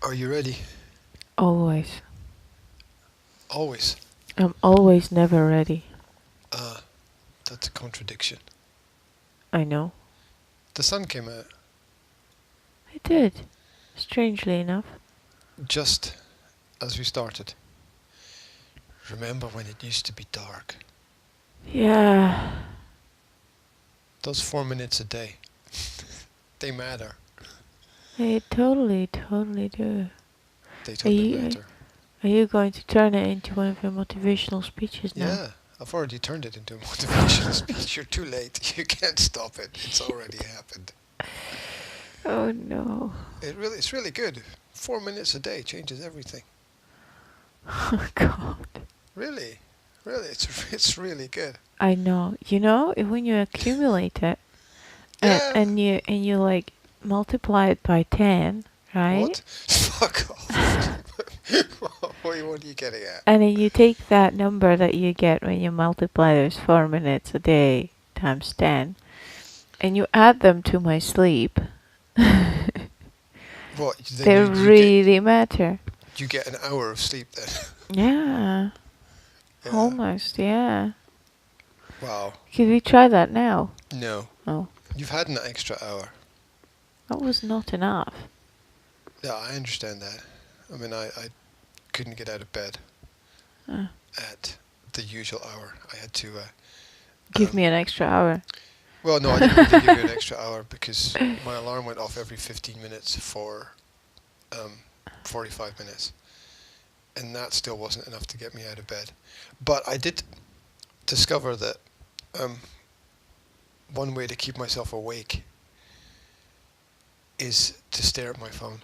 Are you ready? Always. Always. I'm always never ready. That's a contradiction. I know. The sun came out I did. Strangely enough. just as we started. Remember when it used to be dark? Yeah. Those 4 minutes a day. They matter. They totally do. They totally you- matter. Are you going to turn it into one of your motivational speeches now? Yeah, I've already turned it into a motivational speech. You're too late. You can't stop it. It's already happened. Oh no. It's really good. 4 minutes a day changes everything. Oh God. Really, it's really good. I know. You know, when you accumulate it, Yeah. and you like multiply it by 10, right? What? Fuck off. What are you getting at? And then you take that number that you get when you multiply those 4 minutes a day times 10, and you add them to my sleep. What? They You really matter. you get an hour of sleep then. Yeah, Yeah. almost, yeah. Wow. Could we try that now? No. Oh, You've had an extra hour. that was not enough. Yeah, I understand that. I mean, I couldn't get out of bed at the usual hour. I had to... Give me an extra hour. Well, no, I didn't really give you an extra hour because my alarm went off every 15 minutes for 45 minutes. And that still wasn't enough to get me out of bed. But I did discover that one way to keep myself awake is to stare at my phone.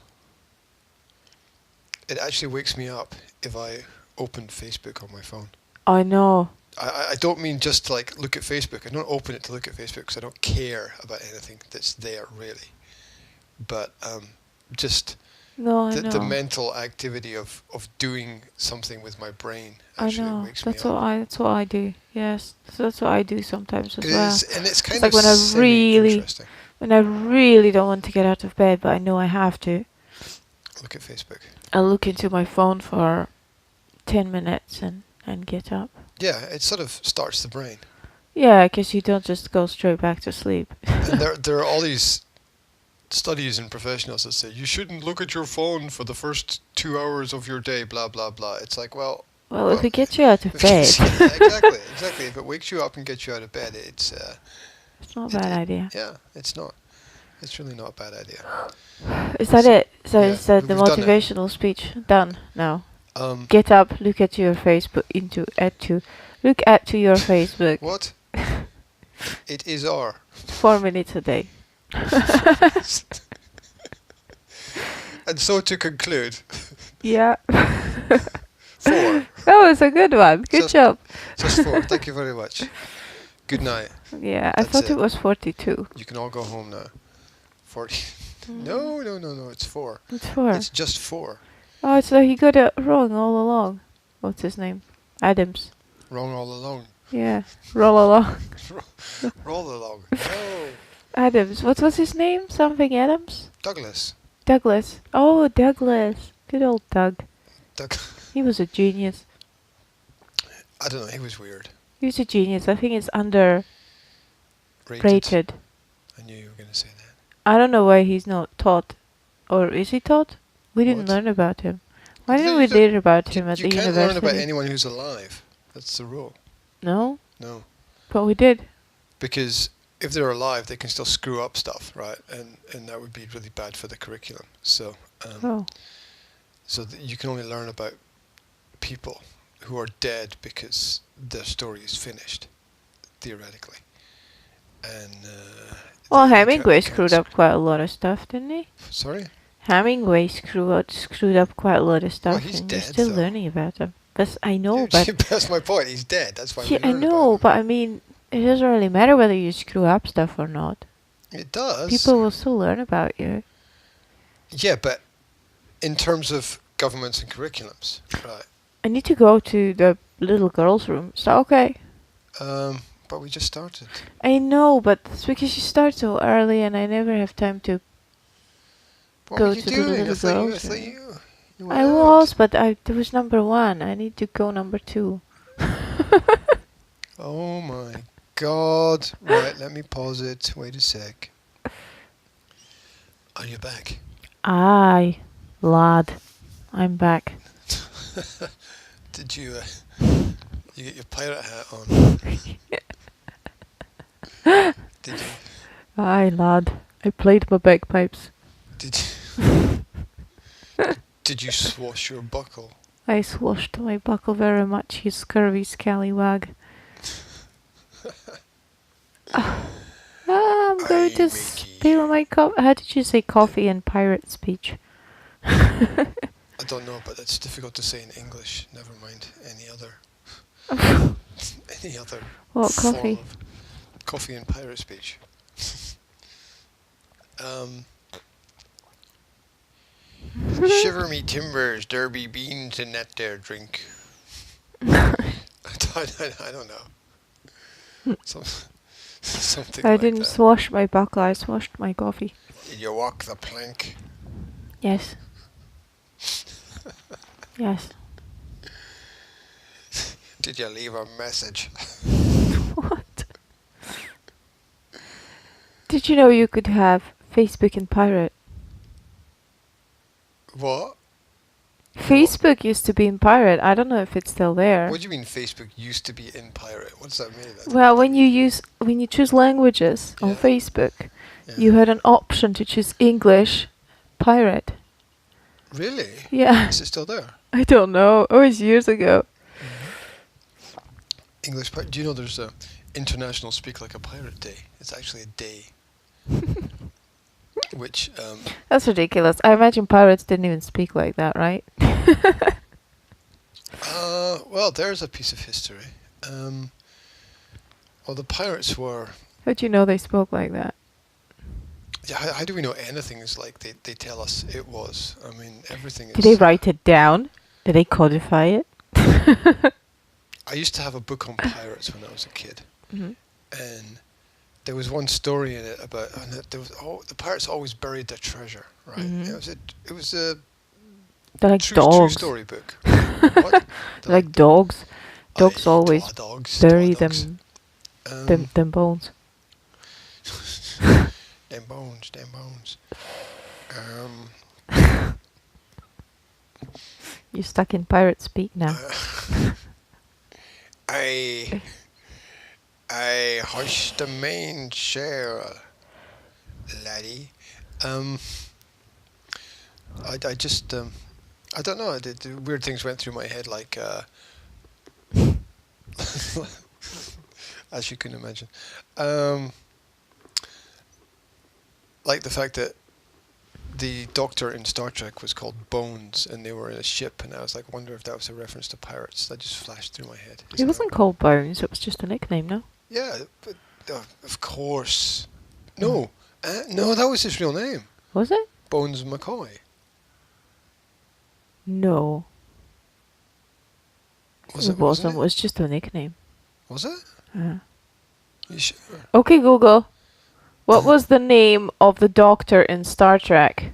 It actually wakes me up if I open Facebook on my phone. I know. I don't mean just to like look at Facebook. I don't open it to look at Facebook because I don't care about anything that's there really. But just No, I know. the mental activity of doing something with my brain I actually know. wakes me That's up. that's what I do. Yes, that's what I do sometimes as well. And it's kind like of when I really- semi-interesting. When I really don't want to get out of bed, but I know I have to, Look at Facebook. I'll look into my phone for 10 minutes and get up. Yeah, it sort of starts the brain. Yeah, because you don't just go straight back to sleep. And there are all these studies and professionals that say you shouldn't look at your phone for the first 2 hours of your day, blah, blah, blah. It's like, well... Well, if it gets you out of bed, exactly. If it wakes you up and gets you out of bed, it's... it's not a bad idea. Yeah, it's not. It's really not a bad idea. Is that it? So yeah, is that the we've done it. motivational speech done now? Um, Get up, look at your Facebook, look at to your Facebook. what? It is our... 4 minutes a day. And so to conclude, Yeah. 4. That was a good one. Good job. Just 4. Thank you very much. Good night. Yeah, I That's thought it. it was 42. You can all go home now. 40. No, it's 4. It's 4. It's just 4. Oh, so he got it wrong all along. What's his name? Adams. Wrong all along. Yeah, roll along. Roll along. No. Adams. What was his name? Something Adams? Douglas. Douglas. Oh, Douglas. Good old Doug. Doug. He was a genius. I don't know, he was weird. He was a genius. I think it's underrated. I knew you were going to say that. I don't know why he's not taught. Or is he taught? We didn't What? learn about him. Why You didn't we don't- learn about him at the You can't university? learn about anyone who's alive. That's the rule. No? No. But we did. Because if they're alive, they can still screw up stuff, right? And that would be really bad for the curriculum. So, Oh. you can only learn about people who are dead because their story is finished, theoretically. And Well, they Hemingway can't screwed up quite a lot of stuff, didn't he? Sorry? Hemingway screwed up quite a lot of stuff, he's and dead, we're still though. learning about him. I know, but That's my point. He's dead. That's why yeah, we I learn know, about but I mean, it doesn't really matter whether you screw up stuff or not. him. It does. People will still learn about you. Yeah, but in terms of governments and curriculums, right? I need to go to the little girls' room. Is that okay? But we just started. I know, but it's because you start so early, and I never have time to What go were you to the doing? little I thought you, I girls. thought you were I out. was, but there was number 1. I need to go number 2. Oh my God. Right, let me pause it. Wait a sec. Are you back? Aye, lad, I'm back. Did you get your pirate hat on? Did you? Aye, lad, I played my bagpipes. Did you? Did you swash your buckle? I swashed my buckle very much, you scurvy scallywag. I'm going to spill my coffee. How did you say coffee in pirate speech? I don't know, but it's difficult to say in English. Never mind any other What form coffee? of coffee in pirate speech. Shiver me timbers, there be beans in that there drink. I don't know. Something I like didn't that. swash my buckle, I swashed my coffee. Did you walk the plank? Yes. Yes. Did you leave a message? What? Did you know you could have Facebook in pirate? What? Facebook used to be in pirate. I don't know if it's still there. What do you mean Facebook used to be in pirate? What does that mean? Well, when you choose languages on Yeah. Facebook, Yeah. you had an option to choose English, pirate. Really? Yeah. Is it still there? I don't know. It was years ago. English pirate. Do you know there's a International Speak Like a Pirate Day? It's actually a day. Which That's ridiculous. I imagine pirates didn't even speak like that, right? well, there's a piece of history. Well, the pirates were. How do you know they spoke like that? Yeah, how do we know anything is like they tell us it was? I mean, everything is. Did they write it down? Did they codify it? I used to have a book on pirates when I was a kid, Mm-hmm. and there was one story in it about the pirates always buried their treasure, right? Mhm. It was a They're like true dogs. story book. What? They're like dogs. Dogs Aye, always dogs, bury dogs. them bones. Them bones. You're stuck in pirate speak now. I hush the main share, laddie. I just I don't know. The weird things went through my head, like as you can imagine, like the fact that the Doctor in Star Trek was called Bones, and they were in a ship, and I was like, wonder if that was a reference to pirates. That just flashed through my head. He wasn't called Bones. It was just a nickname, no? Yeah, but of course. No, no, that was his real name. Was it? Bones McCoy. No. Was it? It wasn't. It was just a nickname. Was it? You sure? Okay, Google. What was the name of the Doctor in Star Trek?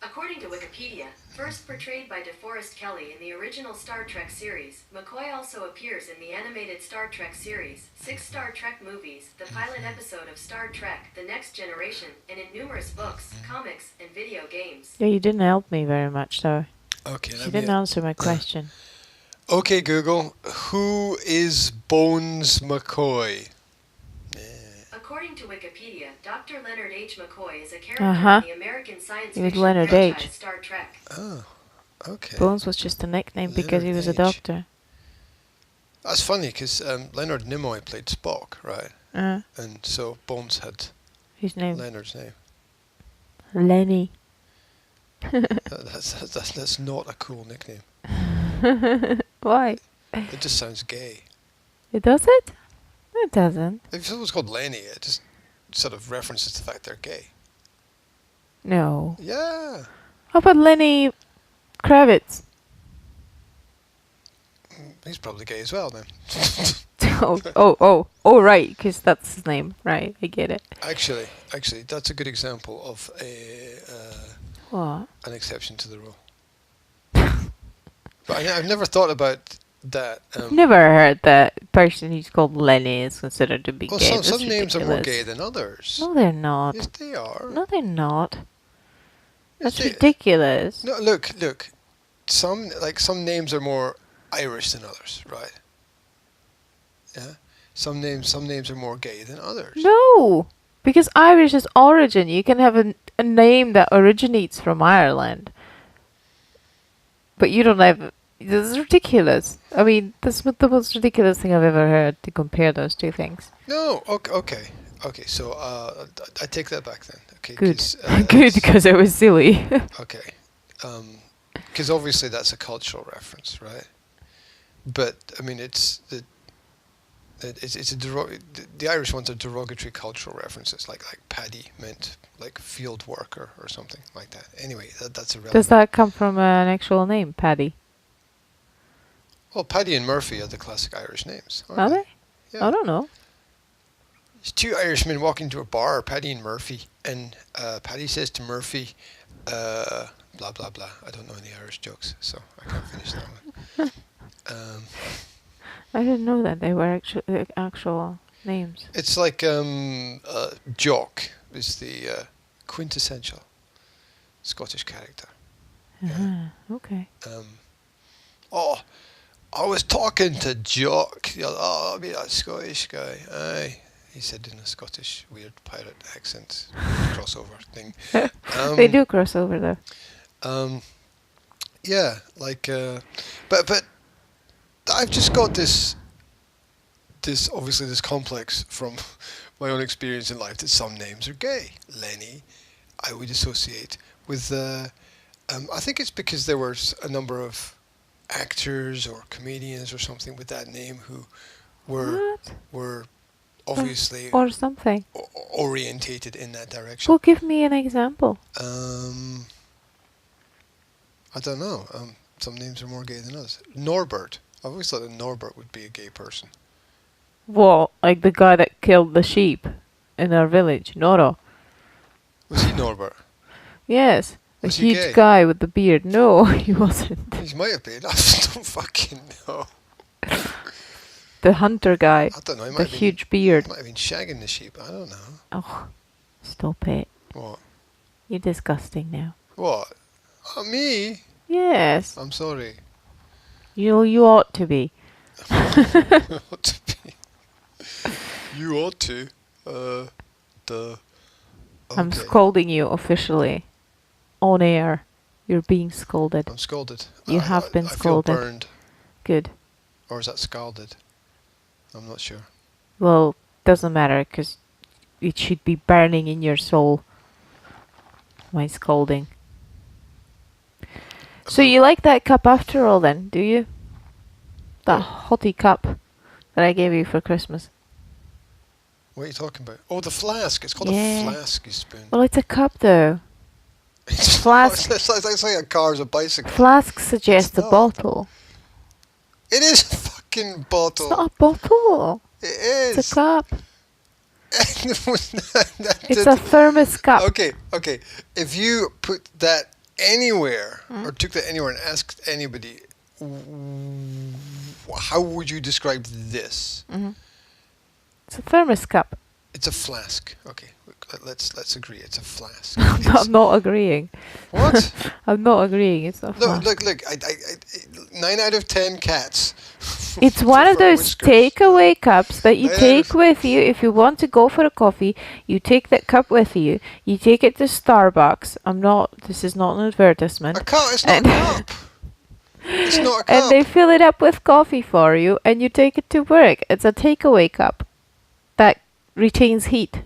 According to Wikipedia, first portrayed by DeForest Kelley in the original Star Trek series, McCoy also appears in the animated Star Trek series, 6 Star Trek movies, the pilot episode of Star Trek: The Next Generation, and in numerous books, comics, and video games. Yeah, you didn't help me very much, though. Okay, You didn't answer my question. Okay, Google. Who is Bones McCoy? According to Wikipedia, Dr. Leonard H. McCoy is a character Uh-huh. in the American science He was fiction Leonard franchise H. Star Trek. Oh, okay. Bones was just a nickname because he Leonard was a H. doctor. That's funny because Leonard Nimoy played Spock, right? Uh, And so Bones had his name? Leonard's name. Lenny. That's not a cool nickname. Why? It just sounds gay. It does it? It doesn't. If someone's called Lenny, it just sort of references the fact they're gay. No. Yeah. How about Lenny Kravitz? He's probably gay as well then. Oh, right, because that's his name. Right, I get it. Actually, that's a good example of What? an exception to the rule. But I've never thought about that. Never heard that person who's called Lenny is considered to be Well, gay. some That's names are more ridiculous. gay than others. No, they're not. Yes, they are. No, they're not. Yes, That's they- ridiculous. No, look. Some names are more Irish than others, right? Yeah. Some names are more gay than others. No, because Irish is origin. You can have a name that originates from Ireland, but you don't have. This is ridiculous. I mean, this is the most ridiculous thing I've ever heard to compare those two things. No. Okay. So I take that back then. Okay. Good. 'cause, Good, because it was silly. Okay. Because obviously that's a cultural reference, right? But I mean, it's a the Irish ones are derogatory cultural references, like paddy meant like field worker or something like that. Anyway, that's irrelevant. Does that come from an actual name, Paddy? Well, Paddy and Murphy are the classic Irish names, Are aren't they? Yeah. I don't know. There's two Irishmen walking to a bar, Paddy and Murphy, and Paddy says to Murphy, blah blah blah. I don't know any Irish jokes, so I can't finish that one. I didn't know that they were actual names. It's like Jock is the quintessential Scottish character. Okay. Oh, I was talking to Jock. Oh, I mean that Scottish guy. Aye, he said in a Scottish weird pirate accent crossover thing. They do cross over though. Yeah, but I've just got this obviously this complex from my own experience in life that some names are gay. Lenny, I would associate with. I think it's because there were a number of actors or comedians or something with that name who were obviously Or something. orientated in that direction. Well, give me an example. I don't know. Some names are more gay than others. Norbert. I always thought that Norbert would be a gay person. What? Like the guy that killed the sheep in our village, Noro? Was he Norbert? Yes. The Was he huge gay? guy with the beard. No, he wasn't. He might have been. I don't fucking know. The hunter guy. I don't know. He The might have been, huge beard. might have been shagging the sheep. I don't know. Oh, stop it. What? You're disgusting now. What? Me? Yes. I'm sorry. You ought to be. You ought to be. You ought to. I'm Okay. scolding you officially. On air. You're being scolded. I'm scalded. You have been scolded. I feel burned. Good. Or is that scalded? I'm not sure. Well, doesn't matter, because it should be burning in your soul. My scolding. So you like that cup after all then, do you? That hottie cup that I gave you for Christmas. What are you talking about? Oh, the flask. It's called Yeah. a flask, you spoon. Well, it's a cup though. It's flask. It's like a car's a bicycle. Flask suggests a not. bottle. It is a fucking bottle. It's not a bottle. It is. It's a cup. That It's a thermos cup. Okay. If you put that anywhere, or took that anywhere and asked anybody, how would you describe this? It's a thermos cup. It's a flask. Okay, let's agree. It's a flask. I'm not agreeing. What? I'm not agreeing. It's not. No, look. I 9 out of 10 cats. It's one of prefer those whiskers. takeaway cups that you Yeah. take with you if you want to go for a coffee. You take that cup with you. You take it to Starbucks. This is not an advertisement. A cup. It's not a cup. It's not a cup. And they fill it up with coffee for you, and you take it to work. It's a takeaway cup that retains heat.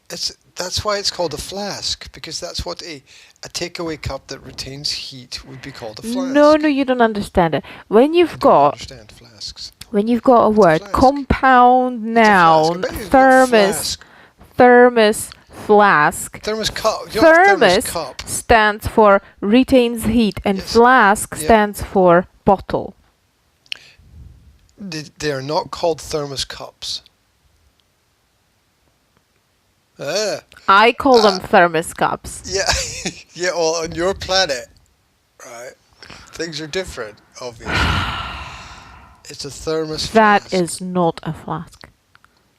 That's why it's called a flask, because that's what a takeaway cup that retains heat would be called a flask. No, you don't understand it. When I you've don't got understand flasks. a word, flask. compound noun, It's a flask. I bet you've got thermos, flask. Thermos cup. You know, thermos Thermos cup. stands for retains heat, and Yes. flask Yeah. stands for bottle. They are not called thermos cups. Ah, I call them thermos cups. yeah, yeah. Well, on your planet, right? Things are different, obviously. It's a thermos That flask. is not a flask.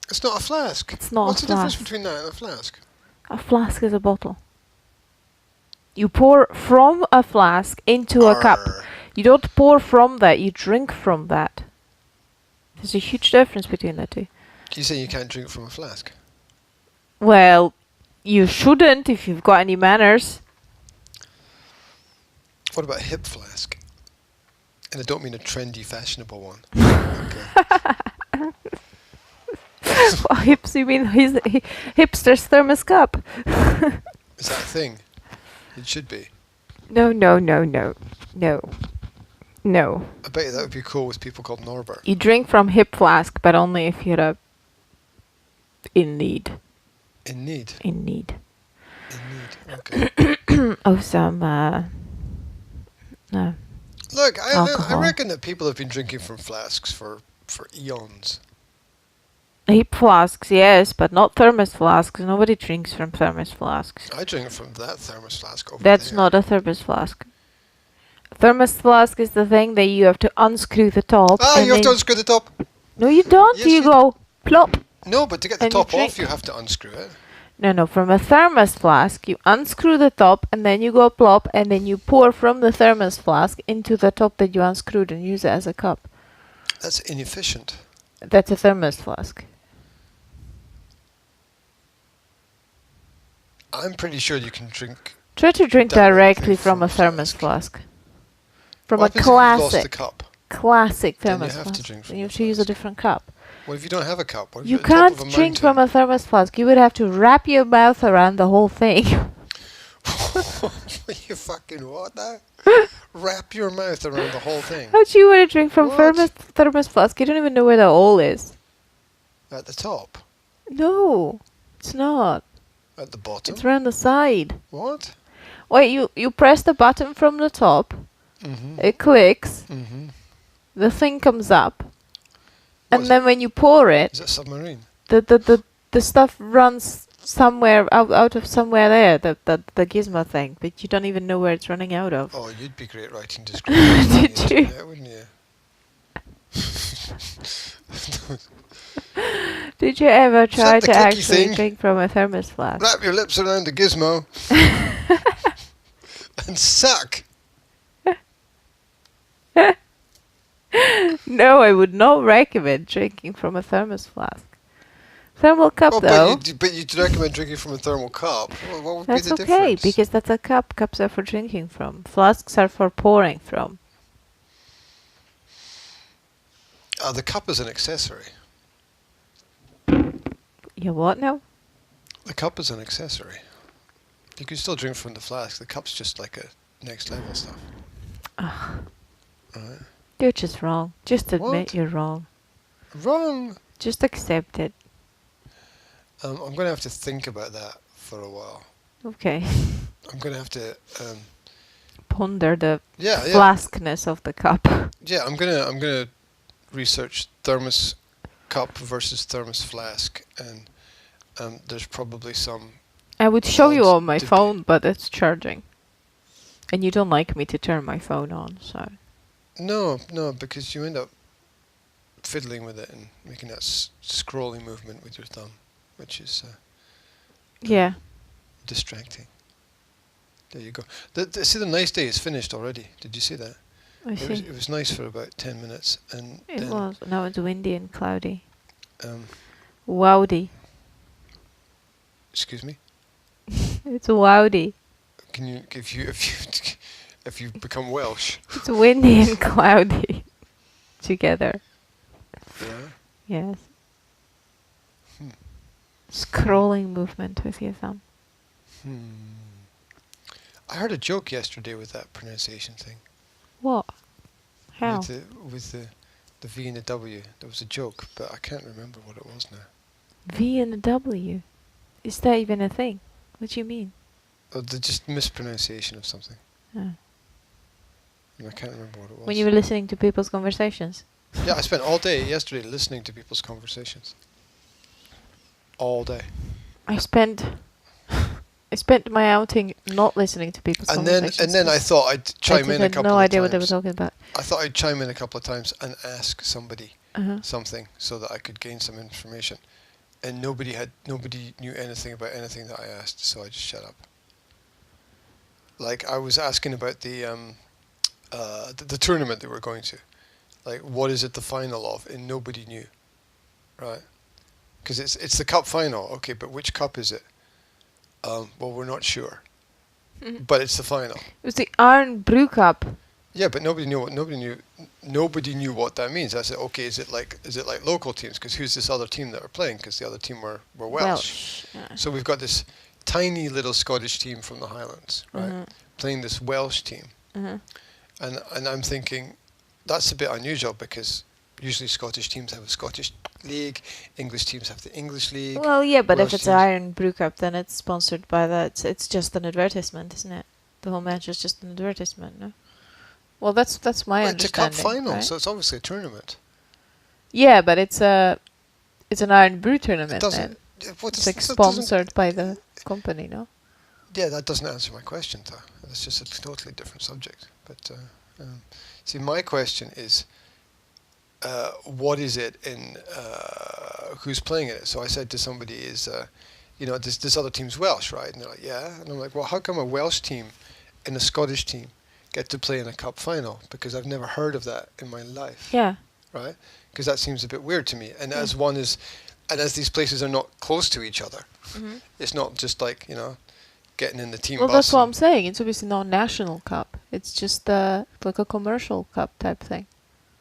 It's not a flask. It's not What's a the difference flask. between that and a flask? A flask is a bottle. You pour from a flask into a cup. Arr. You don't pour from that, you drink from that. There's a huge difference between the two. You say you can't drink from a flask? Well, you shouldn't if you've got any manners. What about a hip flask? And I don't mean a trendy, fashionable one. Okay. What hips you mean? Hipster's thermos cup. Is that a thing? It should be. No. I bet you that would be cool with people called Norbert. You drink from hip flask, but only if you're in need. In need. In need. In need. Okay. Of some, no. Look, I Alcohol. reckon that people have been drinking from flasks for eons. Hip flasks, yes, but not thermos flasks. Nobody drinks from thermos flasks. I drink from that thermos flask over That's there. not a thermos flask. A thermos flask is the thing that you have to unscrew the top. Ah, and you have to then- unscrew the top. No, you don't. Yes, you you go plop. No, but to get the And you top off, drink. you have to unscrew it. No. From a thermos flask, you unscrew the top and then you go plop and then you pour from the thermos flask into the top that you unscrewed and use it as a cup. That's inefficient. That's a thermos flask. I'm pretty sure you can drink. Try to drink Directly directly from a from a thermos flask. flask. From What a happens if you've lost the classic, cup? classic Then you thermos have to flask. drink from Then you a have to use a flask. different cup. What if you don't have a cup? What if You you're at the top of can't a drink from mountain? a thermos flask. You would have to wrap your mouth around the whole thing. You fucking what now? Wrap your mouth around the whole thing. How do you want to drink from What? thermos flask? You don't even know where the hole is. At the top? No, it's not. At the bottom? It's around the side. What? Wait, you press the button from the top. Mm-hmm. It clicks. Mm-hmm. The thing comes up, What and is then when you pour it, Is it a submarine? the stuff runs somewhere out of somewhere there. The gizmo thing, but you don't even know where it's running out of. Oh, you'd be great writing descriptions. on the Did you? internet, wouldn't you? Did you ever Is that try the to clicky actually thing? drink from a thermos flask? Wrap your lips around the gizmo and suck. No, I would not recommend drinking from a thermos flask. Thermal cup, Oh, though. but you'd recommend drinking from a thermal cup. Well, what would That's be the okay, difference? because that's a cup. Cups are for drinking from. Flasks are for pouring from. The cup is an accessory. You what now? The cup is an accessory. You can still drink from the flask. The cup's just like a next level stuff. Alright. You're just wrong. Just admit What? you're wrong. Wrong. Just accept it. I'm going to have to think about that for a while. Okay. I'm going to have to. Ponder the Yeah. flaskness of the cup. Yeah. I'm gonna research thermos cup versus thermos flask, and there's probably some. I would show you Odd on my deb- phone, but it's charging. And you don't like me to turn my phone on, so. No, because you end up fiddling with it and making that scrolling movement with your thumb, which is Yeah. distracting. There you go. See, the nice day is finished already. Did you see that? I It was, see. it was nice for about 10 minutes, and It then was. Now it's windy and cloudy. um, Wowdy. excuse me. It's wowdy. Can you if you become Welsh? It's windy and cloudy. Together. Yeah. Yes. Hmm. Scrolling movement with your thumb. I heard a joke yesterday with that pronunciation thing. What? How? With the V and the W. There was a joke, but I can't remember what it was now. V and a W. Is that even a thing? What do you mean? Oh, the just mispronunciation of something. Oh. And I can't remember what it was. When you were listening to people's conversations? Yeah, I spent all day yesterday listening to people's conversations. All day. I spent my outing not listening to people's conversations. And then I 'cause thought I'd chime in a had couple no of idea what they were times. talking about. I thought I'd chime in a couple of times and ask somebody Uh-huh. something so that I could gain some information. And nobody knew anything about anything that I asked, so I just shut up. Like I was asking about the tournament that we're going to. Like, what is it the final of? And nobody knew, right? Because it's the cup final. Okay, but which cup is it? Well, we're not sure, but it's the final. It was the Iron Brew Cup. Yeah, but nobody knew what that means. I said, okay, is it like local teams? Because who's this other team that are playing? Because the other team were Welsh. Yeah. So we've got this tiny little Scottish team from the Highlands, right, playing this Welsh team, and I'm thinking that's a bit unusual because usually Scottish teams have a Scottish league, English teams have the English league. Well, yeah, but Welsh if it's teams- Iron Brew Cup, then it's sponsored by that. It's just an advertisement, isn't it? The whole match is just an advertisement, no? Well, that's my Well, it's a cup understanding. final, right? so it's obviously a tournament. Yeah, but it's an Iron Brew It tournament. doesn't. Then. What It's does- like that doesn't- sponsored by the company, no? Yeah, that doesn't answer my question, though. That's just a totally different subject. But see, my question is, what is it in who's playing in it? So I said to somebody, this other team's Welsh, right? And they're like, yeah. And I'm like, well, how come a Welsh team and a Scottish team get to play in a cup final? Because I've never heard of that in my life, Yeah. right? Because that seems a bit weird to me. And as these places are not close to each other, it's not just like getting in the team Well, bus. that's what and- I'm saying. It's obviously not a national cup. It's just like a commercial cup type thing.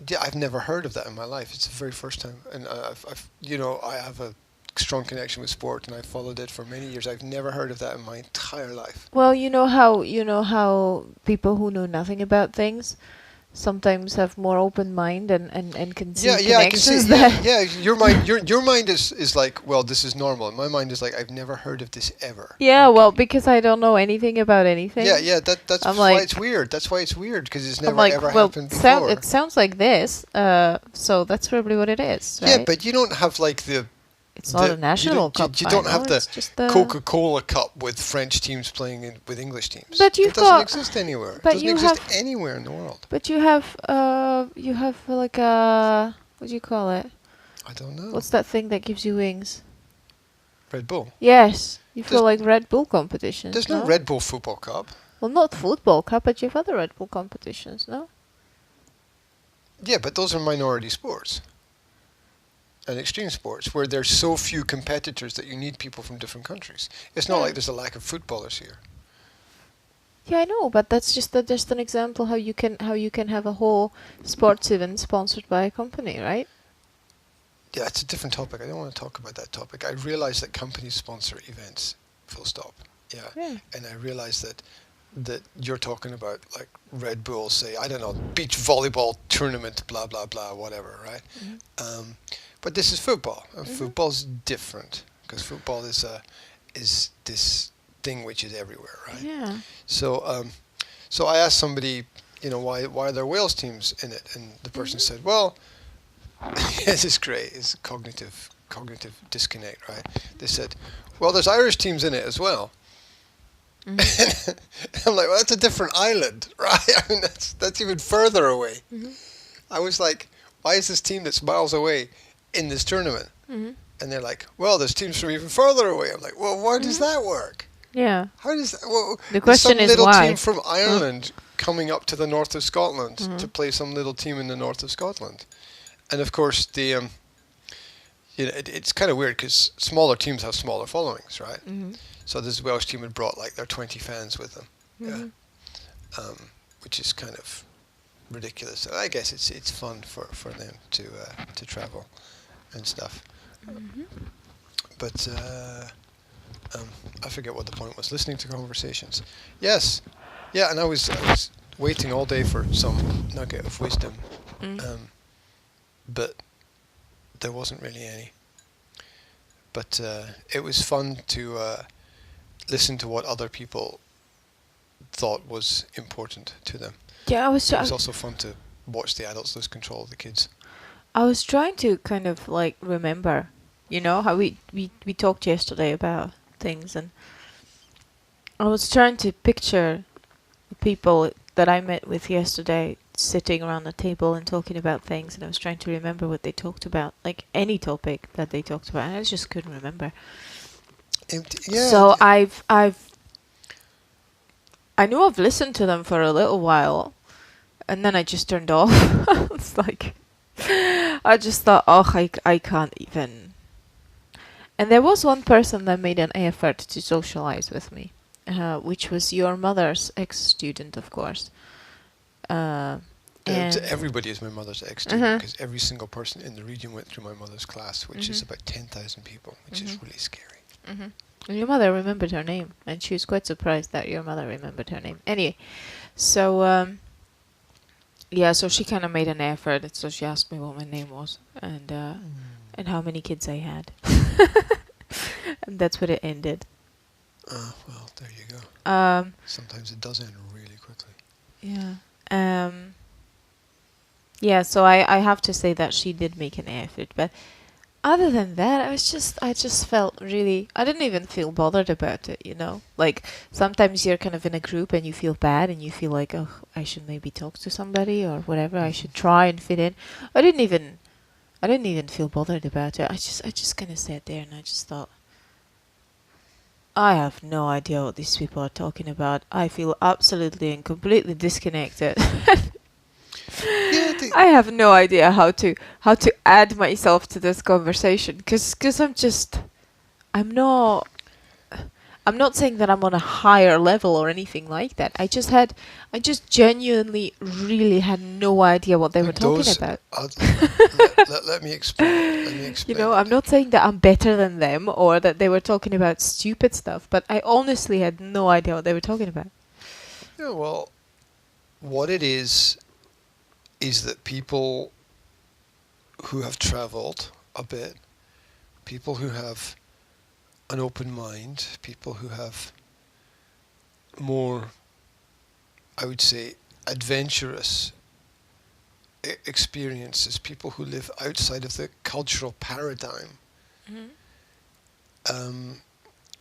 Yeah, I've never heard of that in my life. It's the very first time, and I have a strong connection with sport, and I've followed it for many years. I've never heard of that in my entire life. Well, you know how people who know nothing about things sometimes have more open mind and can see Yeah, I can see. connections Yeah, that yeah, your mind is like, well, this is normal. And my mind is like, I've never heard of this ever. Yeah, well, because I don't know anything about anything. Yeah, that's I'm why like- it's weird. That's why it's weird because it's I'm never like, ever well, happened before. it sounds like this, so that's probably what it is, right? Yeah, but you don't have like the. it's not a you national don't- cup. You don't final, have the it's just the Coca-Cola Cup with French teams playing with English teams. But you've it doesn't got- exist anywhere. It but doesn't you exist have- anywhere in the world. But you have like a what do you call it? I don't know. What's that thing that gives you wings? Red Bull? Yes, you feel There's- like Red Bull competitions. There's no Red Bull Football Cup. Well, not football cup, but you have other Red Bull competitions, no? Yeah, but those are minority sports and extreme sports where there's so few competitors that you need people from different countries. It's not Yeah. like there's a lack of footballers here. Yeah, I know, but that's just an example how you can have a whole sports event sponsored by a company, right? Yeah, it's a different topic. I don't want to talk about that topic. I realize that companies sponsor events, full stop. Yeah. Yeah. And I realize that you're talking about like Red Bull, say, I don't know, beach volleyball tournament, blah, blah, blah, whatever, right? But this is football. And football's different because football is this thing which is everywhere, right? Yeah. So so I asked somebody, why are there Wales teams in it? And the person said, well, this is great. It's cognitive disconnect, right? They said, well, there's Irish teams in it as well. I'm like, well, that's a different island, right? I mean, that's even further away. I was like, why is this team that's miles away in this tournament? And they're like, well, there's teams from even further away. I'm like, well, why does that work? Yeah. How does that, well, The there's question some is little why. team from Ireland coming up to the north of Scotland to play some little team in the north of Scotland, and of course the it's kind of weird because smaller teams have smaller followings, right? So this Welsh team had brought like their 20 fans with them, which is kind of ridiculous. I guess it's fun for them to travel and stuff, but. I forget what the point was. Listening to conversations. Yes. Yeah, and I was waiting all day for some nugget of wisdom. But there wasn't really any. But it was fun to listen to what other people thought was important to them. Yeah, It was also fun to watch the adults lose control of the kids. I was trying to kind of like remember, you know, how we talked yesterday about things, and I was trying to picture the people that I met with yesterday sitting around the table and talking about things, and I was trying to remember what they talked about, like any topic that they talked about, and I just couldn't remember. Yeah. So I know I've listened to them for a little while, and then I just turned off. It's like, I just thought, oh, I can't even. And there was one person that made an effort to socialize with me, which was your mother's ex-student, of course. And Everybody is my mother's ex-student, because every single person in the region went through my mother's class, which is about 10,000 people, which is really scary. And your mother remembered her name, and she was quite surprised that your mother remembered her name. Anyway, so yeah, so she kind of made an effort, and so she asked me what my name was, and how many kids I had, and that's what it ended. Well, there you go. Sometimes it does end really quickly. Yeah. Yeah, so I have to say that she did make an effort, but other than that, I just felt really, I didn't even feel bothered about it, you know? Like, sometimes you're kind of in a group and you feel bad and you feel like, oh, I should maybe talk to somebody or whatever, I should try and fit in. I didn't even feel bothered about it. I just kind of sat there and I just thought, I have no idea what these people are talking about. I feel absolutely and completely disconnected. Yeah, I have no idea how to add myself to this conversation, because I'm not saying that I'm on a higher level or anything like that. I just genuinely really had no idea what they were talking about. Let me explain. You know, I'm not saying that I'm better than them or that they were talking about stupid stuff, but I honestly had no idea what they were talking about. Yeah, well, what it is that people who have travelled a bit, people who have an open mind, people who have more, I would say, adventurous experiences, people who live outside of the cultural paradigm,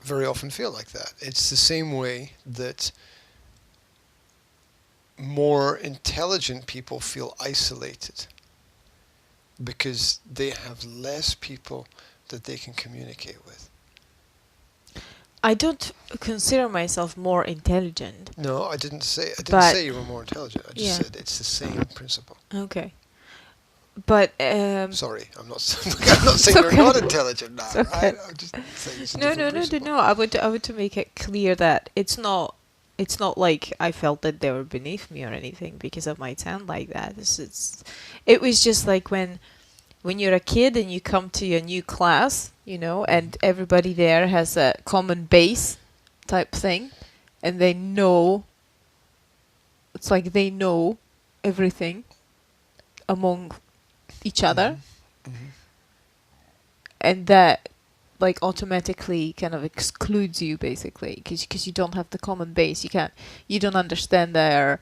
very often feel like that. It's the same way that more intelligent people feel isolated because they have less people that they can communicate with. I don't consider myself more intelligent. No, I didn't say you were more intelligent. I just said it's the same principle. Okay. But sorry, I'm not saying you're not intelligent now. Okay. Right? I'm just saying it's a No. different principle. I would to make it clear that it's not like I felt that they were beneath me or anything, because it might sound like that. It was just like when you're a kid and you come to a new class, you know, and everybody there has a common base type thing, and they know everything among each other, and that like automatically kind of excludes you basically, because you don't have the common base. You don't understand the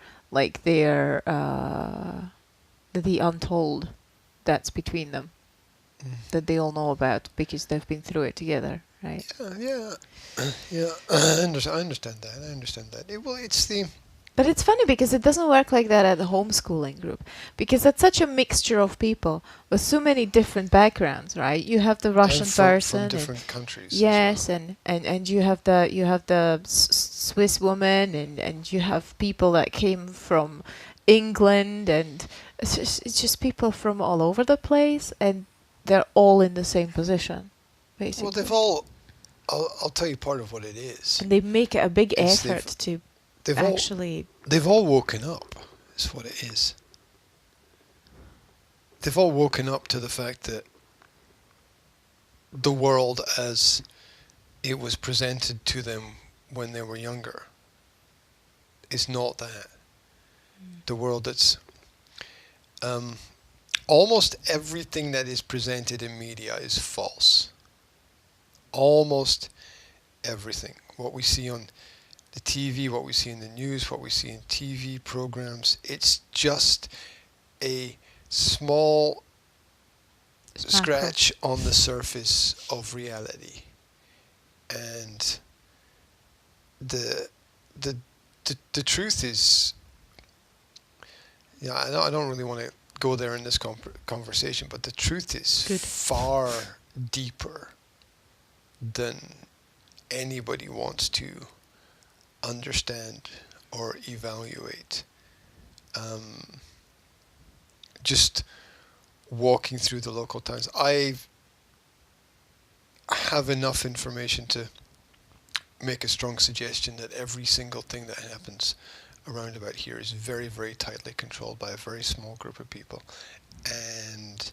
untold that's between them, that they all know about because they've been through it together, right? Yeah. I understand that. But it's funny because it doesn't work like that at the homeschooling group, because it's such a mixture of people with so many different backgrounds, right? You have the Russian person from different countries. Yes, well. and you have the Swiss woman, and you have people that came from England, and it's just people from all over the place, and they're all in the same position, basically. Well, they've all. I'll tell you part of what it is. And they make a big effort to actually. They've all woken up. Is what it is. They've all woken up to the fact that the world as it was presented to them when they were younger is not that. The world that's almost everything that is presented in media is false. Almost everything. What we see on the TV, what we see in the news, what we see in TV programs, it's just a small It's macro. scratch on the surface of reality, and the the truth is, I don't really want to go there in this conversation, but the truth is Good. far deeper than anybody wants to understand or evaluate. Just walking through the local towns, I have enough information to make a strong suggestion that every single thing that happens around about here is very, very tightly controlled by a very small group of people, and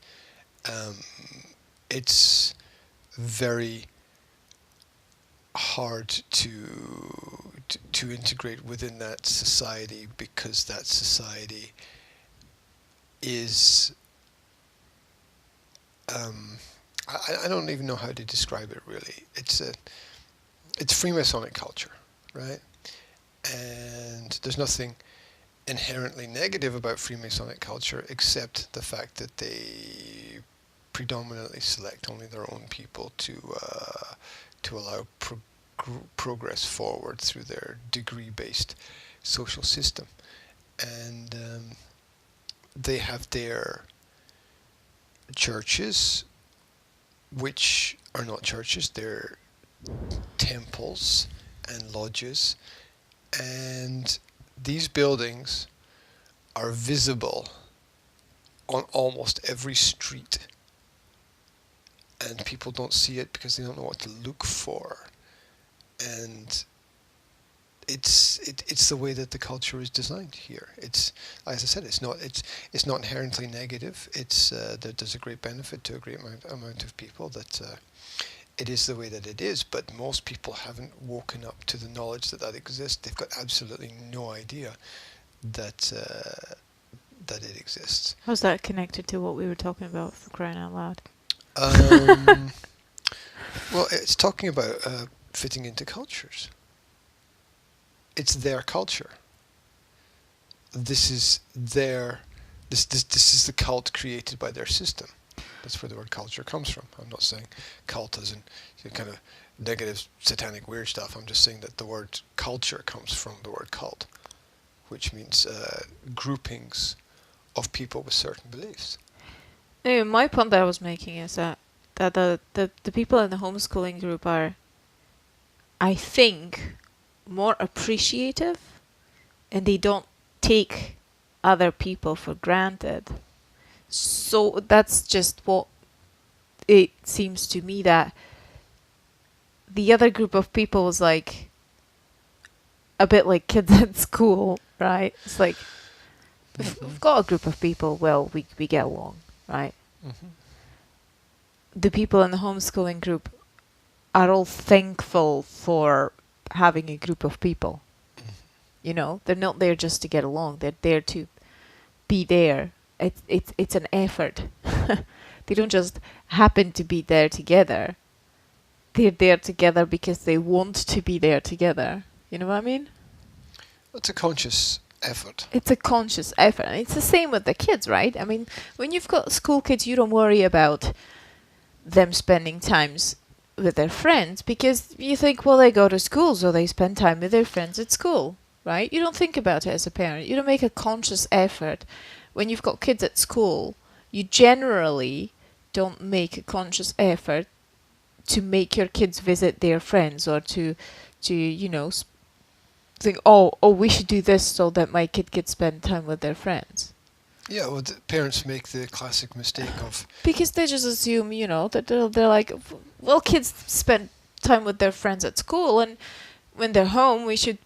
it's very hard to integrate within that society, because that society is I don't even know how to describe it really. It's Freemasonic culture, right? And there's nothing inherently negative about Freemasonic culture except the fact that they predominantly select only their own people to allow progress forward through their degree-based social system. And they have their churches, which are not churches, they're temples and lodges, and these buildings are visible on almost every street, and people don't see it because they don't know what to look for. And it's the way that the culture is designed here. It's, as I said, it's not inherently negative. There's a great benefit to a great amount of people that it is the way that it is. But most people haven't woken up to the knowledge that exists. They've got absolutely no idea that that it exists. How's that connected to what we were talking about, for crying out loud? Well, it's talking about fitting into cultures. It's their culture. This is their. This is the cult created by their system. That's where the word culture comes from. I'm not saying cult as in kind of negative, satanic, weird stuff. I'm just saying that the word culture comes from the word cult, which means groupings of people with certain beliefs. Anyway, my point that I was making is that the people in the homeschooling group are, I think, more appreciative, and they don't take other people for granted. So that's just what it seems to me, that the other group of people was like a bit like kids at school, right? It's like we've got a group of people, well, we get along, right? Mm-hmm. The people in the homeschooling group are all thankful for having a group of people. You know, they're not there just to get along. They're there to be there. It's an effort. They don't just happen to be there together. They're there together because they want to be there together. You know what I mean? It's a conscious effort. It's a conscious effort. And it's the same with the kids, right? I mean, when you've got school kids, you don't worry about them spending times with their friends, because you think, well, they go to school, so they spend time with their friends at school, right? You don't think about it as a parent. You don't make a conscious effort. When you've got kids at school, you generally don't make a conscious effort to make your kids visit their friends, or to you know, think, oh, we should do this so that my kid can spend time with their friends. Yeah, well, the parents make the classic mistake of... Because they just assume, you know, that they're like, well, kids spend time with their friends at school, and when they're home, we should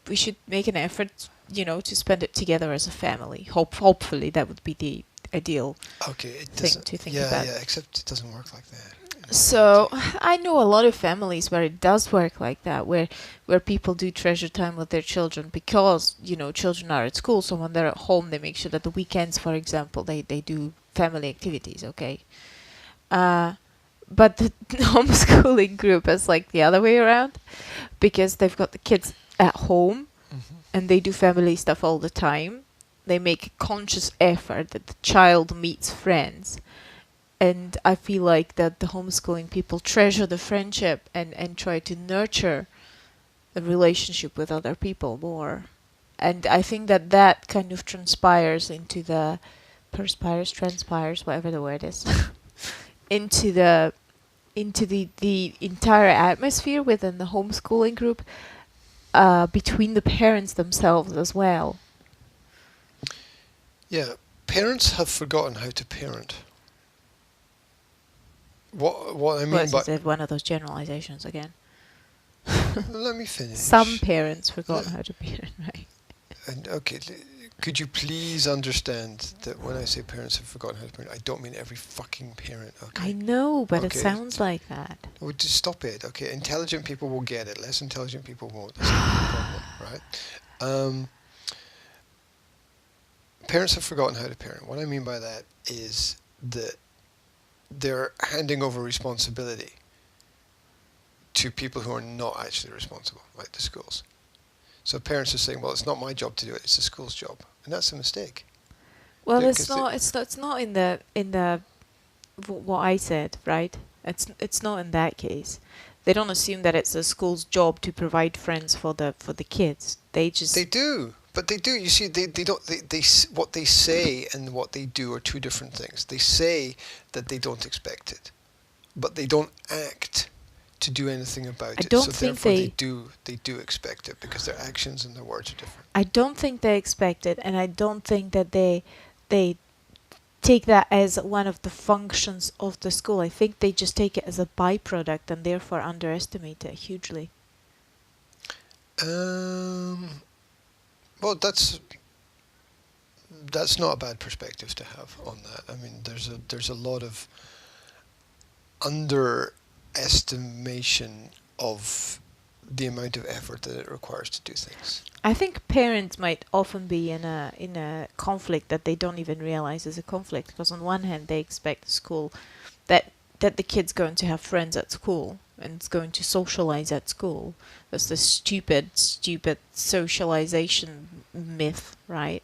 make an effort, you know, to spend it together as a family. Hopefully, that would be the ideal thing to think about. Yeah, except it doesn't work like that. So I know a lot of families where it does work like that, where people do treasure time with their children because, you know, children are at school, so when they're at home, they make sure that the weekends, for example, they do family activities, okay? But the homeschooling group is like the other way around, because they've got the kids at home, Mm-hmm. and they do family stuff all the time, they make a conscious effort that the child meets friends. And I feel like that the homeschooling people treasure the friendship and try to nurture the relationship with other people more. And I think that that kind of transpires into the transpires, whatever the word is, into the entire atmosphere within the homeschooling group, between the parents themselves as well. Yeah, parents have forgotten how to parent. What I mean by... Is it one of those generalizations again? Let me finish. Some parents forgot how to parent, right? And okay, could you please understand that when I say parents have forgotten how to parent, I don't mean every fucking parent, okay? I know, but it Okay. sounds like that. Oh, just stop it, okay? Intelligent people will get it. Less intelligent people won't. That's not the problem, right? Parents have forgotten how to parent. What I mean by that is that they're handing over responsibility to people who are not actually responsible, like the schools. So parents are saying, well, it's not my job to do it, it's the school's job. And that's a mistake. Well, Yeah, it's 'cause not. It's not in the what I said, right? It's not in that case. They don't assume that it's the school's job to provide friends for the kids. They just They do, but they do. You see, they don't. What they say and what they do are two different things. They say that they don't expect it, but they don't act to do anything about it. don't So think therefore they do expect it because their actions and their words are different. I don't think they expect it, and I don't think that they take that as one of the functions of the school. I think they just take it as a byproduct and therefore underestimate it hugely. Well, that's not a bad perspective to have on that. I mean, there's a lot of underestimation of the amount of effort that it requires to do things. I think parents might often be in a conflict that they don't even realize is a conflict, because on one hand they expect school that the kid's going to have friends at school and is going to socialize at school. That's the stupid socialization myth, right?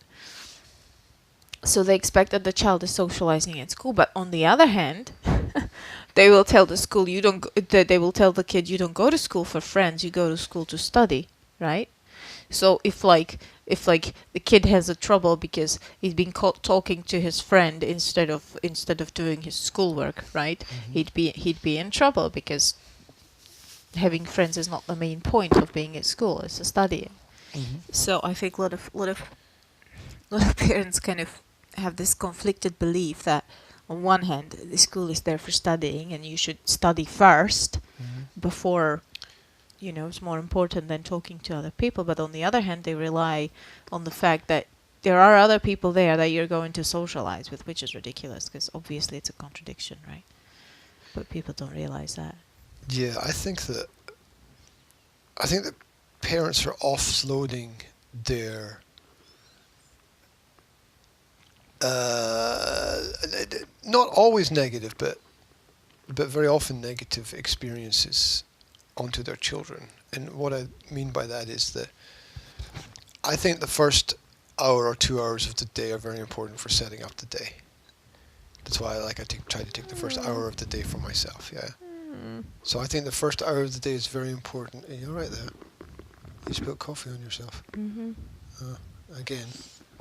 So they expect that the child is socializing at school, but on the other hand, they will tell the school they will tell the kid, you don't go to school for friends, you go to school to study, right? So if the kid has a trouble because he's been caught talking to his friend instead of doing his schoolwork, right? Mm-hmm. He'd be in trouble because having friends is not the main point of being at school, it's studying. Mm-hmm. So I think a lot of parents kind of have this conflicted belief that on one hand the school is there for studying and you should study first before, it's more important than talking to other people. But on the other hand, they rely on the fact that there are other people there that you're going to socialize with, which is ridiculous because obviously it's a contradiction, right? But people don't realize that. Yeah, I think that parents are offloading their not always negative, but very often negative experiences onto their children. And what I mean by that is that I think the first hour or 2 hours of the day are very important for setting up the day. That's why try to take the first hour of the day for myself, yeah. So I think the first hour of the day is very important. Are you all right there? You spilled coffee on yourself. Again.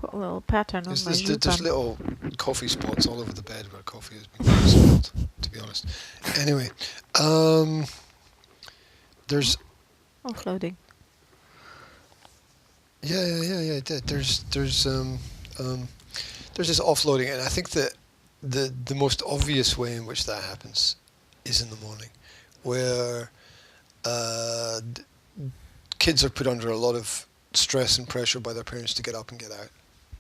Got a little pattern on my There's little coffee spots all over the bed where coffee has been spilled, to be honest. Anyway, there's... Offloading. Yeah. There's this offloading, and I think that the most obvious way in which that happens is in the morning, where kids are put under a lot of stress and pressure by their parents to get up and get out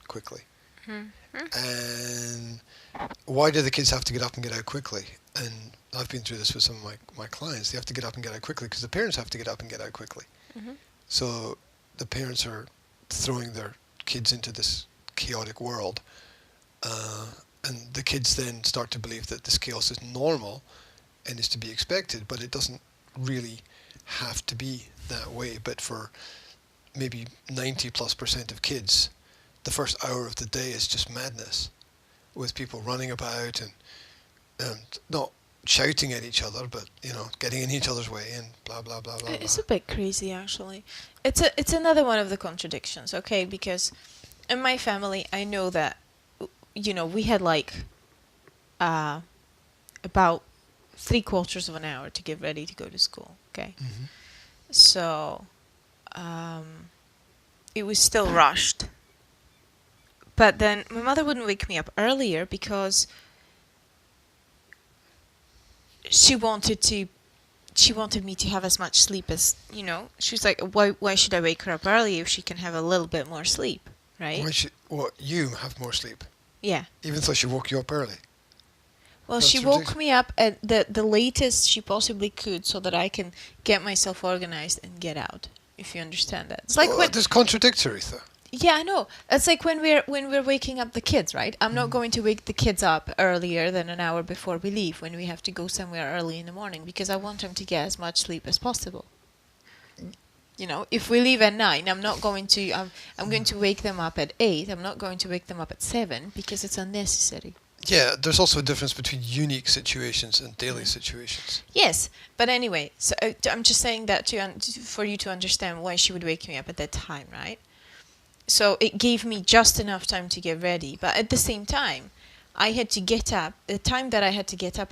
quickly. And why do the kids have to get up and get out quickly? And I've been through this with some of my clients. They have to get up and get out quickly because the parents have to get up and get out quickly. So the parents are throwing their kids into this chaotic world, and the kids then start to believe that this chaos is normal and is to be expected, but it doesn't really have to be that way. But for maybe 90+% of kids, the first hour of the day is just madness, with people running about and not shouting at each other, but getting in each other's way and blah blah blah blah. It's blah. a bit crazy, actually. It's another one of the contradictions, okay? Because in my family, I know that, we had about 3/4 of an hour to get ready to go to school, okay? Mm-hmm. So, it was still rushed. But then my mother wouldn't wake me up earlier because she wanted me to have as much sleep as, she was like, why should I wake her up early if she can have a little bit more sleep, right? Why should you have more sleep? Yeah. Even though she woke you up early. Well, That's she woke ridiculous. me up at the latest she possibly could so that I can get myself organized and get out, if you understand that. It's like when... That's contradictory, though. Yeah, I know. It's like when we're waking up the kids, right? I'm not going to wake the kids up earlier than an hour before we leave when we have to go somewhere early in the morning because I want them to get as much sleep as possible. If we leave at 9, I'm not going to... I'm going to wake them up at 8. I'm not going to wake them up at 7 because it's unnecessary. Yeah, there's also a difference between unique situations and daily situations. Yes, but anyway, so I'm just saying that for you to understand why she would wake me up at that time, right? So it gave me just enough time to get ready. But at the same time, I had to get up. The time that I had to get up,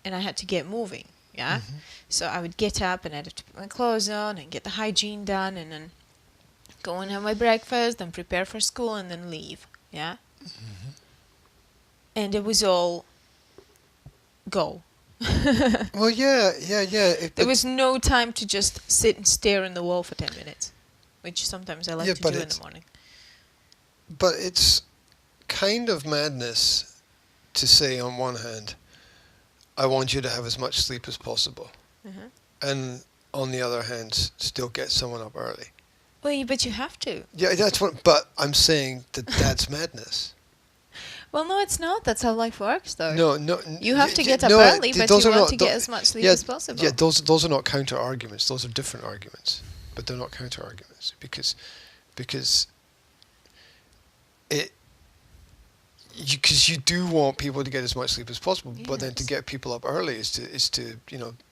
and I had to get moving, yeah? Mm-hmm. So I would get up and I'd have to put my clothes on and get the hygiene done and then go and have my breakfast and prepare for school and then leave, yeah? Mm-hmm. And it was all go. Well, yeah. There was no time to just sit and stare in the wall for 10 minutes, which sometimes I like to do in the morning. But it's kind of madness to say, on one hand, I want you to have as much sleep as possible, Mm-hmm. and on the other hand, still get someone up early. Well, but you have to. Yeah, that's what. But I'm saying that's madness. Well, no, it's not. That's how life works, though. No. You have to get up early, but you want to get as much sleep as possible. Yeah, those are not counter arguments. Those are different arguments, but they're not counter arguments because you do want people to get as much sleep as possible, but then to Yes. get people up early is to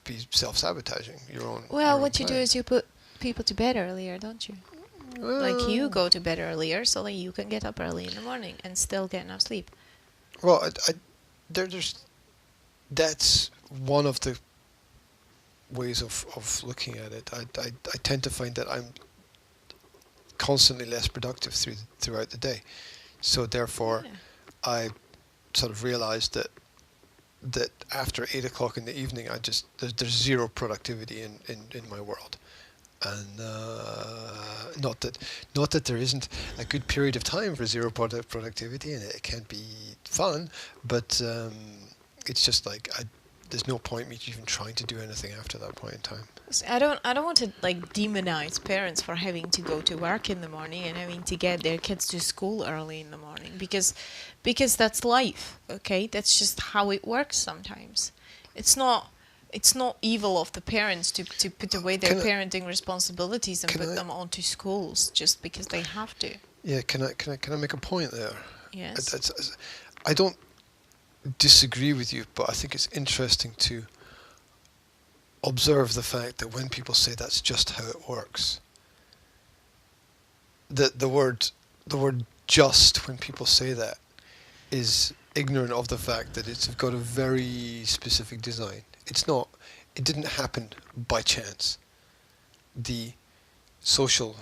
be self-sabotaging your own. Well, your what own you do plan. is you put people to bed earlier, don't you? Like you go to bed earlier so that you can get up early in the morning and still get enough sleep. Well, there's that's one of the ways of looking at it. I tend to find that I'm constantly less productive throughout the day, so therefore Yeah. I sort of realised that after 8 o'clock in the evening, there's zero productivity in my world. And not that there isn't a good period of time for zero productivity, and it can be fun, but it's just like there's no point me even trying to do anything after that point in time. See, I don't want to demonize parents for having to go to work in the morning and having to get their kids to school early in the morning because that's life, okay? That's just how it works sometimes. It's not evil of the parents to put away their parenting responsibilities and put them onto schools just because they have to. Yeah, can I make a point there? Yes. I don't disagree with you, but I think it's interesting to observe the fact that when people say that's just how it works, that the word just, when people say that, is ignorant of the fact that it's got a very specific design. It didn't happen by chance. The social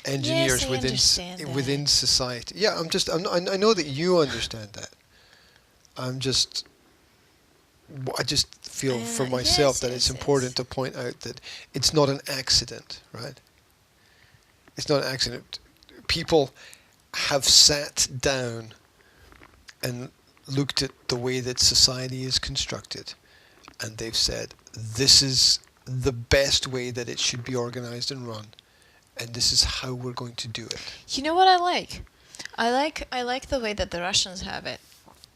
engineers Yes, I understand that. within society. Yeah, I know that you understand that. I just feel for myself that it's important to point out that it's not an accident, right? It's not an accident. People have sat down and looked at the way that society is constructed, and they've said, this is the best way that it should be organized and run, and this is how we're going to do it. You know what I like? I like the way that the Russians have it.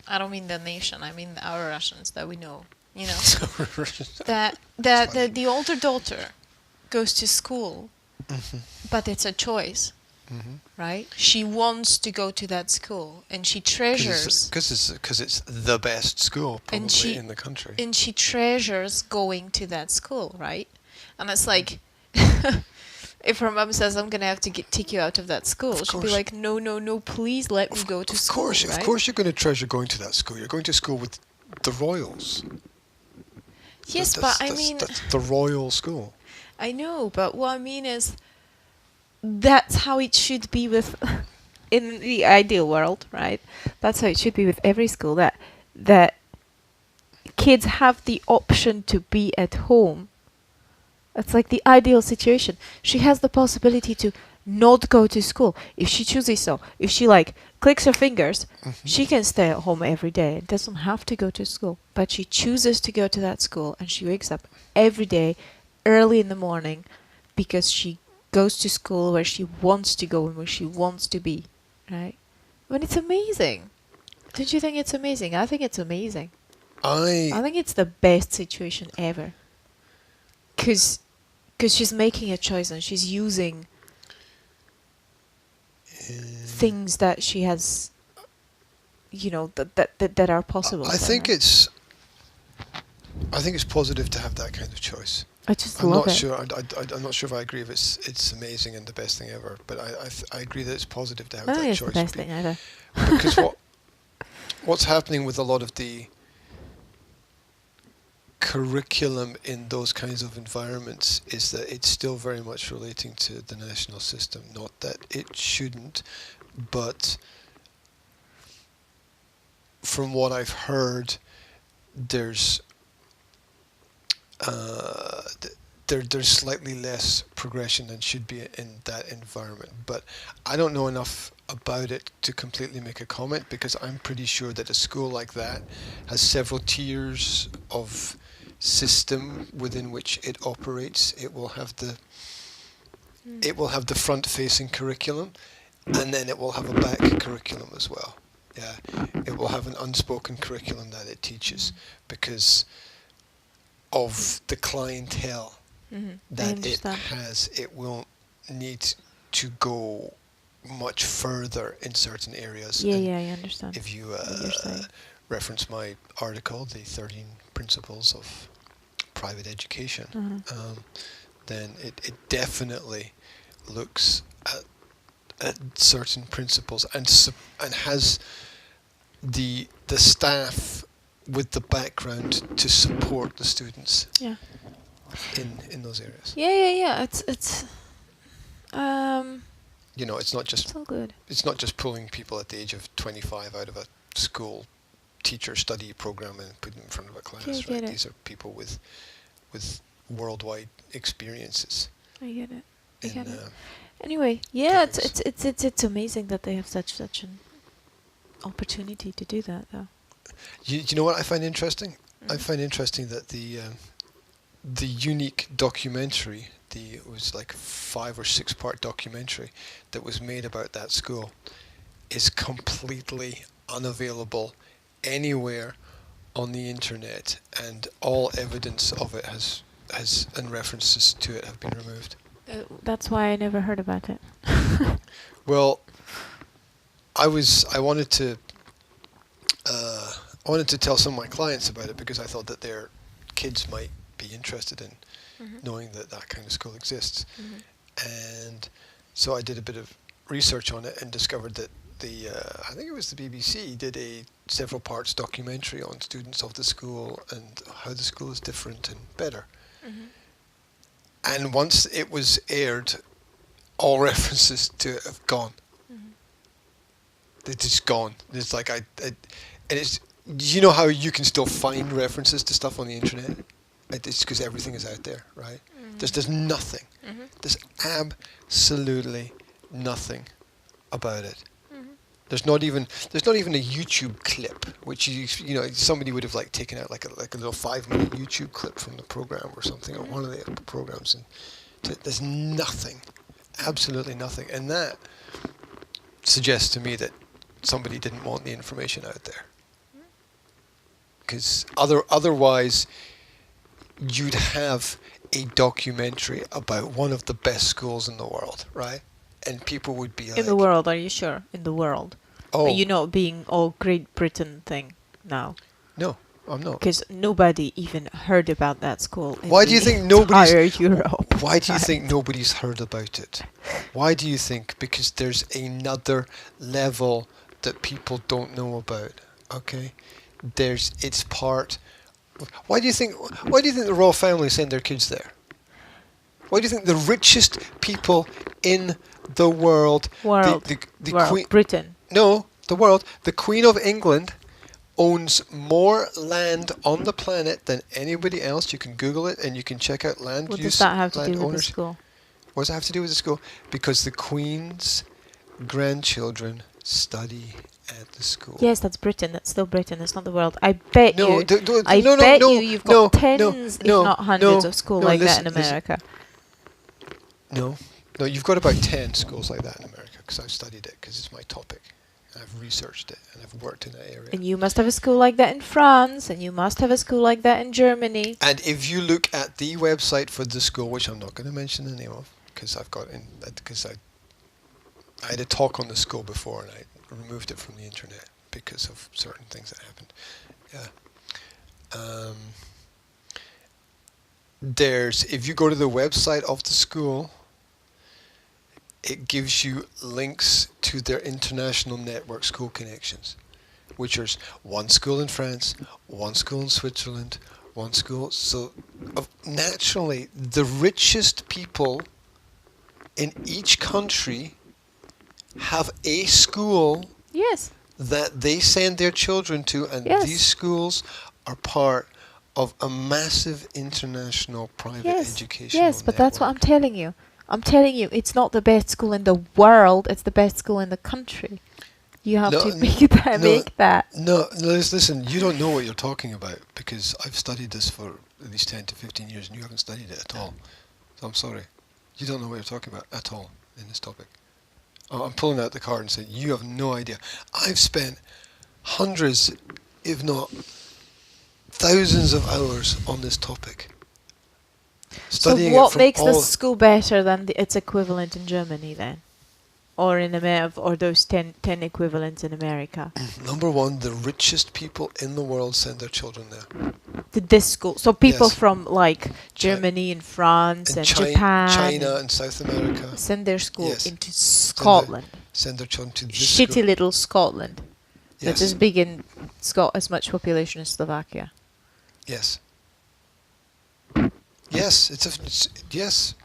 I don't mean the nation, I mean our Russians that we know, you know. that the older daughter goes to school, Mm-hmm. but it's a choice. Mm-hmm. right? She wants to go to that school, and she treasures, Because it's the best school and probably in the country. she treasures going to that school, right? And it's like, if her mom says, "I'm gonna have to take you out of that school," Of she'll be course. like, "No, no, no, please let me go to Of school." course, right? of course, you're going to treasure going to that school. You're going to school with the royals. Yes, but I mean, that's the royal school. I know, but what I mean is, that's how it should be with, in the ideal world, right? That's how it should be with every school. That kids have the option to be at home. It's like the ideal situation. She has the possibility to not go to school if she chooses so. If she clicks her fingers, she can stay at home every day and doesn't have to go to school. But she chooses to go to that school, and she wakes up every day early in the morning because she goes to school where she wants to go and where she wants to be, right? But it's amazing. Don't you think it's amazing? I think it's amazing. I think it's the best situation ever. Because she's making a choice and she's using things that she has, that are possible. I think it's positive to have that kind of choice. I just I'm love not it. sure. I'm not sure if I agree if it's amazing and the best thing ever. But I agree that it's positive to have I that think it's choice. the best thing ever. Because what's happening with a lot of the curriculum in those kinds of environments is that it's still very much relating to the national system. Not that it shouldn't, but from what I've heard, there's there's slightly less progression than should be in that environment. But I don't know enough about it to completely make a comment, because I'm pretty sure that a school like that has several tiers of system within which it operates. It will have the front-facing curriculum, and then it will have a back curriculum as well. Yeah, it will have an unspoken curriculum that it teaches because of the clientele that it has. It will need to go much further in certain areas. Yeah, And I understand. if you what you're saying. reference my article, the 13 Principles of Private Education, then it definitely looks at certain principles and has the staff with the background to support the students Yeah. in those areas. Yeah. It's It's not just so good. it's not just pulling people at the age of 25 out of a school teacher study program and putting them in front of a class. Yeah, I Right? get it. These are people with worldwide experiences. I get it. I in, get it. Anyway, yeah, it's amazing that they have such an opportunity to do that, though. You know what I find interesting? I find interesting that the unique documentary, it was like 5 or 6 part documentary that was made about that school, is completely unavailable anywhere on the internet, and all evidence of it has and references to it have been removed. That's why I never heard about it. Well, I wanted to tell some of my clients about it because I thought that their kids might be interested in knowing that kind of school exists. And so I did a bit of research on it and discovered that I think it was the BBC did a several parts documentary on students of the school and how the school is different and better. And once it was aired, all references to it have gone. They're just gone. It's like and it's, you know how you can still find references to stuff on the internet? It's because everything is out there, right? There's nothing. There's absolutely nothing about it. There's not even a YouTube clip, which somebody would have taken out like a little 5-minute YouTube clip from the program or something, or one of the programs, and there's nothing, absolutely nothing, and that suggests to me that somebody didn't want the information out there, because otherwise you'd have a documentary about one of the best schools in the world, right? and people would be like, In the world, are you sure? In the world. "Oh, Are you not being all Great Britain thing now? no, I'm not." Because nobody even heard about that school. In Why do you the think nobody's- entire Europe? Why do you think nobody's heard about it? Why do you think? Because there's another level that people don't know about. Okay, it's part. Why do you think? Why do you think the royal family send their kids there? Why do you think the richest people in the world, World. the World. Queen? Britain. No, the world. The Queen of England owns more land on the planet than anybody else. You can Google it and you can check out land What use. does that have to land do with the ownership. school? What does it have to do with the school? Because the Queen's grandchildren study at the school. Yes, that's Britain. That's still Britain. That's not the world. I bet No, you. I bet you've got tens, no, if no, not hundreds, no, of schools no, like listen, that in listen. America. No, you've got about 10 schools like that in America because I've studied it because it's my topic. I've researched it and I've worked in that area. And you must have a school like that in France, and you must have a school like that in Germany. And if you look at the website for the school, which I'm not going to mention the name of, because I had a talk on the school before and I removed it from the internet because of certain things that happened. Yeah. If you go to the website of the school, it gives you links to their international network school connections, which is one school in France, one school in Switzerland, one school. So naturally, the richest people in each country have a school Yes. that they send their children to, and Yes. these schools are part of a massive international private educational Yes, but that's what I'm network. telling you. I'm telling you, it's not the best school in the world. It's the best school in the country. You have to make that. No, listen, you don't know what you're talking about because I've studied this for at least 10 to 15 years and you haven't studied it at all. So I'm sorry. You don't know what you're talking about at all in this topic. I'm pulling out the card and saying, you have no idea. I've spent hundreds, if not thousands of hours on this topic. Studying So it what from makes all this school better than its equivalent in Germany then? Or in America, or those 10 equivalents in America? Number one, the richest people in the world send their children there. This school. So people Yes. from like Germany and France and Japan China and South America send their school Yes. into Scotland. send their children to this Shitty school. little Scotland. Yes. That's as big in as much population as Slovakia. Yes. Yes, yes.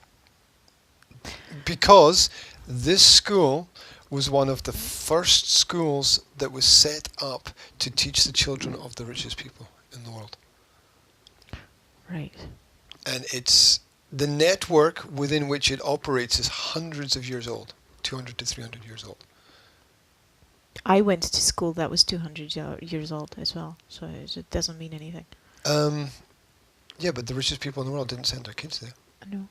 Because this school was one of the first schools that was set up to teach the children of the richest people in the world. Right. And it's the network within which it operates is hundreds of years old, 200 to 300 years old. I went to school that was 200 years old as well, so it doesn't mean anything. Yeah, but the richest people in the world didn't send their kids there. No.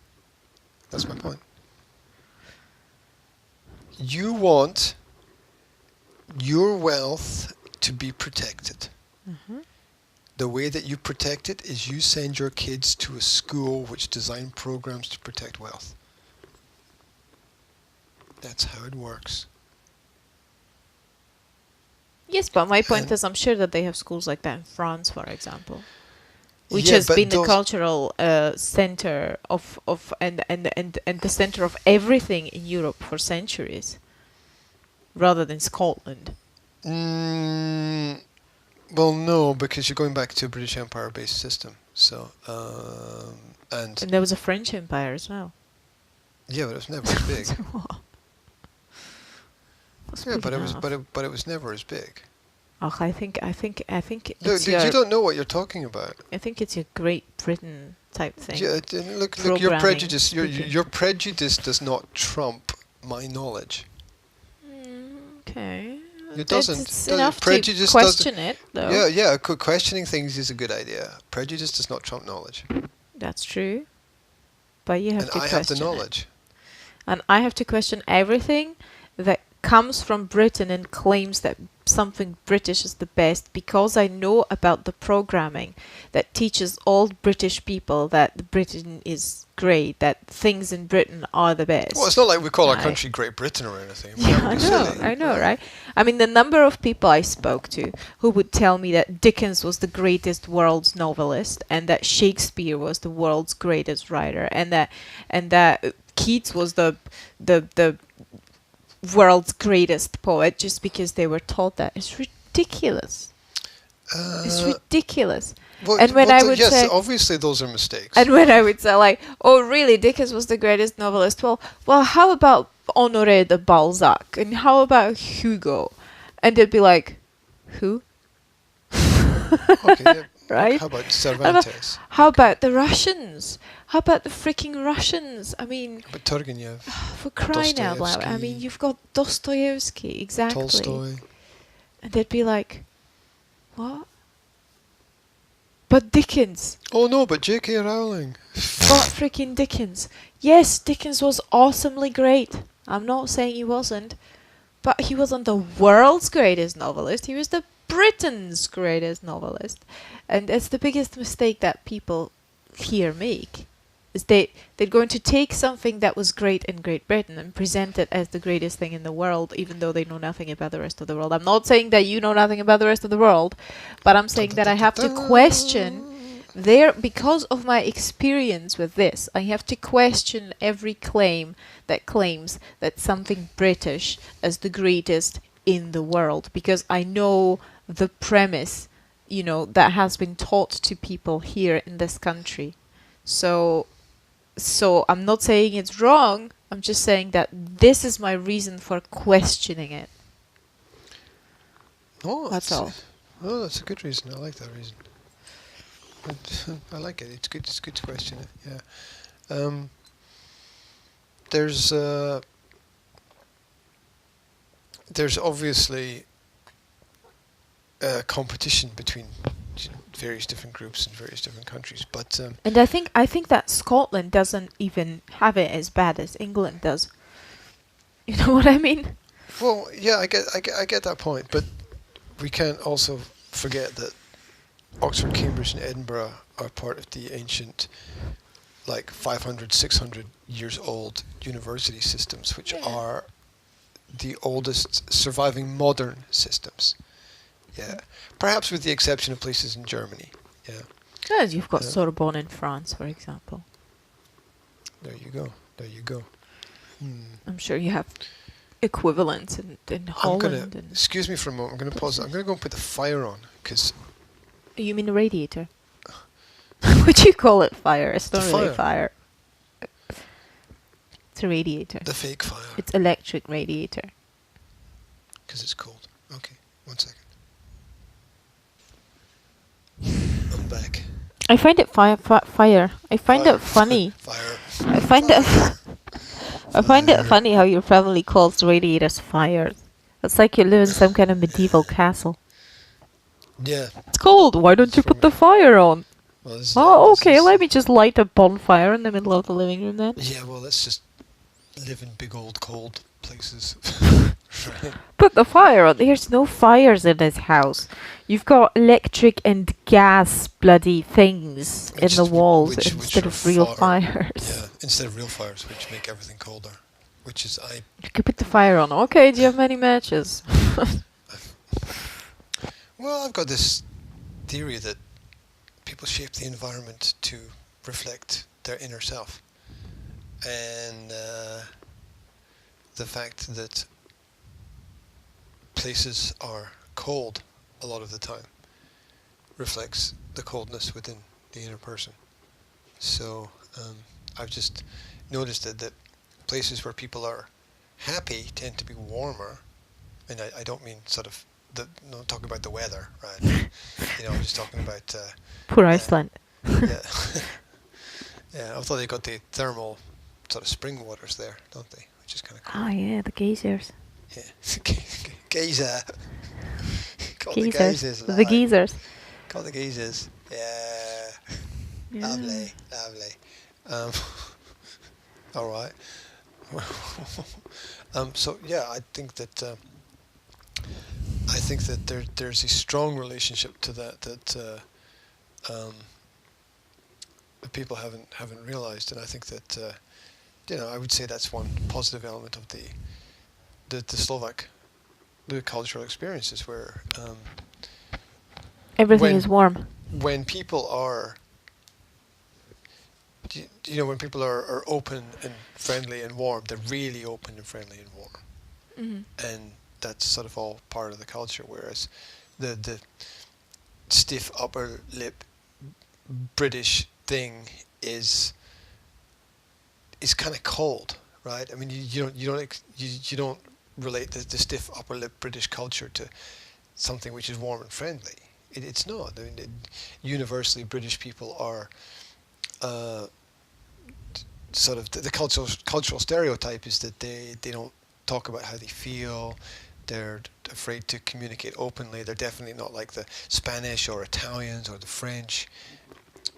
That's my point. You want your wealth to be protected. Mm-hmm. The way that you protect it is you send your kids to a school which design programs to protect wealth. That's how it works. Yes, but my point And- is, I'm sure that they have schools like that in France, for example, which Yeah, has but been the those- cultural center of and the center of everything in Europe for centuries, rather than Scotland. Well, no, because you're going back to a British Empire-based system. So, and And there was a French Empire as well. yeah, but it was never as big. Yeah, but it was never as big. Oh, I think No, it's you don't know what you're talking about. I think it's your Great Britain type thing. Yeah, look, your Programming prejudice. speaking. Your prejudice does not trump my knowledge. Okay. It doesn't. It's Doesn't- enough prejudice to question it, though. Yeah. Questioning things is a good idea. Prejudice does not trump knowledge, That's true. But you have and to I question have the it. knowledge. And I have to question everything that comes from Britain and claims that something British is the best because I know about the programming that teaches all British people that Britain is great, that things in Britain are the best. Well, it's not like we call our Right. country Great Britain or anything. Yeah, That I would be know, silly. I know, right? I mean, the number of people I spoke to who would tell me that Dickens was the greatest world's novelist, and that Shakespeare was the world's greatest writer, and that Keats was the world's greatest poet, just because they were taught that. It's ridiculous. It's ridiculous. Well, And when I would yes, say- obviously those are mistakes. And when I would say like, "Oh, really? Dickens was the greatest novelist." Well, how about Honoré de Balzac? And how about Hugo? And they'd be like, "Who?" Okay, yeah. Right? How about Cervantes? How about the Russians? How about the freaking Russians? I mean, How about Turgenev? for crying out loud! I mean, Dostoevsky. you've got Dostoevsky, exactly. Tolstoy? And they'd be like, "What?" But Dickens. Oh no, but J.K. Rowling. But freaking Dickens. Yes, Dickens was awesomely great. I'm not saying he wasn't. But he wasn't the world's greatest novelist. He was the Britain's greatest novelist. And that's the biggest mistake that people here make. Is they're going to take something that was great in Great Britain and present it as the greatest thing in the world, even though they know nothing about the rest of the world. I'm not saying that you know nothing about the rest of the world, but I'm saying that I have to question because of my experience with this, I have to question every claim that claims that something British is the greatest in the world, because I know the premise, that has been taught to people here in this country. So I'm not saying it's wrong. I'm just saying that this is my reason for questioning it. Oh, That's all. Oh, that's a good reason. I like that reason. I like it. It's good. It's good to question it. Yeah. There's obviously competition between various different groups in various different countries, but And I think that Scotland doesn't even have it as bad as England does. You know what I mean? well, yeah, I get that point, but we can't also forget that Oxford, Cambridge, and Edinburgh are part of the ancient, like 500, 600 years old university systems, which are the oldest surviving modern systems. Yeah, perhaps with the exception of places in Germany. Yeah, Because you've got Yeah. Sorbonne in France, for example. there you go. There you go. I'm sure you have equivalents in Holland. Excuse me for a moment. I'm gonna pause. I'm gonna go and put the fire on because You mean a radiator? Would you call it fire? It's not It's a really fire. It's a radiator. the fake fire It's electric radiator. because it's cold. Okay, 1 second. I'm back. I find it fire. I find Fire. it funny. Fire. I find it. I find it funny how your family calls radiators fires. It's like you live in some kind of medieval castle. Yeah. It's cold. Why don't you put the fire on? Well, this is- Oh, this okay. is- Let me just light a bonfire in the middle of the living room then. Yeah, well, let's just live in big old cold places. Right. Put the fire on. There's no fires in this house. You've got electric and gas bloody things in Which the is- walls which instead are of real far- fires. Yeah, instead of real fires, which make everything colder. Which is You could put the fire on. Okay, do you have many matches? Well, I've got this theory that people shape the environment to reflect their inner self, and the fact that places are cold a lot of the time reflects the coldness within the inner person. So I've just noticed that places where people are happy tend to be warmer, and I don't mean sort of not talking about the weather, right? I'm just talking about Poor Iceland. yeah. Yeah, I thought they got the thermal sort of spring waters there, don't they? Which is kind of cool. Oh yeah, the geysers. Yeah. Geyser. Call the Geysers. geysers. The lad. geysers. Call the geysers. Yeah. Yeah. Lovely. All right. So yeah, I think that there's a strong relationship to um, that people haven't realized, and I think that I would say that's one positive element of the Slovak the cultural experiences where Everything when is warm. when people are when people are open and friendly and warm, they're really open and friendly and warm, Mhm. and that's sort of all part of the culture. Whereas the stiff upper lip British thing is kind of cold, right? I mean, you don't relate the stiff upper lip British culture to something which is warm and friendly. It's not. I mean, universally, British people are uh, sort of the cultural stereotype is that they don't talk about how they feel. They're afraid to communicate openly. They're definitely not like the Spanish or Italians or the French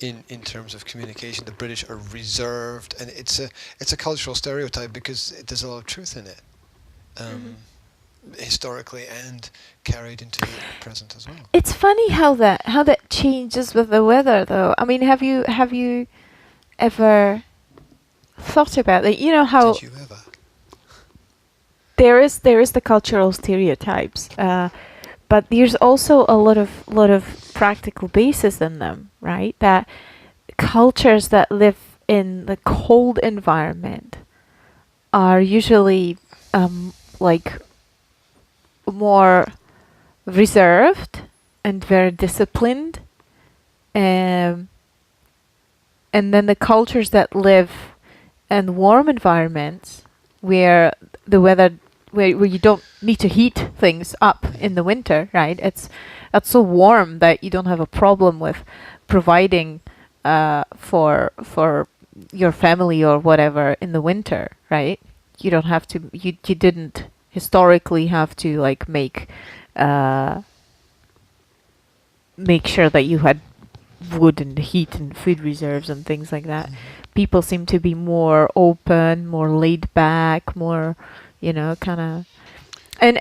in terms of communication. The British are reserved, and it's a cultural stereotype because there's a lot of truth in it, historically and carried into the present as well. It's funny how that changes with the weather, though. I mean, have you ever thought about it? You know how Did you ever? there is the cultural stereotypes, but there's also a lot of practical basis in them, right? That cultures that live in the cold environment are usually like more reserved and very disciplined, and then the cultures that live in warm environments where the weather where you don't need to heat things up in the winter, right? It's so warm that you don't have a problem with providing for your family or whatever in the winter, right? You don't have to. You didn't historically have to like make sure that you had wood and heat and food reserves and things like that. People seem to be more open, more laid back, more, kind of. And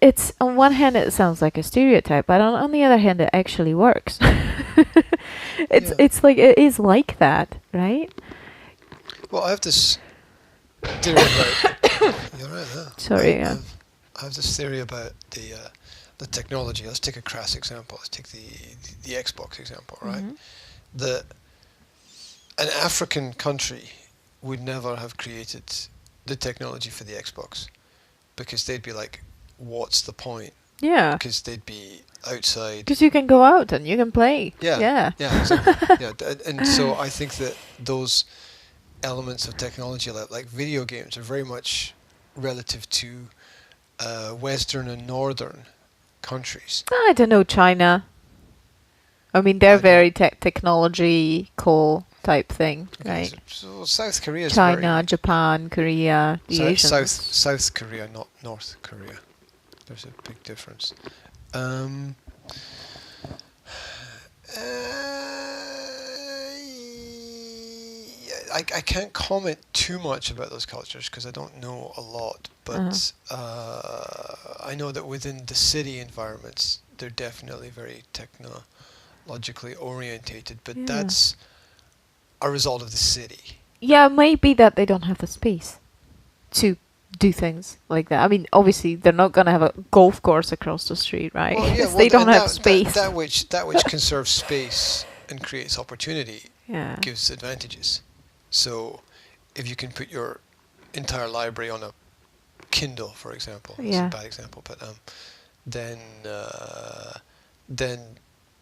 it's on one hand it sounds like a stereotype, but on the other hand it actually works. It's like it is like that, right? Well, I have this theory about. You're right. Huh? Sorry, yeah. I have this theory about the technology. Let's take a crass example. Let's take the Xbox example, right? Mhm. An African country would never have created the technology for the Xbox because they'd be like, what's the point? Yeah. Because they'd be outside. Because you can go out and you can play. Yeah, exactly. And so I think that those elements of technology, like video games, are very much relative to Western and Northern countries. I don't know, China. I mean, they're I don't- very technological type thing, Okay, right? So South Korea is China, Japan, Korea, the Asians. South Korea, not North Korea. There's a big difference. I can't comment too much about those cultures because I don't know a lot, but I know that within the city environments, they're definitely very technologically orientated, but Yeah. that's a result of the city. Yeah, maybe that they don't have the space to do things like that. I mean, obviously they're not gonna have a golf course across the street, right? Well, yeah, They don't and have space. That which conserves space and creates opportunity Yeah. gives advantages. So, if you can put your entire library on a Kindle, for example, it's Yeah. a bad example, but then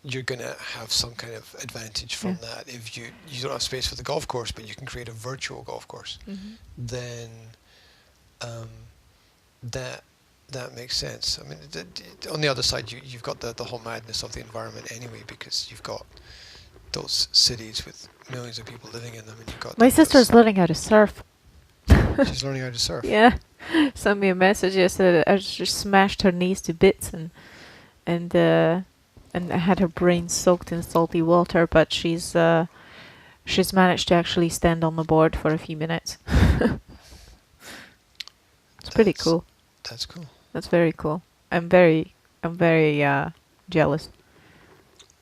you're gonna have some kind of advantage from Yeah. that. If you don't have space for the golf course, but you can create a virtual golf course, then that makes sense. I mean, on the other side, you've got the whole madness of the environment anyway, because you've got those cities with millions of people living in them, and you've got My those- sister's learning how to surf. she's learning how to surf. Yeah. Sent me a message yesterday that I just smashed her knees to bits and I had her brain soaked in salty water, but she's managed to actually stand on the board for a few minutes. It's It's pretty That's- cool. That's cool. That's very cool. I'm very jealous.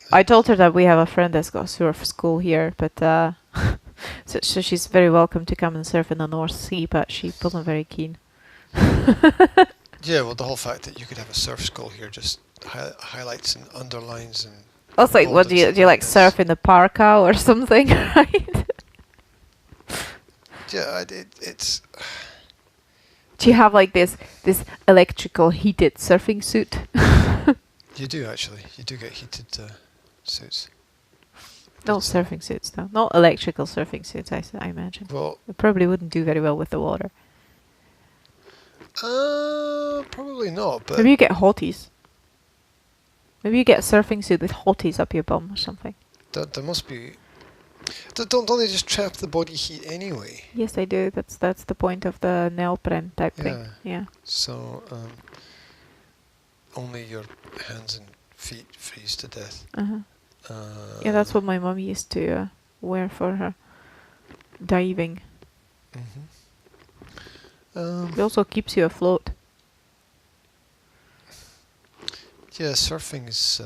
I told her that we have a friend that's got surf school here, but so she's very welcome to come and surf in the North Sea, but she wasn't very keen. Yeah, well, the whole fact that you could have a surf school here just highlights and underlines and. I was like, what do you like Yes. surf in the parka or something, right? Yeah, it's. Do you have like this electrical heated surfing suit? You do actually. You do get heated suits. No But, surfing suits though. Not electrical surfing suits. I imagine Well, it probably wouldn't do very well with the water. probably not. But Maybe you get hotties. Maybe you get a surfing suit with hotties up your bum or something. there must be. Don't they just trap the body heat anyway? Yes, they do. That's the point of the neoprene type thing. Yeah. Yeah. So only your hands and feet freeze to death. Uh-huh. Yeah, that's what my mum used to wear for her diving. It also keeps you afloat. Yeah, surfing is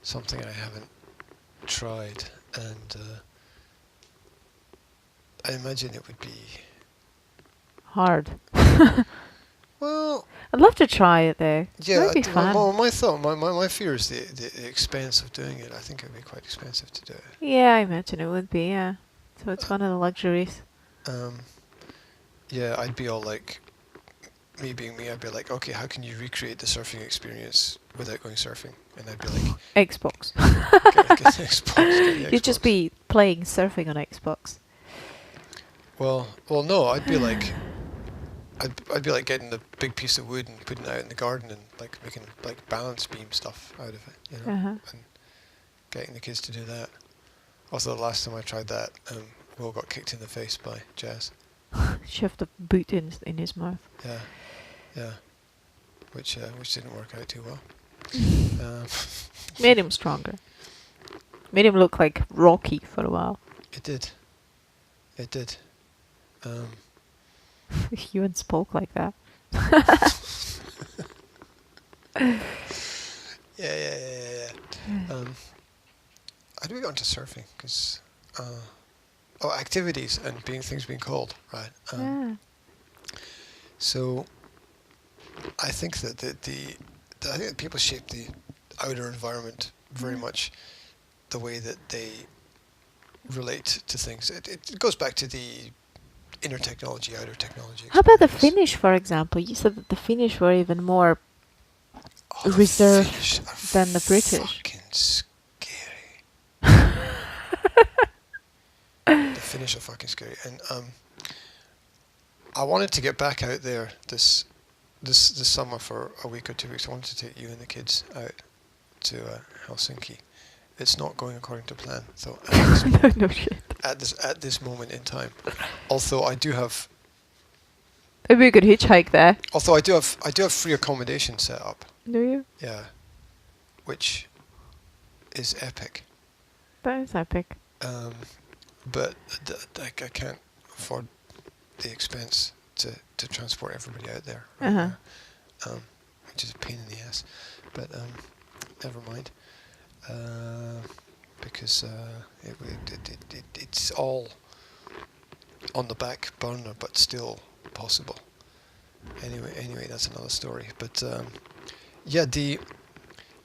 something I haven't tried, and I imagine it would be. Hard. Well, I'd love to try it though. yeah. That'd be fun. My fear is the expense of doing it. I think it would be quite expensive to do it. Yeah, I imagine it would be. Yeah. So it's one of the luxuries. Yeah, I'd be all like, me being me, I'd be like, okay, how can you recreate the surfing experience without going surfing? And I'd be like, Xbox. get the Xbox, get the You'd just Xbox. be playing surfing on Xbox. Well, no, I'd be like, I'd be like getting the big piece of wood and putting it out in the garden and like making like balance beam stuff out of it, you know, Uh-huh. and getting the kids to do that. Also, the last time I tried that, Will got kicked in the face by Jazz. Shoved a boot in his mouth. Yeah, which didn't work out too well. Made him stronger. Made him look like Rocky for a while. It did. You and spoke like that. Yeah. How do we get onto surfing? Because activities and things being cold, right? Yeah. So I think that I think that people shape the outer environment very much the way that they relate to things. It goes back to the inner technology, outer technology. How about the experience. Finnish, for example? You said that the Finnish were even more The reserved Finnish are than the British. Fucking scary. The Finnish are fucking scary, and I wanted to get back out there this summer for a week or 2 weeks. I wanted to take you and the kids out to Helsinki. It's not going according to plan. So No shit. at this moment in time, although I do have Maybe we could hitchhike there. I do have free accommodation set up. Do you? Yeah, which is epic. That is epic. But I can't afford the expense to transport everybody out there. Right Uh-huh. now, which is a pain in the ass. But never mind. Because it's all on the back burner, but still possible. Anyway, that's another story. But yeah,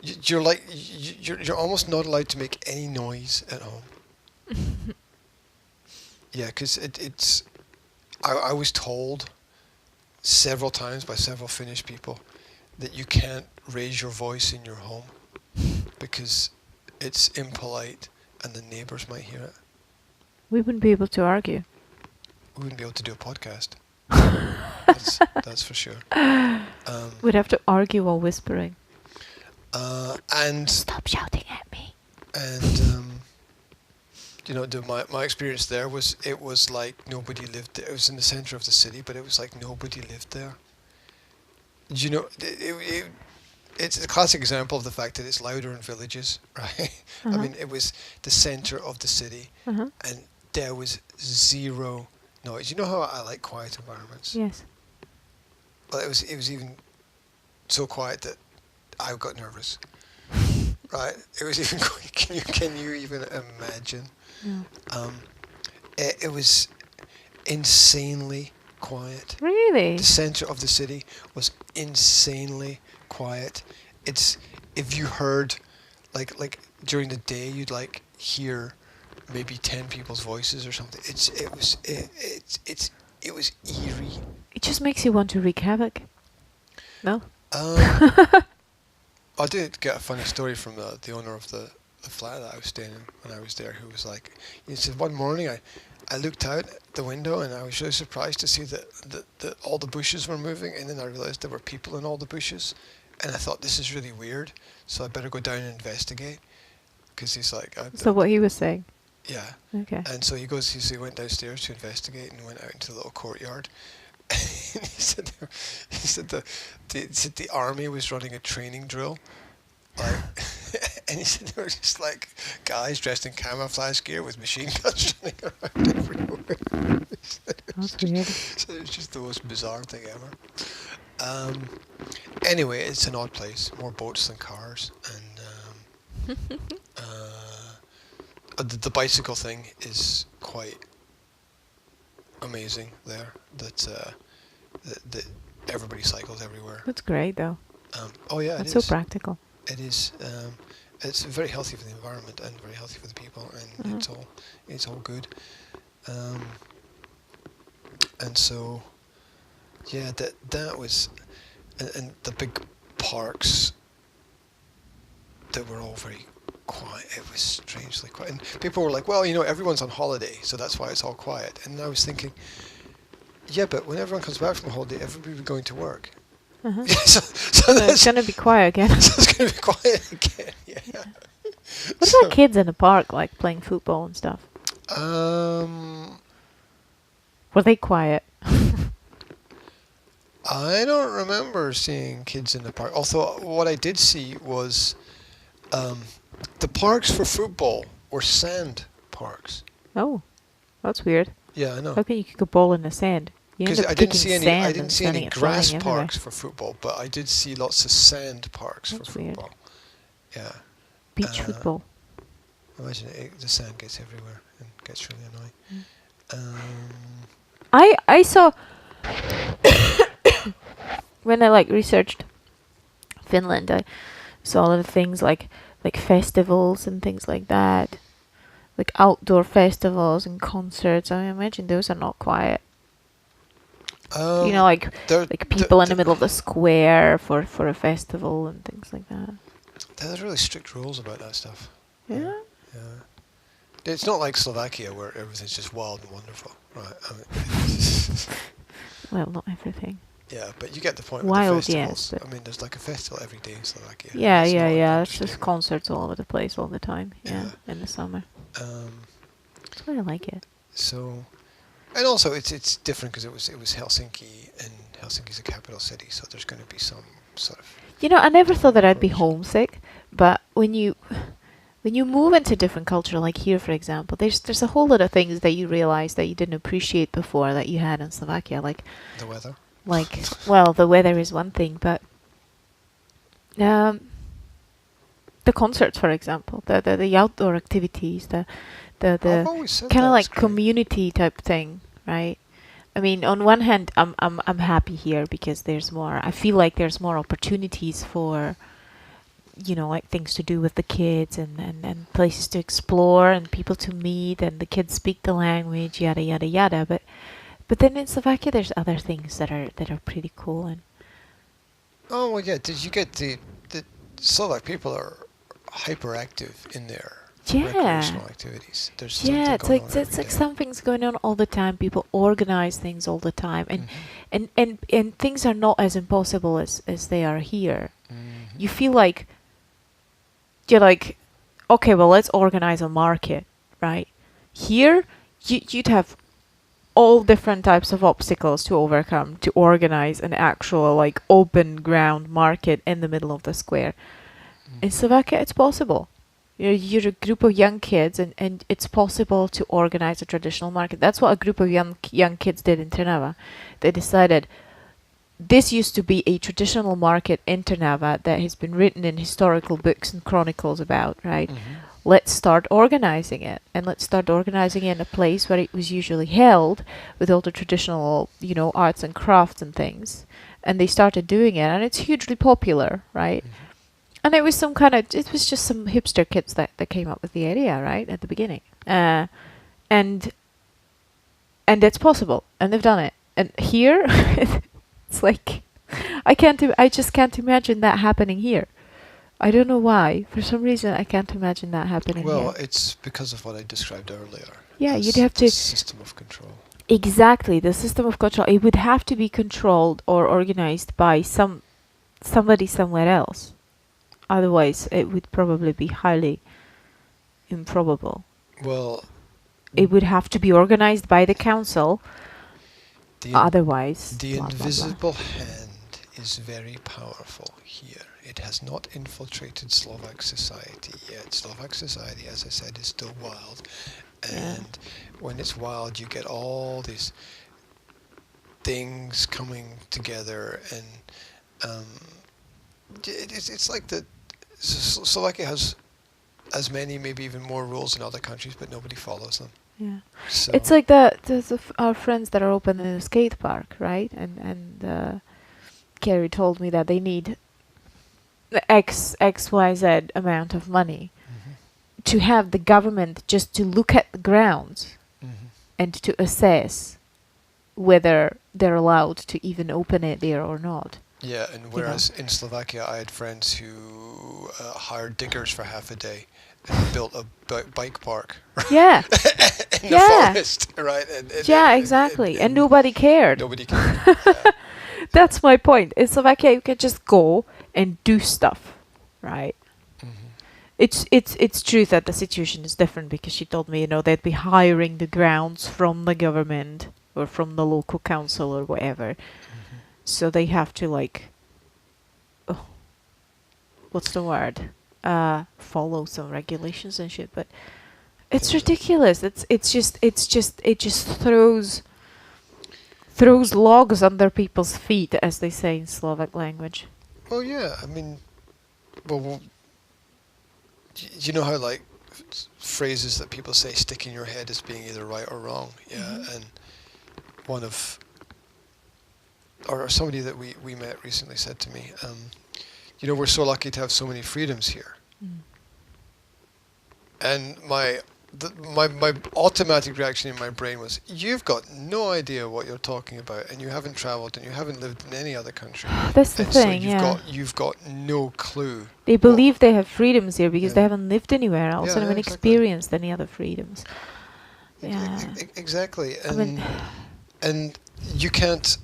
you're almost not allowed to make any noise at home. Yeah, because it's. I was told several times by several Finnish people that you can't raise your voice in your home because it's impolite and the neighbours might hear it. We wouldn't be able to argue. We wouldn't be able to do a podcast. That's for sure. We'd have to argue while whispering. And Stop shouting at me. and my experience there was it was like nobody lived there. It was in the centre of the city, but it was like nobody lived there. You know, it's a classic example of the fact that it's louder in villages, right? Uh-huh. I mean, it was the centre of the city, Uh-huh. and there was zero noise. You know how I like quiet environments? Yes. well, it was even so quiet that I got nervous. Right? It was even. Can you even imagine? No. It was insanely quiet. Really? The center of the city was insanely quiet. It's if you heard, like during the day, you'd like hear maybe 10 people's voices or something. It was eerie. It just makes you want to wreak havoc. No? I did get a funny story from the owner of the flat that I was staying in when I was there, who was like, he said one morning I looked out the window and I was really surprised to see that all the bushes were moving, and then I realised there were people in all the bushes, and I thought, this is really weird, so I better go down and investigate, because he's like... So what he was saying? Yeah. Okay. And so he went downstairs to investigate and went out into the little courtyard. And he said the army was running a training drill, like, and he said they were just like guys dressed in camouflage gear with machine guns running around everywhere. That's weird. So it was just the most bizarre thing ever. Anyway, it's an odd place, more boats than cars, and the bicycle thing is quite amazing there. That everybody cycles everywhere. That's great, though. Oh yeah, That's it so is. practical. It is. It's very healthy for the environment and very healthy for the people, and it's all good. And so, yeah, that was, and the big parks that were all very quiet. It was strangely quiet, and people were like, "Well, everyone's on holiday, so that's why it's all quiet." And I was thinking, yeah, but when everyone comes back from holiday, everybody will be going to work. Uh-huh. so So it's gonna be quiet again. so it's going to be quiet again. Yeah. What about kids in the park, like playing football and stuff? Were they quiet? I don't remember seeing kids in the park. Although what I did see was the parks for football were sand parks. Oh, that's weird. Yeah, I know. How can you kick a ball in the sand? You end Because up I didn't kicking see any. sand I and didn't see sending any it flying grass everywhere. parks for football, but I did see lots of sand parks That's for weird. football. Yeah. Beach football. Imagine the sand gets everywhere and gets really annoying. I saw when I researched Finland, I saw a lot of things like festivals and things like that, like outdoor festivals and concerts. I imagine those are not quiet. Like people in the middle of the square for a festival and things like that. There's really strict rules about that stuff. Yeah. Yeah. It's not like Slovakia where everything's just wild and wonderful, right? I mean, Well, not everything. yeah, but you get the point. Wild, with the yes, festivals. but- I mean, there's like a festival every day in Slovakia. Yeah, It's not It's interesting. just concerts all over the place all the time. Yeah, Yeah. in the summer. Um, That's why I like it. so, and also it's different because it was Helsinki, and Helsinki's a capital city, so there's going to be some sort of. I never thought that I'd be homesick, but when you move into different culture, like here, for example, there's a whole lot of things that you realize that you didn't appreciate before that you had in Slovakia, The weather. well, the weather is one thing, but the concerts, for example, the outdoor activities, the I've always said kind of that's like great. community type thing, right? I mean, on one hand, I'm happy here because there's more. I feel like there's more opportunities for, like things to do with the kids and places to explore and people to meet, and the kids speak the language, yada yada yada. But then in Slovakia, there's other things that are pretty cool. And Oh well, yeah. Did you get the Slovak people are hyperactive in their Yeah. recreational activities? There's yeah, something it's going like on it's every like day. something's going on all the time. People organize things all the time, and Mhm. and things are not as impossible as they are here. Mhm. You feel like you're like, okay, well, let's organize a market, right? Here, you'd have all different types of obstacles to overcome to organize an actual open ground market in the middle of the square. In Slovakia, it's possible. You're a group of young kids, and it's possible to organize a traditional market. That's what a group of young kids did in Trnava. They decided, this used to be a traditional market in Trnava that has been written in historical books and chronicles about, right? Let's start organizing it, and let's start organizing it in a place where it was usually held with all the traditional, arts and crafts and things. And they started doing it, and it's hugely popular, right? And it was it was just some hipster kids that came up with the idea, right, at the beginning. And it's possible, and they've done it. And here, it's like, I just can't imagine that happening here. I don't know why. For some reason, I can't imagine that happening here. Well, it's because of what I described earlier. Yeah, as you'd have the to... system of control. Exactly, the system of control. It would have to be controlled or organized by somebody somewhere else. Otherwise, it would probably be highly improbable. Well, it would have to be organized by the council. Otherwise, the blah, blah, blah. invisible hand is very powerful here. It has not infiltrated Slovak society yet. Slovak society, as I said, is still wild. And when it's wild, you get all these things coming together, and it's like Slovakia has as many, maybe even more rules than other countries, but nobody follows them. Yeah, so it's like our friends that are opening a skate park, right? And Carrie told me that they need the XYZ amount of money to have the government just to look at the grounds and to assess whether they're allowed to even open it there or not. Yeah, and whereas in Slovakia I had friends who hired diggers for half a day and built a bike park. Yeah. in the forest, right? Exactly. And nobody cared. Nobody cared. Yeah. That's my point. In Slovakia, you can just go and do stuff, right? It's true that the situation is different, because she told me, they'd be hiring the grounds from the government or from the local council or whatever. So they have to what's the word? Follow some regulations and shit. But it's ridiculous. It just throws logs under people's feet, as they say in Slovak language. Well, yeah. I mean, you know how phrases that people say stick in your head as being either right or wrong. Yeah, and one of or somebody that we met recently said to me, we're so lucky to have so many freedoms here. And my automatic reaction in my brain was, you've got no idea what you're talking about, and you haven't traveled, and you haven't lived in any other country. That's the thing, so you've got no clue. They believe they have freedoms here because they haven't lived anywhere else and haven't experienced any other freedoms. Yeah. Exactly. And you can't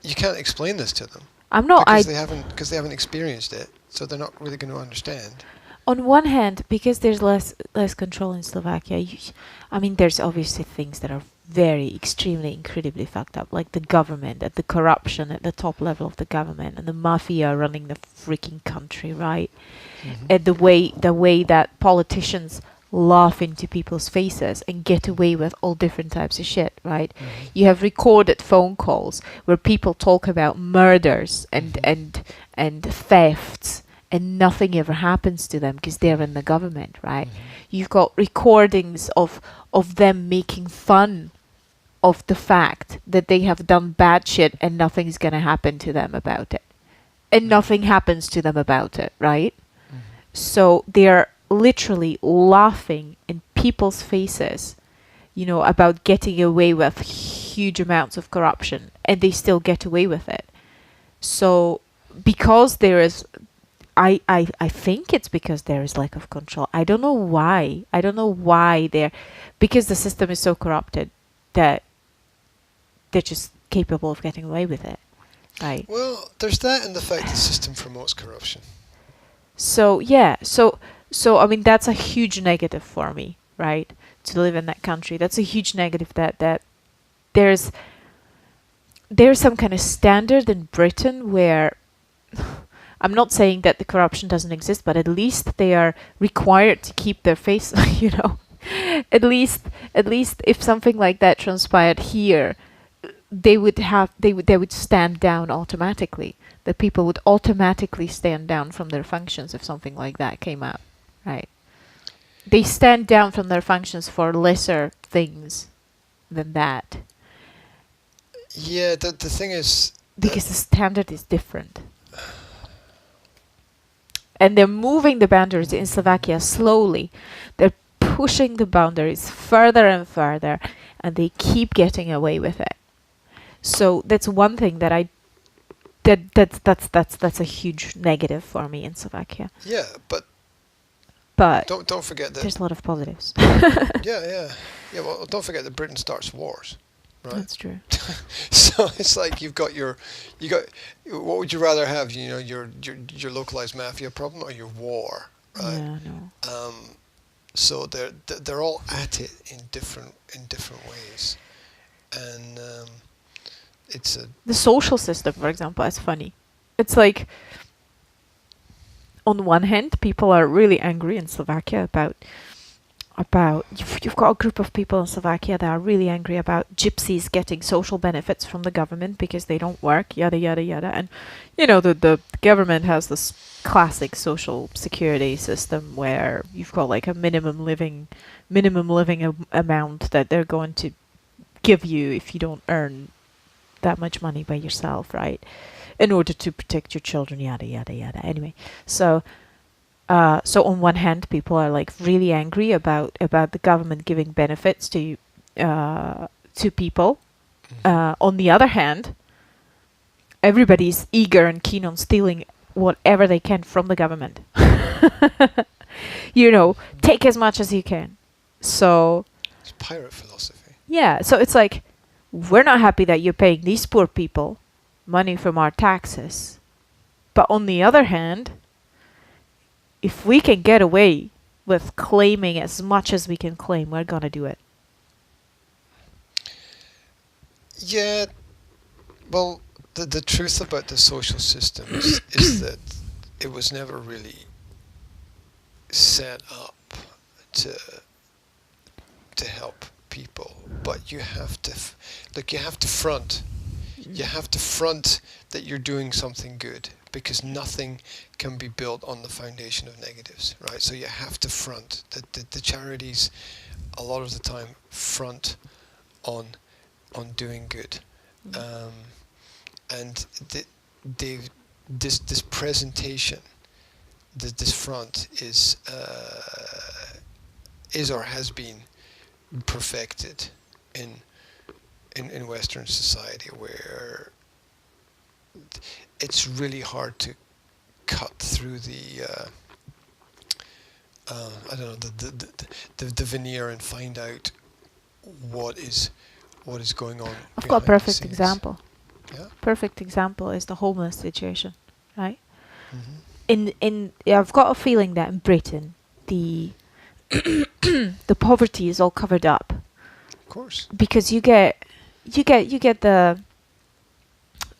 explain this to them. I'm not. Because they haven't experienced it, so they're not really going to understand. On one hand, because there's less control in Slovakia, there's obviously things that are very, extremely, incredibly fucked up, like the government, and the corruption at the top level of the government, and the mafia running the freaking country, right? And the way that politicians laugh into people's faces and get away with all different types of shit, right? You have recorded phone calls where people talk about murders and thefts, and nothing ever happens to them because they're in the government, right? You've got recordings of them making fun of the fact that they have done bad shit and nothing's gonna happen to them about it. And nothing happens to them about it, right? So they're literally laughing in people's faces, about getting away with huge amounts of corruption, and they still get away with it. So because there is... I think it's because there is lack of control. I don't know why. Because the system is so corrupted that they're just capable of getting away with it, right? Well, there's that, and the fact the system promotes corruption. So that's a huge negative for me, right? To live in that country, that's a huge negative. That there's some kind of standard in Britain where. I'm not saying that the corruption doesn't exist, but at least they are required to keep their face, At least if something like that transpired here, they would stand down automatically. The people would automatically stand down from their functions if something like that came up, right? They stand down from their functions for lesser things than that Yeah, the thing is, because the standard is different. And they're moving the boundaries in Slovakia slowly. They're pushing the boundaries further and further, and they keep getting away with it. So that's one thing that that's a huge negative for me in Slovakia. yeah, but But don't forget that. there's a lot of positives. Yeah. Well, don't forget that Britain starts wars, right? That's true. So it's like you got. What would you rather have? You know, your localized mafia problem or your war, right? Yeah, no. So they're all at it in different ways, and it's a The social system, for example, is funny. It's like, on one hand, people are really angry in Slovakia about you've got a group of people in Slovakia that are really angry about gypsies getting social benefits from the government because they don't work, yada yada yada. And you know, the government has this classic social security system where you've got like a minimum living amount that they're going to give you if you don't earn that much money by yourself, right? In order to protect your children, yada yada yada. Anyway, so on one hand, people are like really angry about the government giving benefits to people. On the other hand, everybody's eager and keen on stealing whatever they can from the government. You know, take as much as you can. So it's pirate philosophy. yeah, so it's like, we're not happy that you're paying these poor people money from our taxes. But on the other hand, if we can get away with claiming as much as we can claim, we're going to do it. Yeah, well, the truth about the social systems is that it was never really set up to help people, but you have to you have to front. You have to front that you're doing something good, because nothing can be built on the foundation of negatives, right? So you have to front. The charities, a lot of the time, front on doing good, and this presentation, this front is or has been perfected in Western society, where it's really hard to cut through the I don't know, the veneer and find out what is going on. I've got a behind the perfect scenes. example. Yeah. Perfect example is the homeless situation, right? Mm-hmm. I've got a feeling that in Britain the the poverty is all covered up, Of course. because you get the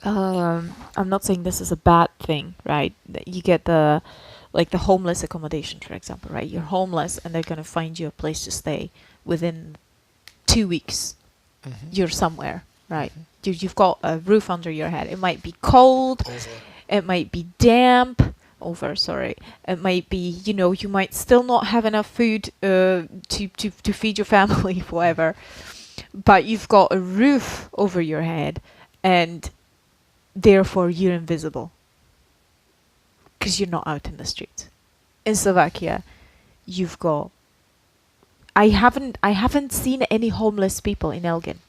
I'm not saying this is a bad thing, right? You get the homeless accommodation, for example, right? You're homeless and they're going to find you a place to stay within 2 weeks. Mm-hmm. You're somewhere, right? You've got a roof under your head. It might be cold, Over. it might be damp. It might be, you might still not have enough food to feed your family, whatever. But you've got a roof over your head, and therefore you're invisible because you're not out in the streets. In Slovakia, you've got. I haven't seen any homeless people in Elgin.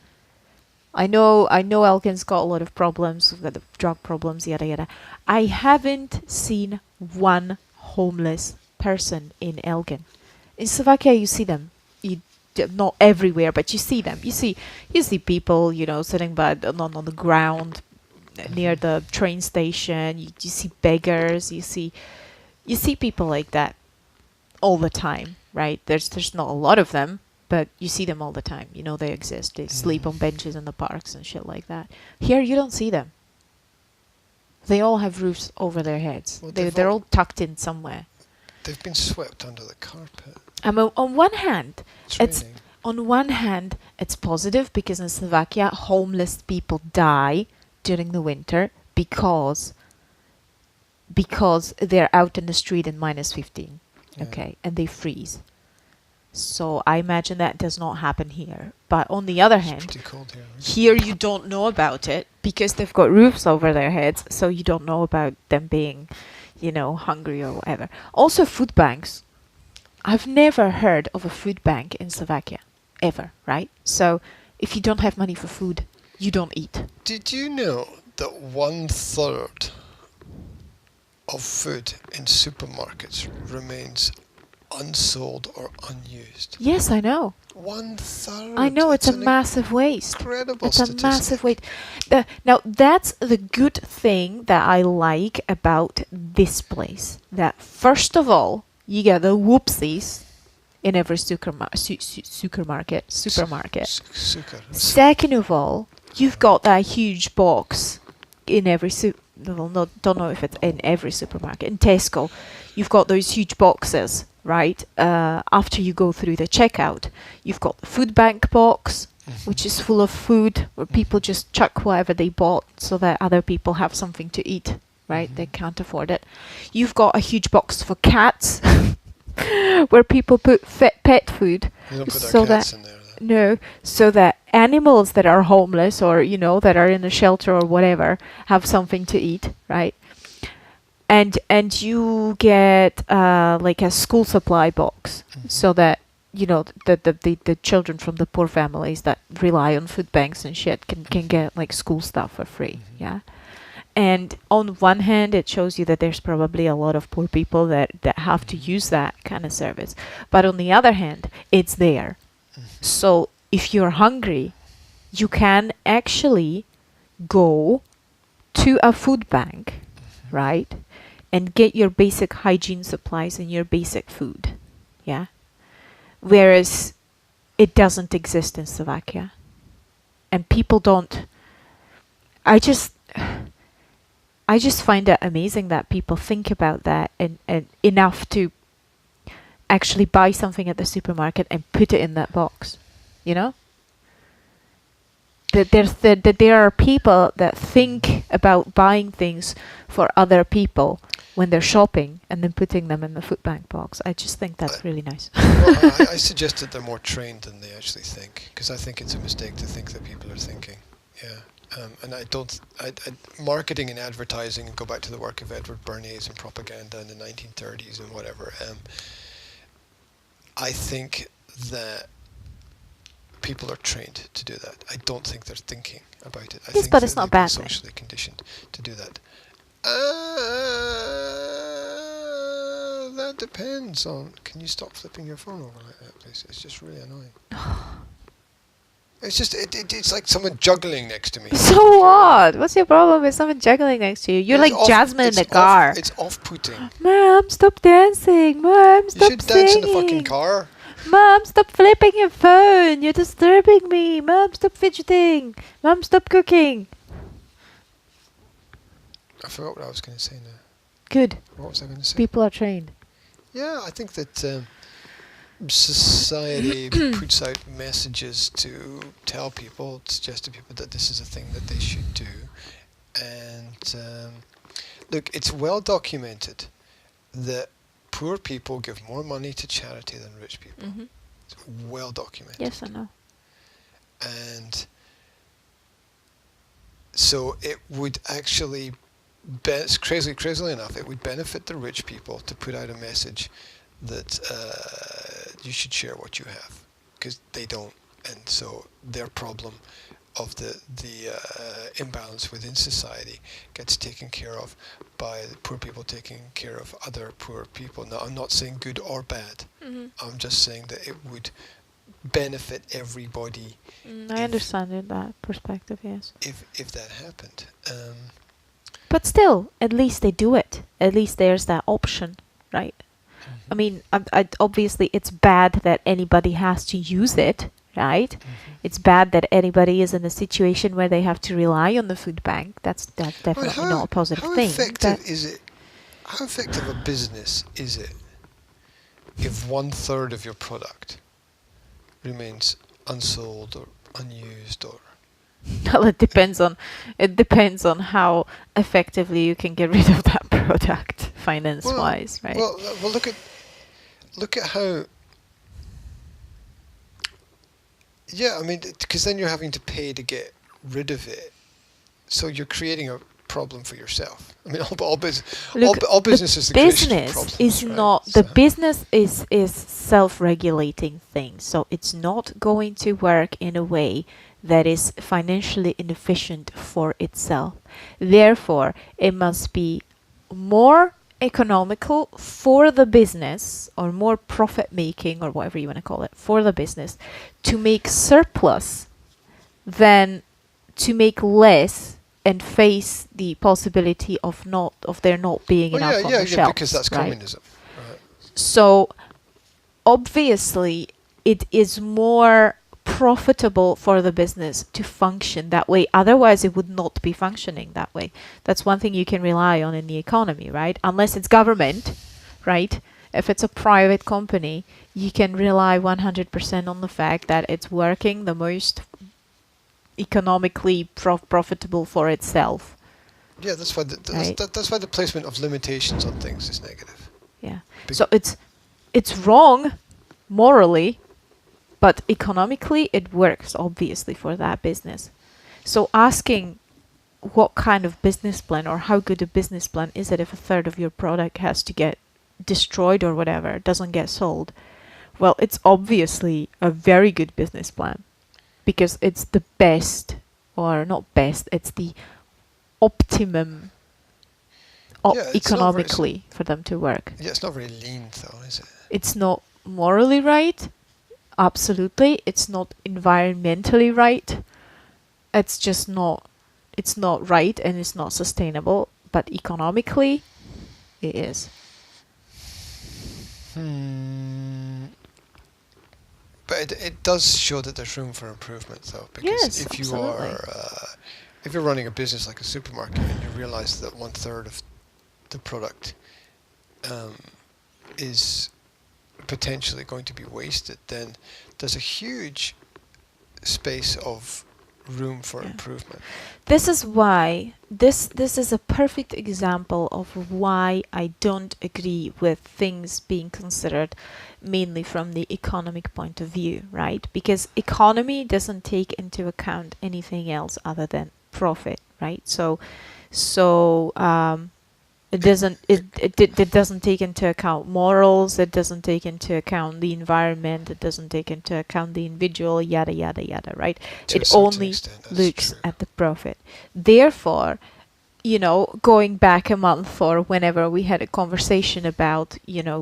I know Elgin's got a lot of problems. We've got the drug problems, yada yada. I haven't seen one homeless person in Elgin. In Slovakia, you see them. Not everywhere, but you see them. You see people, sitting on the ground near the train station. You see beggars. You see people like that all the time, right? There's not a lot of them, but you see them all the time. They exist. They sleep on benches in the parks and shit like that. Here, you don't see them. They all have roofs over their heads. Well, They're all tucked in somewhere. They've been swept under the carpet. On one hand, It's raining. On one hand, it's positive because in Slovakia, homeless people die during the winter because they're out in the street in minus 15, Yeah. okay, and they freeze. So I imagine that does not happen here. But on the other It's hand, pretty cold here. Right? here you don't know about it because they've got roofs over their heads, so you don't know about them being, hungry or whatever. Also, food banks. I've never heard of a food bank in Slovakia, ever, right? So if you don't have money for food, you don't eat. Did you know that 1/3 of food in supermarkets remains unsold or unused? Yes, I know. 1/3. I know it's a an massive waste. incredible It's a statistic. massive waste. Now, that's the good thing that I like about this place. That first of all, you get the whoopsies in every supermarket. Sukkar. Second of all, you've got that huge box in every don't know if it's in every supermarket. In Tesco, you've got those huge boxes, right? After you go through the checkout, you've got the food bank box, which is full of food where people just chuck whatever they bought so that other people have something to eat, right? They can't afford it. You've got a huge box for cats where people put pet food. They don't put so their cats that in there. Though. no, so that animals that are homeless or that are in a shelter or whatever have something to eat, right? And you get like a school supply box, so that the children from the poor families that rely on food banks and shit can get like school stuff for free, yeah. And on one hand, it shows you that there's probably a lot of poor people that have to use that kind of service. But on the other hand, it's there. So if you're hungry, you can actually go to a food bank, right? And get your basic hygiene supplies and your basic food. Yeah. Whereas it doesn't exist in Slovakia. And people don't. I just find it amazing that people think about that and enough to actually buy something at the supermarket and put it in that box. That there are people that think about buying things for other people when they're shopping and then putting them in the food bank box. I just think that's really nice. Well, I suggest that they're more trained than they actually think, because I think it's a mistake to think that people are thinking. Yeah. And I don't. Marketing and advertising, and go back to the work of Edward Bernays and propaganda in the 1930s and whatever. I think that people are trained to do that. I don't think they're thinking about it. I Yes, think but that it's not they've been bad. socially conditioned to do that. That depends on. Can you stop flipping your phone over like that, please? It's just really annoying. It's just it's like someone juggling next to me. So what? What's your problem with someone juggling next to you? You're It's like Jasmine in the car. It's off-putting. Mom, stop dancing. Mom, You stop should singing. dance in the fucking car. Mom, stop flipping your phone. You're disturbing me. Mom, stop fidgeting. Mom, stop cooking. I forgot what I was going to say now. Good. What was I going to say? People are trained. Yeah, I think that society puts out messages to tell people, suggest to people that this is a thing that they should do. And look, it's well documented that poor people give more money to charity than rich people. Mm-hmm. It's well documented. Yes, I know. And so it would actually, crazily enough, it would benefit the rich people to put out a message that you should share what you have, because they don't, and so their problem of the imbalance within society gets taken care of by the poor people taking care of other poor people. Now, I'm not saying good or bad. I'm just saying that it would benefit everybody. I understand in that perspective, yes. If that happened. But still, at least they do it. At least there's that option, right? I mean, obviously it's bad that anybody has to use it, right? It's bad that anybody is in a situation where they have to rely on the food bank. That's definitely not a positive thing. Effective is it? How effective a business is it if 1/3 of your product remains unsold or unused or Well, it depends on how effectively you can get rid of that product finance-wise, right? Well, look at how. Yeah, I mean, because then you're having to pay to get rid of it, so you're creating a problem for yourself. I mean, all business is the creation of problems. Is right? not the business is self-regulating thing, so it's not going to work in a way that is financially inefficient for itself. Therefore, it must be more economical for the business, or more profit making, or whatever you want to call it, for the business to make surplus than to make less and face the possibility of there not being Oh, enough on yeah, the shelves, because that's right? communism. Right. So obviously it is more profitable for the business to function that way. Otherwise it would not be functioning that way. That's one thing you can rely on in the economy, right? Unless it's government, right? If it's a private company, you can rely 100% on the fact that it's working the most economically profitable for itself. Yeah, that's why Right. that's why the placement of limitations on things is negative. Yeah. Be- So it's wrong morally, but economically it works obviously for that business. So asking what kind of business plan or how good a business plan is it if a third of your product has to get destroyed or whatever, doesn't get sold. Well, it's obviously a very good business plan because it's the best, or not best, it's the optimum Yeah, it's not economically for them to work. Yeah, it's not very lean though, is it? It's not morally right. Absolutely. It's not environmentally right. It's just not, it's not right and it's not sustainable. But economically, it is. But it does show that there's room for improvement though, because Yes, if you absolutely. are if you're running a business like a supermarket and you realise that 1/3 of the product is potentially going to be wasted, then there's a huge space of room for Yeah. improvement. This is why this is a perfect example of why I don't agree with things being considered mainly from the economic point of view, right? Because economy doesn't take into account anything else other than profit, right? So it doesn't take into account morals, it doesn't take into account the environment, it doesn't take into account the individual, yada yada yada, right? To a It certain only extent, that's looks true. at the profit. Therefore, going back a month or whenever we had a conversation about,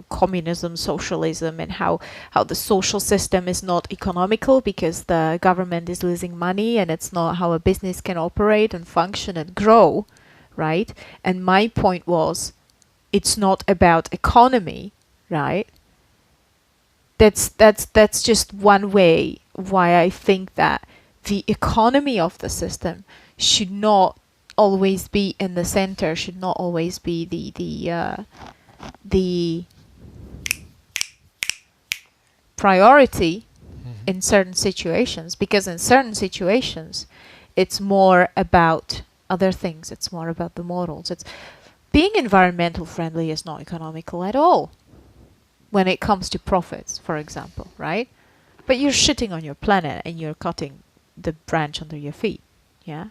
communism, socialism, and how the social system is not economical because the government is losing money and it's not how a business can operate and function and grow, right? And my point was, it's not about economy, right? That's just one way why I think that the economy of the system should not always be in the center, should not always be the priority in certain situations, because in certain situations it's more about other things, it's more about the morals. It's being environmental friendly is not economical at all when it comes to profits, for example, right? But you're shitting on your planet and you're cutting the branch under your feet, yeah?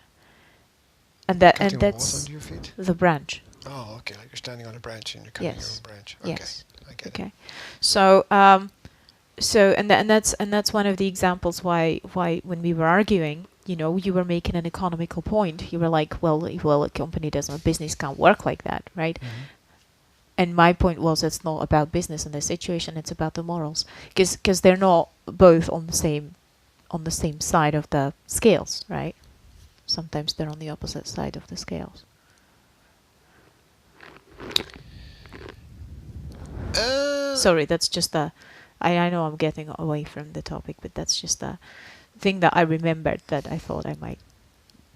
And Cutting what that's under your feet? the branch. Oh, okay. Like you're standing on a branch and you're cutting Yes. your own branch. Okay, Yes. I get it. Okay. So that's one of the examples why when we were arguing, you were making an economical point. You were like, well, a company doesn't, a business can't work like that, right? Mhm. And my point was, it's not about business in this situation, it's about the morals, because they're not both on the same side of the scales, right? Sometimes they're on the opposite side of the scales. Sorry, that's just I know I'm getting away from the topic, but that's just a thing that I remembered that I thought I might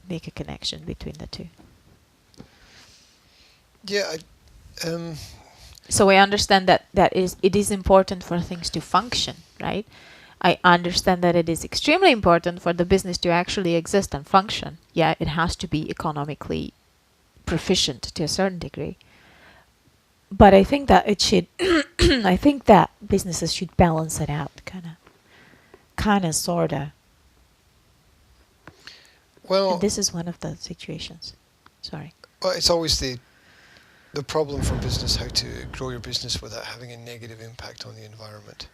make a connection between the two. Yeah, So I understand that it is important for things to function, right? I understand that it is extremely important for the business to actually exist and function. Yeah, it has to be economically proficient to a certain degree. But I think that it should, I think that businesses should balance it out, kind of, sort of. Well, And this is one of the situations. Sorry. well, it's always the problem for business, how to grow your business without having a negative impact on the environment.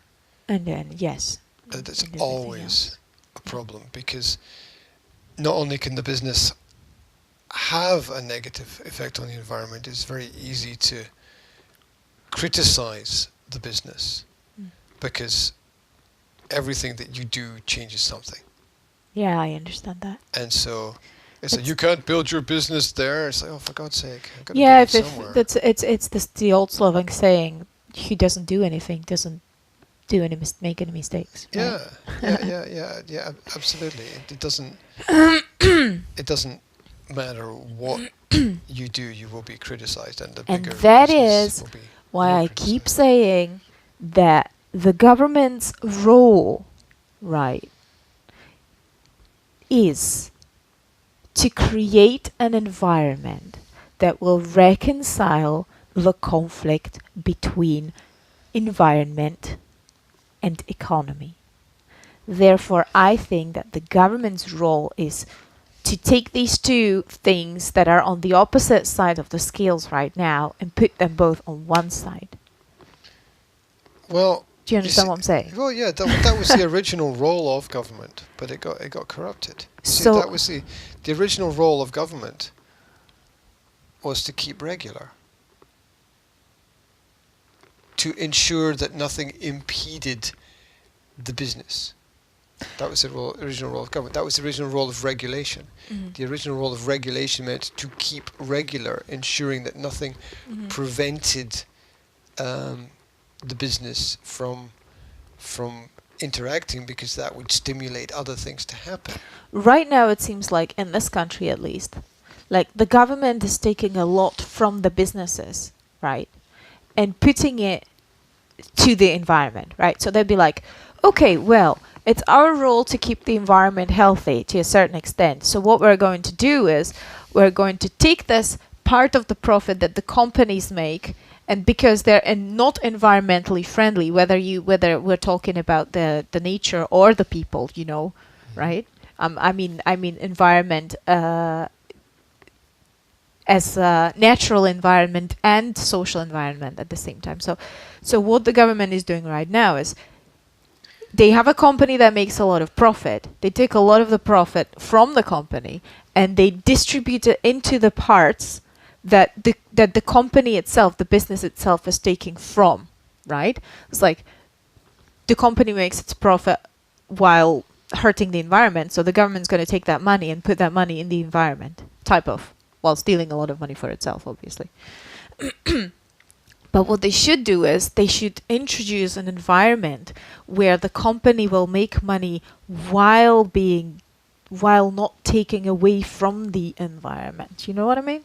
And then, yes. That's and everything always else. a problem, because not only can the business have a negative effect on the environment, it's very easy to criticize the business Mm. because everything that you do changes something. Yeah, I understand that. And so it's like, It's- you can't build your business there. It's like, oh, for God's sake, I've got to Yeah, build it if somewhere. that's it's this the old Slovak saying, "Who doesn't do anything doesn't do any make any mistakes." Right? Yeah, absolutely. It doesn't it doesn't matter what you do, you will be criticized, and the And bigger that business is will be Why more I keep criticized. saying that the government's role, right, is to create an environment that will reconcile the conflict between environment and economy. Therefore, I think that the government's role is to take these two things that are on the opposite side of the scales right now and put them both on one side. Well, Do you you understand see- what I'm saying? well, yeah, that was the original role of government, but it got corrupted. See, So- that was the original role of government was to keep regular, to ensure that nothing impeded the business. That was the original role of government. That was the original role of regulation. The original role of regulation meant to keep regular, ensuring that nothing prevented the business from interacting, because that would stimulate other things to happen. Right now, it seems like, in this country at least, like the government is taking a lot from the businesses, right? And putting it to the environment, right? So they'd be like, okay, well, it's our role to keep the environment healthy to a certain extent. So what we're going to do is we're going to take this part of the profit that the companies make, and because they're not environmentally friendly, whether we're talking about the nature or the people, right? I mean environment as a natural environment and social environment at the same time. So what the government is doing right now is they have a company that makes a lot of profit. They take a lot of the profit from the company and they distribute it into the parts that the company itself, the business itself, is taking from, right? It's like the company makes its profit while hurting the environment, so the government's going to take that money and put that money in the environment, while stealing a lot of money for itself, obviously. But what they should do is they should introduce an environment where the company will make money while not taking away from the environment. You know what I mean?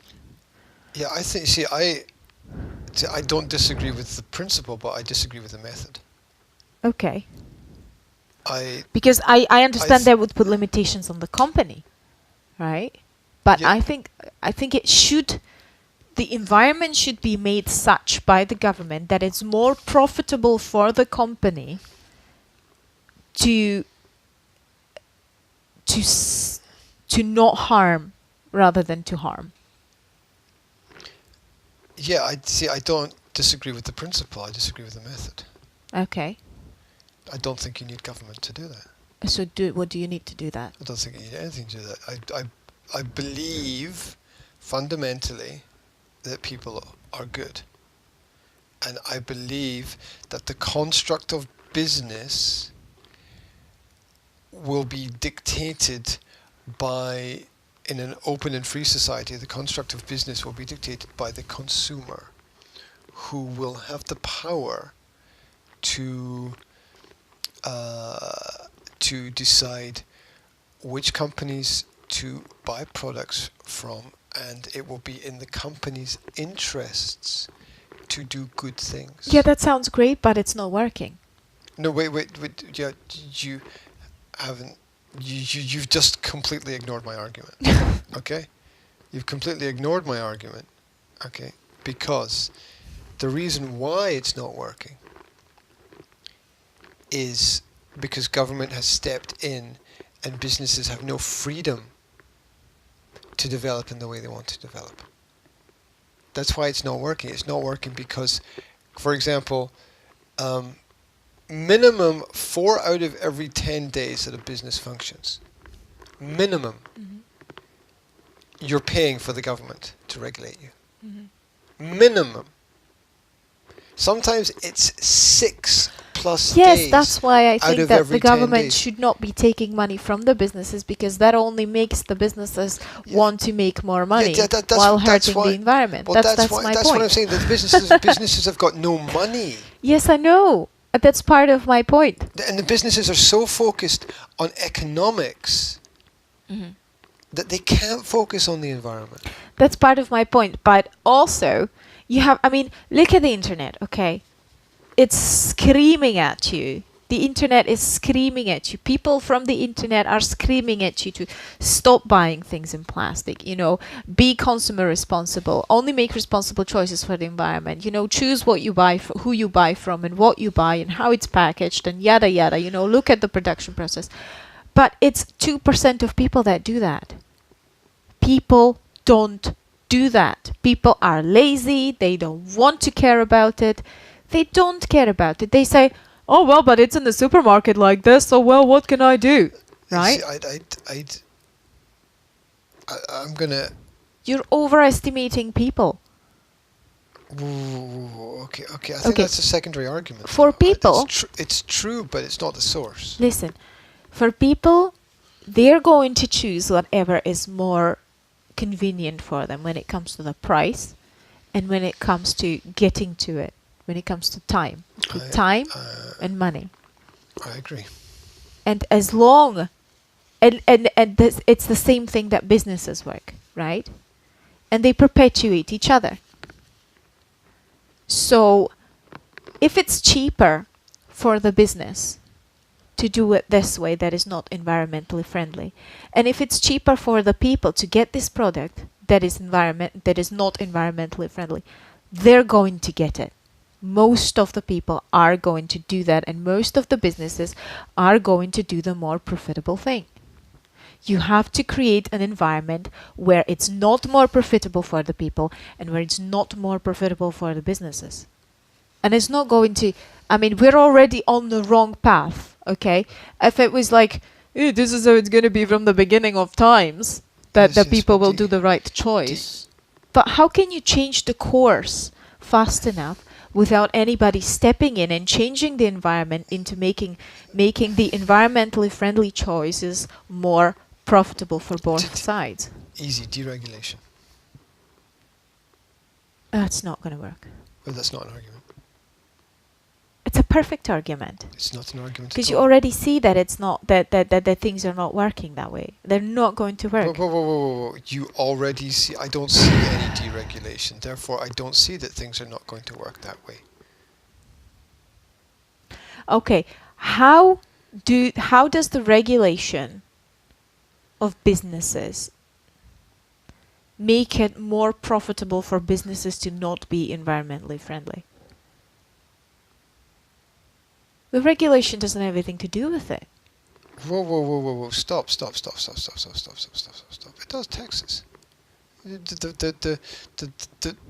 Yeah, I think. I don't disagree with the principle, but I disagree with the method. Okay. Because I understand that would put limitations on the company, right? But Yeah. I think the environment should be made such by the government that it's more profitable for the company to not harm rather than to harm. Yeah, I don't disagree with the principle. I disagree with the method. Okay. I don't think you need government to do that. So what do you need to do that? I don't think you need anything to do that. I believe fundamentally that people are good. And I believe that the construct of business will be dictated by, in an open and free society, the construct of business will be dictated by the consumer, who will have the power to decide which companies to buy products from, and it will be in the company's interests to do good things. Yeah, that sounds great, but it's not working. No, wait. Yeah, you haven't. You've just completely ignored my argument. Okay, you've completely ignored my argument. Okay, because the reason why it's not working is because government has stepped in, and businesses have no freedom to develop in the way they want to develop. That's why it's not working. It's not working because, for example, minimum 4 out of every 10 days that a business functions, minimum, you're paying for the government to regulate you. Minimum. Sometimes it's 6+ Yes, days that's why I out think of that every the 10 government days. should not be taking money from the businesses, because that only makes the businesses want to make more money that's while that's hurting why- the environment. Well, that's why, my that's point. what I'm saying. That businesses have got no money, Yes, I know. That's part of my point. and the businesses are so focused on economics that they can't focus on the environment. That's part of my point. But also, you have, I mean, look at the internet, okay? It's screaming at you. The internet is screaming at you. People from the internet are screaming at you to stop buying things in plastic, be consumer responsible, only make responsible choices for the environment, choose what you buy, who you buy from, and what you buy, and how it's packaged, and yada yada, look at the production process. But it's 2% of people that do that. People don't do that. People are lazy. They don't want to care about it. They don't care about it. They say, oh, well, but it's in the supermarket like this, so, well, what can I do? Right? See, I'm gonna. You're overestimating people. Ooh, okay. I think that's a secondary argument. For people... It's true, but it's not the source. Listen, for people, they're going to choose whatever is more convenient for them when it comes to the price and when it comes to getting to it, when it comes to time. Time and money. I agree. And as long... And this, it's the same thing that businesses work, right? And they perpetuate each other. So, if it's cheaper for the business to do it this way that is not environmentally friendly, and if it's cheaper for the people to get this product that is not environmentally friendly, they're going to get it. Most of the people are going to do that, and most of the businesses are going to do the more profitable thing. You have to create an environment where it's not more profitable for the people and where it's not more profitable for the businesses. And it's not going to... I mean, we're already on the wrong path, okay? If it was like, this is how it's going to be from the beginning of times, that the people will do the right choice. But how can you change the course fast enough without anybody stepping in and changing the environment into making the environmentally friendly choices more profitable for both sides? Easy deregulation. That's not going to work. Well, that's not an argument. It's a perfect argument. It's not an argument. Because you already see that it's not that things are not working that way. They're not going to work. Whoa. You already see. I don't see any deregulation. Therefore, I don't see that things are not going to work that way. Okay, how does the regulation of businesses make it more profitable for businesses to not be environmentally friendly? The regulation doesn't have anything to do with it. Whoa. Stop. It does taxes. The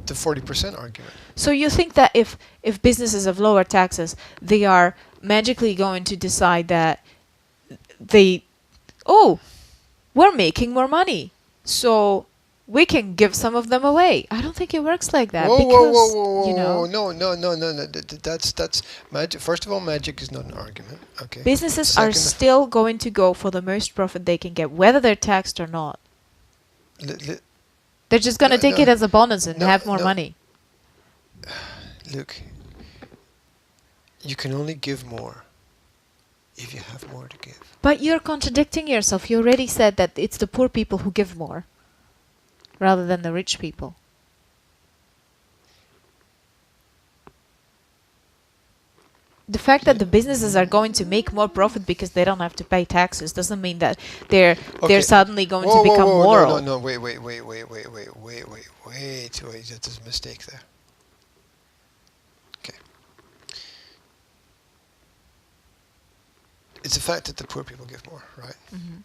40% argument. So you think that if businesses have lower taxes, they are magically going to decide that we're making more money, so we can give some of them away. I don't think it works like that. Whoa. No. That's magic. First of all, magic is not an argument. Okay. Businesses are still going to go for the most profit they can get, whether they're taxed or not. They're just going to take it as a bonus and have more money. Look, you can only give more if you have more to give. But you're contradicting yourself. You already said that it's the poor people who give more rather than the rich people. the fact that the businesses are going to make more profit because they don't have to pay taxes doesn't mean that they're suddenly going to become moral. No, wait. There's a mistake there. Okay. It's the fact that the poor people give more, right? Mhm.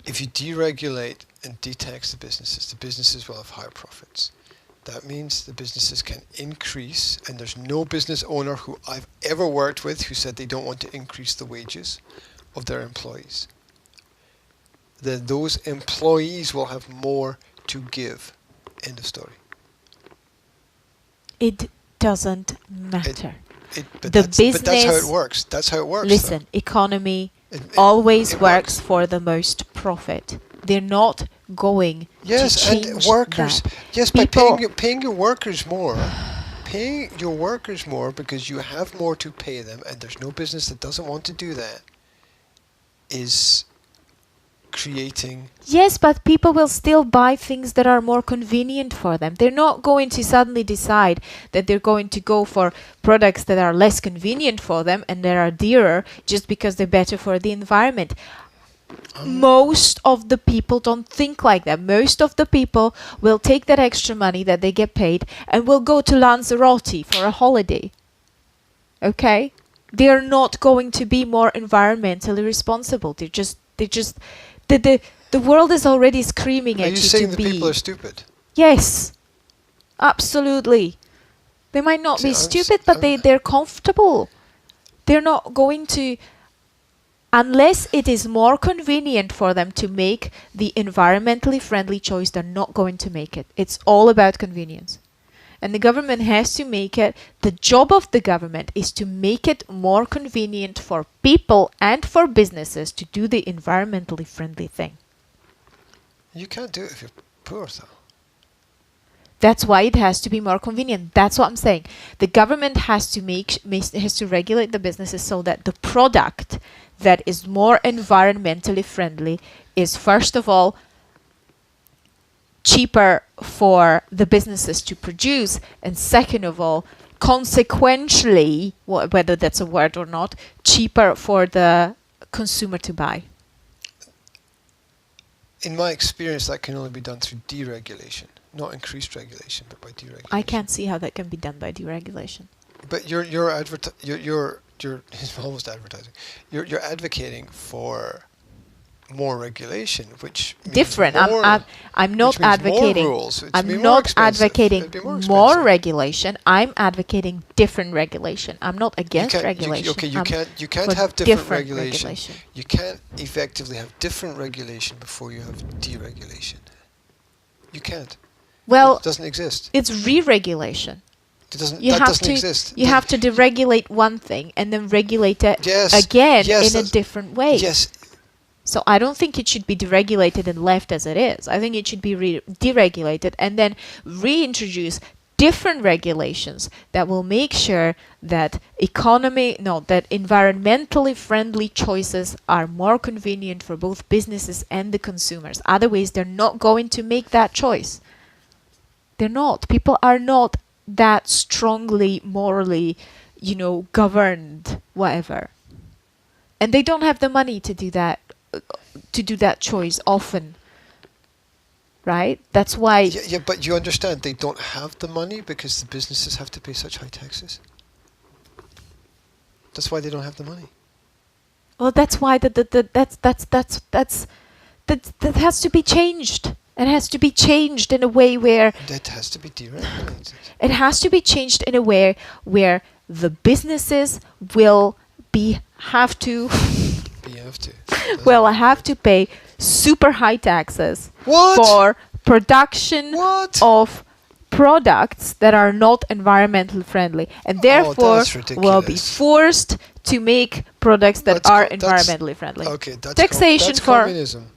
If you deregulate and de-tax the businesses will have higher profits. That means the businesses can increase, and there's no business owner who I've ever worked with who said they don't want to increase the wages of their employees. Then those employees will have more to give. End of story. It doesn't matter. But The that's how it business- works. That's how it works. Listen, economy It always it works for the most profit. They're not going Yes, to change and workers. that. Yes, by People- paying your workers more, because you have more to pay them, and there's no business that doesn't want to do that, is creating. Yes, but people will still buy things that are more convenient for them. They're not going to suddenly decide that they're going to go for products that are less convenient for them and that are dearer just because they're better for the environment. Most of the people don't think like that. Most of the people will take that extra money that they get paid and will go to Lanzarote for a holiday. Okay? They're not going to be more environmentally responsible. The world is already screaming Are at you you saying to the be. people are stupid? Yes. Absolutely. They might not See, be I'm s- stupid, but they're comfortable. They're not going to, unless it is more convenient for them to make the environmentally friendly choice, they're not going to make it. It's all about convenience. And the government has to make it, the job of the government is to make it more convenient for people and for businesses to do the environmentally friendly thing. You can't do it if you're poor, though. That's why it has to be more convenient. That's what I'm saying. The government has to regulate the businesses so that the product that is more environmentally friendly is, first of all, cheaper for the businesses to produce, and second of all, consequentially, whether that's a word or not, cheaper for the consumer to buy. In my experience, that can only be done through deregulation, not increased regulation, but by deregulation. I can't see how that can be done by deregulation. But you're it's almost advertising. You're advocating for more regulation, which means Different. more, I'm not which means advocating. more rules. It's I'm be more not expensive. advocating It'd be more more expensive. regulation. I'm advocating different regulation. I'm not against regulation. You I'm can't for have different regulation. regulation. You can't effectively have different regulation before you have deregulation. You can't. Well, It doesn't exist. it's re-regulation. It doesn't. You That have doesn't to exist. you have to deregulate one thing and then regulate it Yes, again yes, in a that's- different way. Yes. So I don't think it should be deregulated and left as it is. I think it should be deregulated and then reintroduce different regulations that will make sure that that environmentally friendly choices are more convenient for both businesses and the consumers. Otherwise, they're not going to make that choice. They're not. People are not that strongly morally, governed, whatever. And they don't have the money to do that choice often. Right? That's why Yeah, but you understand they don't have the money because the businesses have to pay such high taxes. That's why they don't have the money. well that's why that has to be changed. It has to be changed in a way where That has to be deregulated. it has to be changed in a way where the businesses will have to But you have to. have to pay super high taxes What? for production What? of products that are not environmentally friendly, and therefore that's will be ridiculous. forced to make products that That's are co- that's- environmentally friendly. Okay, that's Taxation that's for- communism.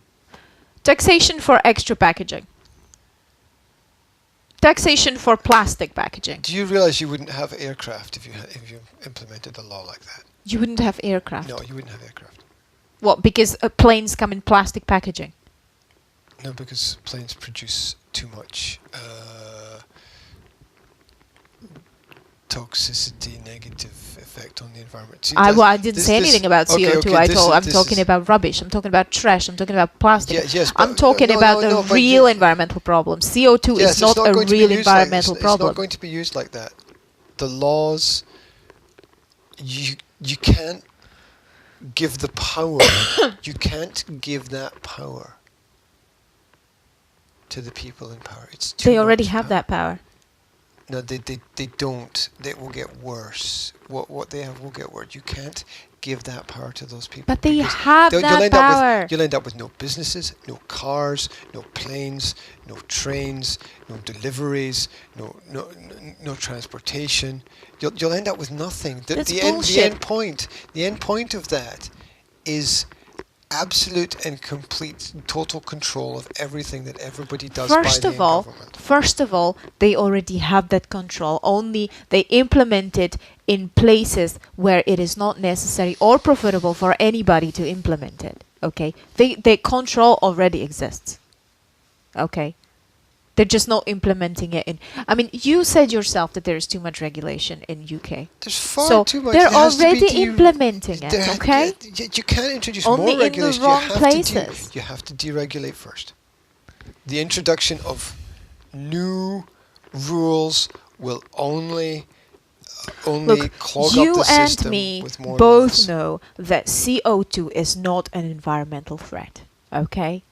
Taxation for extra packaging. Taxation for plastic packaging. Do you realize you wouldn't have aircraft if you implemented a law like that? You wouldn't have aircraft. No, you wouldn't have aircraft. What? Because planes come in plastic packaging. No, because planes produce too much toxicity, negative effect on the environment. See, I didn't say anything about CO2. I'm talking about rubbish. I'm talking about trash. I'm talking about plastic. Yes, I'm talking about the real environmental problem. CO2 yes, is not a real environmental problem. It's not going to be used like that. The laws, you can't give the power. You can't give that power to the people in power. It's too They already much have power. that power. No, they don't. It will get worse. What they have will get worse. You can't give that power to those people. But they because have that power. You'll end up with no businesses, no cars, no planes, no trains, no deliveries, no transportation. You'll end up with nothing. That's The bullshit. end point of that is absolute and complete total control of everything that everybody does by the government. First of all, they already have that control. Only they implement it in places where it is not necessary or profitable for anybody to implement it. Okay, the control already exists. Okay, they're just not implementing it in. I mean, you said yourself that there is too much regulation in UK. There's far So too much. they're There has to be already implementing it. Okay. You can't introduce Only more in the regulation. wrong places. You have to deregulate first. The introduction of new rules will only Look, clog you up the and system me with more both laws. know that CO2 is not an environmental threat. Okay?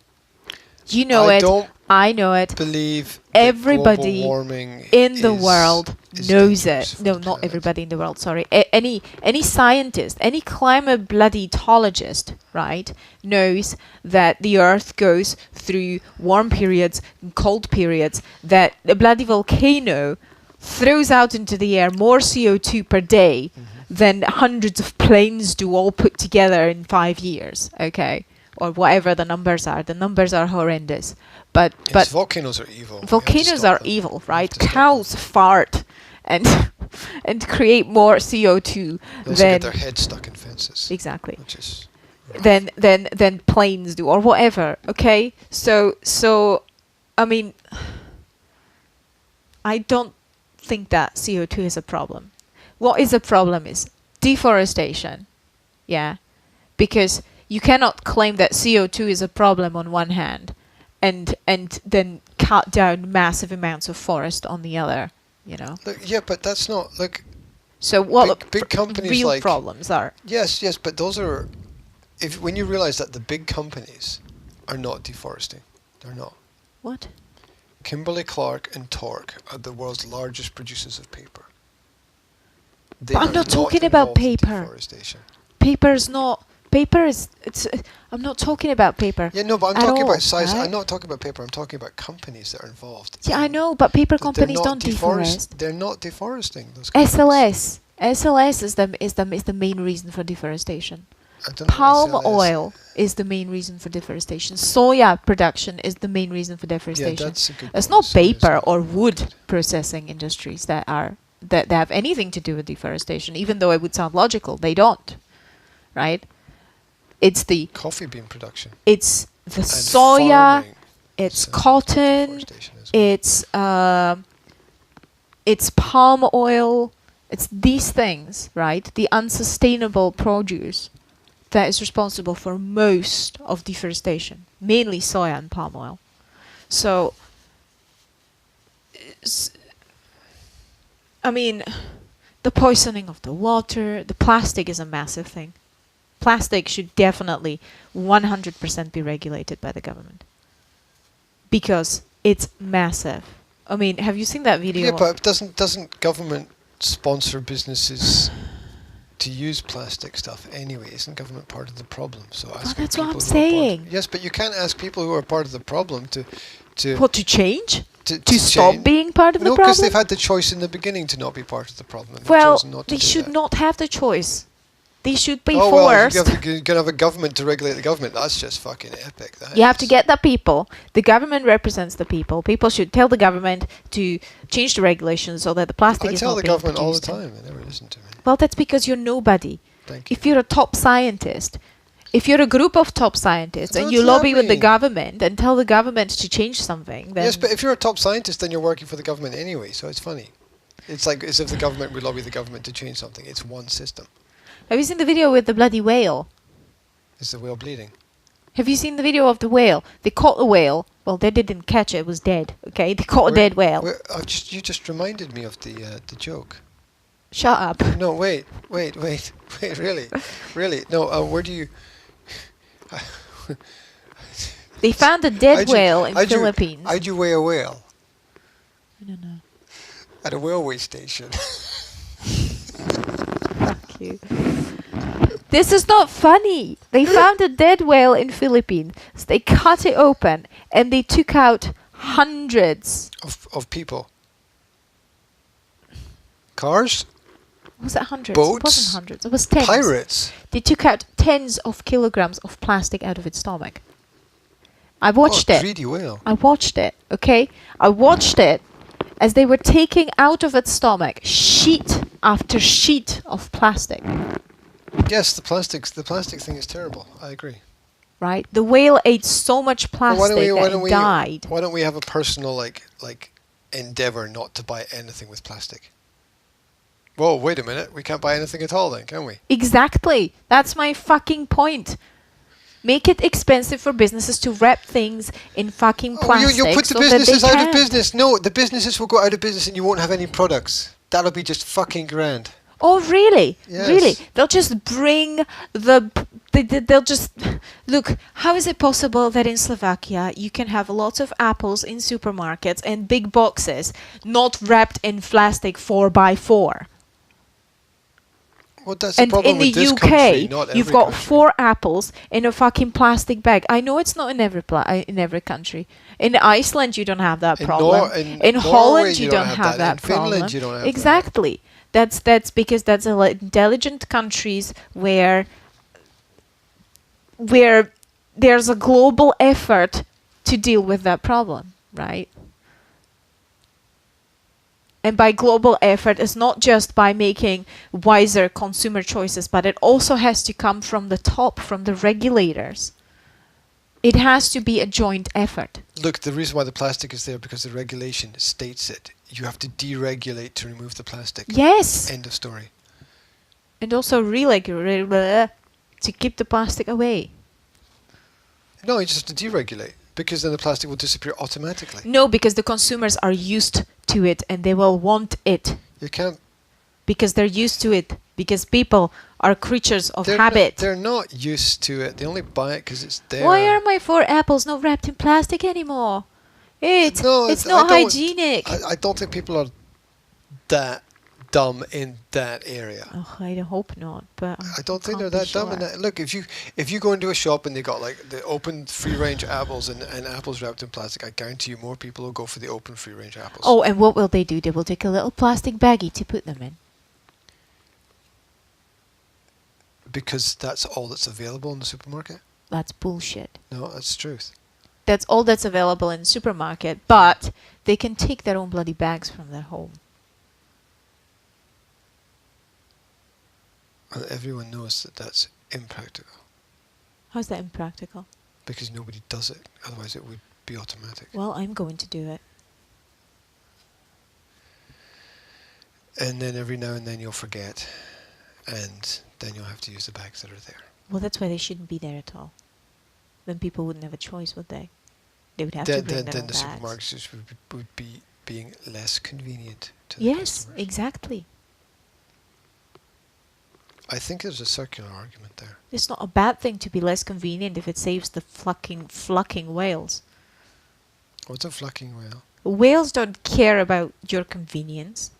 You know I it. don't I know it. believe that Everybody global warming in the is- world is knows dangerous it. for No, the not planet. everybody in the world. Sorry. Any scientist, any climate bloody-tologist, right, knows that the Earth goes through warm periods, and cold periods. That the bloody volcano throws out into the air more CO2 per day than hundreds of planes do all put together in 5 years. Okay, or whatever the numbers are. The numbers are horrendous. But Yes, volcanoes are evil. We have to volcanoes stop are them. evil, We have right? to stop Cows fart and and create more CO2 them. They also get than their heads stuck in fences, exactly which is rough. than planes do or whatever. Okay, so I mean, I don't think that CO2 is a problem. What is a problem is deforestation. Yeah, because you cannot claim that CO2 is a problem on one hand and then cut down massive amounts of forest on the other, you know. Look, yeah, but that's not like So what big companies real like problems are? yes, but those are when you realize that the big companies are not deforesting, they're not. What? Kimberly-Clark and Tork are the world's largest producers of paper. They But I'm are not talking about involved in paper. deforestation. Paper's not. Paper is. It's. I'm not talking about paper. Yeah, no, but I'm At talking all, about size. right? I'm not talking about paper. I'm talking about companies that are involved. Yeah, I in- know, but paper that they're companies not don't deforest. They're not deforesting those companies. SLS is the main reason for deforestation. I don't know Palm what SLS oil is the main reason for deforestation. Soya production is the main reason for Yeah, deforestation. that's a good It's point. not Soya's paper not or good. wood processing industries that have anything to do with deforestation, even though it would sound logical. They don't, right? It's the Coffee bean production. it's the And soya, farming it's is cotton, deforestation as well. it's palm oil, it's these things, right? The unsustainable produce that is responsible for most of deforestation, mainly soya and palm oil. So, I mean, the poisoning of the water, the plastic is a massive thing. Plastic should definitely 100% be regulated by the government because it's massive. I mean, have you seen that video? Yeah, but doesn't government sponsor businesses to use plastic stuff anyway? Isn't government part of the problem? So asking that's what people I'm who are part- saying. Yes, but you can't ask people who are part of the problem to What, to change? to To stop change. being part of the No, because problem? they've had the choice in the beginning to not be part of the problem. And they've Well, chosen not to they do should that. not have the choice. They should be Oh well, forced. you can have a government to regulate the government. That's just fucking epic. That You have to is. get the people. The government represents the people. People should tell the government to change the regulations so that the plastic I is tell not the being government all the produced. time. They never listen to me. Well, that's because you're nobody. Thank you. If you're a top scientist, if you're a group of top scientists and What's you that lobby with the mean? government and tell the government to change something, then Yes, but if you're a top scientist, then you're working for the government anyway. So it's funny. It's like as if the government would lobby the government to change something. It's one system. Have you seen the video with the bloody whale? Is the whale bleeding? Have you seen the video of the whale? They caught the whale. Well, they didn't catch it. It was dead. Okay, they caught a dead whale. You just reminded me of the joke. Shut up. No, wait. Really? No, where do you... They found a dead whale in Philippines. How'd you weigh a whale? I don't know. At a railway station. Fuck you. This is not funny. They found a dead whale in Philippines. So they cut it open and they took out hundreds. Of people. Cars? Was it hundreds? Boats? It wasn't hundreds. It was tens. Pirates? They took out tens of kilograms of plastic out of its stomach. I watched it. Greedy whale. I watched it, okay? I watched it as they were taking out of its stomach sheet after sheet of plastic. Yes, the plastic thing is terrible. I agree. Right? The whale ate so much plastic that it died. Why don't we have a personal like endeavor not to buy anything with plastic? Whoa, wait a minute. We can't buy anything at all then, can we? Exactly. That's my fucking point. Make it expensive for businesses to wrap things in fucking plastic. You'll put the businesses out of business. No, the businesses will go out of business and you won't have any products. That'll be just fucking grand. Oh, really? Yes. Really? They'll just bring they'll just... Look, how is it possible that in Slovakia you can have lots of apples in supermarkets and big boxes not wrapped in plastic 4x4? Well, that's the And problem in the with this UK, country, not you've every got country. 4 apples in a fucking plastic bag. I know it's not in every country. In Iceland, you don't have that problem. In Holland, you don't have that problem. In Finland, you don't have exactly. That's because that's intelligent countries where there's a global effort to deal with that problem, right? And by global effort, it's not just by making wiser consumer choices, but it also has to come from the top, from the regulators. It has to be a joint effort. Look, the reason why the plastic is there because the regulation states it. You have to deregulate to remove the plastic. Yes. End of story. And also regulate to keep the plastic away. No, you just have to deregulate because then the plastic will disappear automatically. No, because the consumers are used to it and they will want it. You can't. Because they're used to it. Because people are creatures of habit. They're not used to it. They only buy it because it's there. Why are my 4 apples not wrapped in plastic anymore? It's not hygienic. I don't think people are that dumb in that area. Oh, I hope not. But I don't think they're that dumb in that. Look, if you go into a shop and they got like the open free range apples and apples wrapped in plastic, I guarantee you more people will go for the open free range apples. Oh, and what will they do? They will take a little plastic baggie to put them in. Because that's all that's available in the supermarket? That's bullshit. No, that's the truth. That's all that's available in the supermarket, but they can take their own bloody bags from their home. Well, everyone knows that that's impractical. How's that impractical? Because nobody does it. Otherwise it would be automatic. Well, I'm going to do it. And then every now and then you'll forget. And then you'll have to use the bags that are there. Well, that's why they shouldn't be there at all. Then people wouldn't have a choice, would they? They would have to bring their then own the bags. supermarkets just would be being less convenient to the Yes, customers. exactly. I think there's a circular argument there. It's not a bad thing to be less convenient if it saves the flocking whales. What's a flocking whale? Whales don't care about your convenience.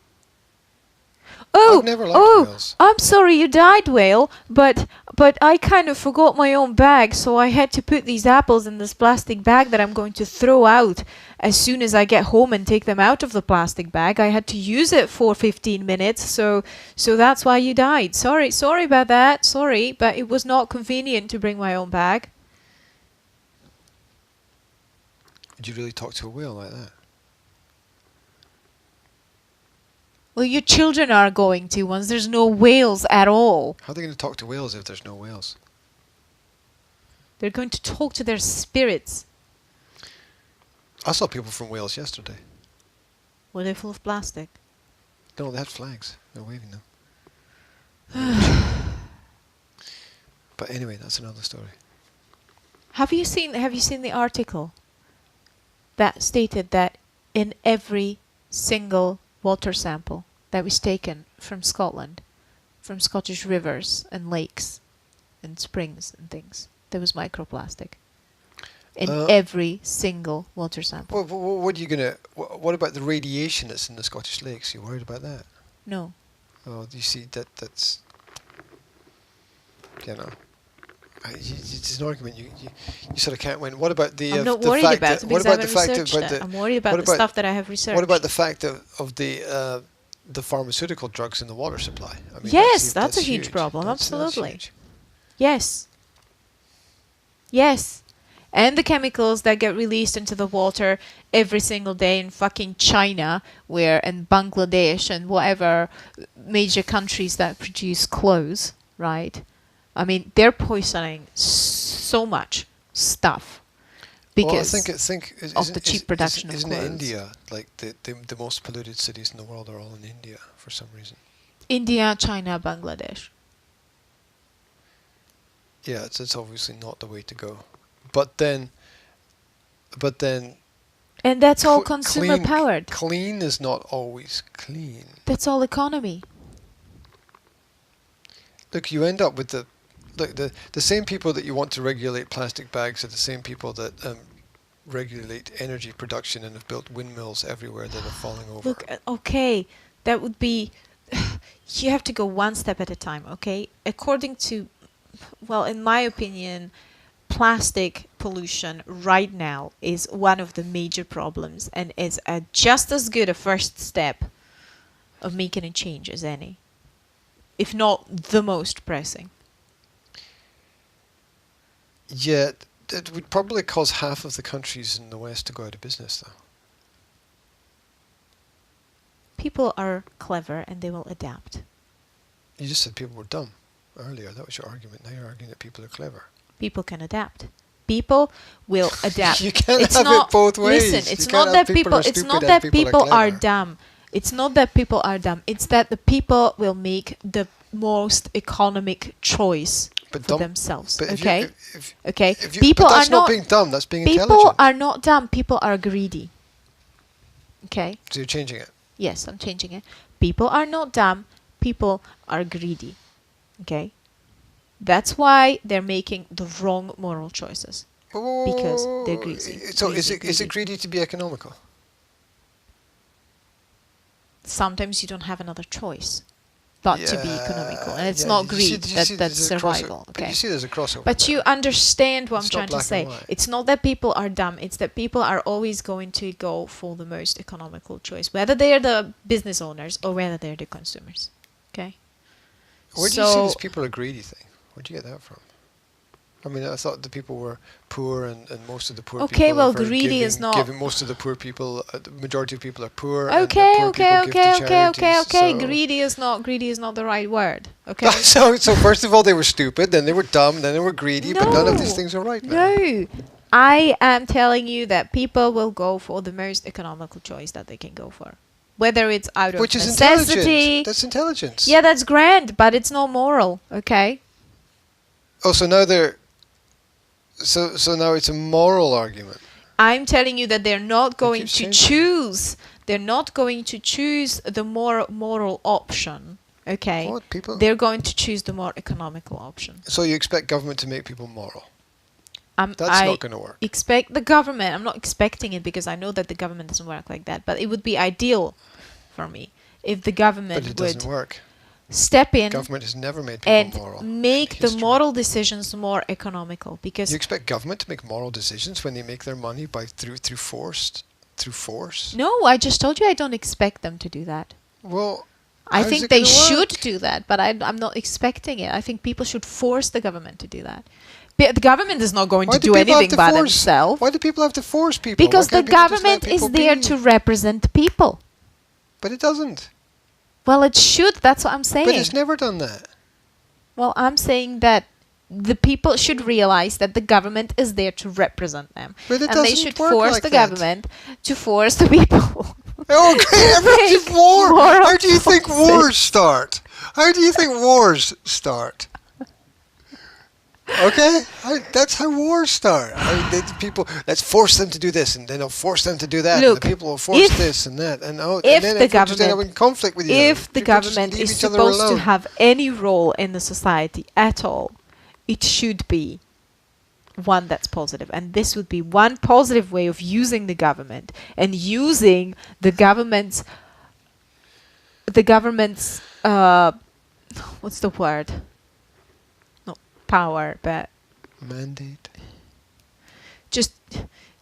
Oh, I've never liked whales. I'm sorry you died, whale, but I kind of forgot my own bag, so I had to put these apples in this plastic bag that I'm going to throw out as soon as I get home and take them out of the plastic bag. I had to use it for 15 minutes, so that's why you died. Sorry about that. Sorry, but it was not convenient to bring my own bag. Would you really talk to a whale like that? Well, your children are going to once there's no whales at all. How are they going to talk to whales if there's no whales? They're going to talk to their spirits. I saw people from Wales yesterday. Were they full of plastic? No, they had flags. They're waving them. But anyway, that's another story. Have you seen the article that stated that in every single water sample that was taken from Scotland, from Scottish rivers and lakes and springs and things, there was microplastic in every single water sample? What are you gonna? What about the radiation that's in the Scottish lakes? You worried about that? No. Oh, you see that's. You know. It's an argument you sort of can't win. What about the? I'm not the worried fact about that, it what because I about the haven't fact researched it. I'm worried about the stuff that I have researched. What about the fact of the pharmaceutical drugs in the water supply? I mean, yes, that's a huge problem. Absolutely. Huge. Yes. Yes. And the chemicals that get released into the water every single day in fucking China, and Bangladesh and whatever major countries that produce clothes, right? I mean, they're poisoning so much stuff because of the cheap production of isn't clothes. India like the most polluted cities in the world are all in India for some reason? India, China, Bangladesh. Yeah, it's obviously not the way to go. But then. And that's all consumer powered. Clean is not always clean. That's all economy. Look, you end up with the same people that you want to regulate plastic bags are the same people that regulate energy production and have built windmills everywhere that are falling over. Look, okay, that would be. You have to go one step at a time, okay? According to, well, in my opinion, plastic pollution right now is one of the major problems and is just as good a first step of making a change as any, if not the most pressing. Yeah, it would probably cause half of the countries in the West to go out of business, though. People are clever and they will adapt. You just said people were dumb earlier. That was your argument. Now you're arguing that people are clever. People can adapt. People will adapt. You can't have it both ways. Listen, it's You not can't that have people are people. It's stupid not and that people people are clever. dumb. It's not that people are dumb. It's that the people will make the most economic choice for themselves. But if okay. Okay. People but that's are not being dumb. That's being people intelligent. People are not dumb. People are greedy. Okay. So you're changing it. Yes, I'm changing it. People are not dumb. People are greedy. Okay. That's why they're making the wrong moral choices. Because they're greedy. So is it greedy to be economical? Sometimes you don't have another choice but to be economical. And it's not greed, that's survival. Okay. But you see there's a crossover. But there. You understand what It's I'm not trying to black and say. white. It's not that people are dumb. It's that people are always going to go for the most economical choice, whether they're the business owners or whether they're the consumers. Okay? Where do you see this people are greedy thing? Where do you get that from? I mean, I thought the people were poor and most of the poor people Okay, well, are very greedy giving, is not... Giving most of the poor people, the majority of people are poor. Okay. So Greedy is not the right word. Okay. so first of all, they were stupid, then they were dumb, then they were greedy, but none of these things are right now. No. I am telling you that people will go for the most economical choice that they can go for. Whether it's out of necessity. Intelligent. That's intelligence. Yeah, that's grand, but it's not moral, okay? Oh, so now they're... So now it's a moral argument. I'm telling you that they're not going to choose. They're not going to choose the more moral option. Okay. What people? They're going to choose the more economical option. So you expect government to make people moral? That's not going to work. Expect the government. I'm not expecting it because I know that the government doesn't work like that. But it would be ideal for me if the government would doesn't work. Step in. Government has never made people moral. And make the moral decisions more economical because you expect government to make moral decisions when they make their money through force? No, I just told you I don't expect them to do that. Well, I think they should do that, but I'm not expecting it. I think people should force the government to do that. The government is not going to do anything by themselves. Why do people have to force people? Because the government is there to represent people. But it doesn't. Well, it should. That's what I'm saying. But it's never done that. Well, I'm saying that the people should realize that the government is there to represent them. But it and they should force the government to force the people. Okay, everything war. More How do you think sausage. wars start? How do you think wars start? Okay, that's how wars start. People, let's force them to do this, and then I'll force them to do that. Look, and the people will force if- this and that, and if then the everyone just end up government- in conflict with each other. If the People just government leave is each other supposed to alone. have any role in the society at all, it should be one that's positive. And this would be one positive way of using the government and using the government's what's the word? Not power, but Mandate. just,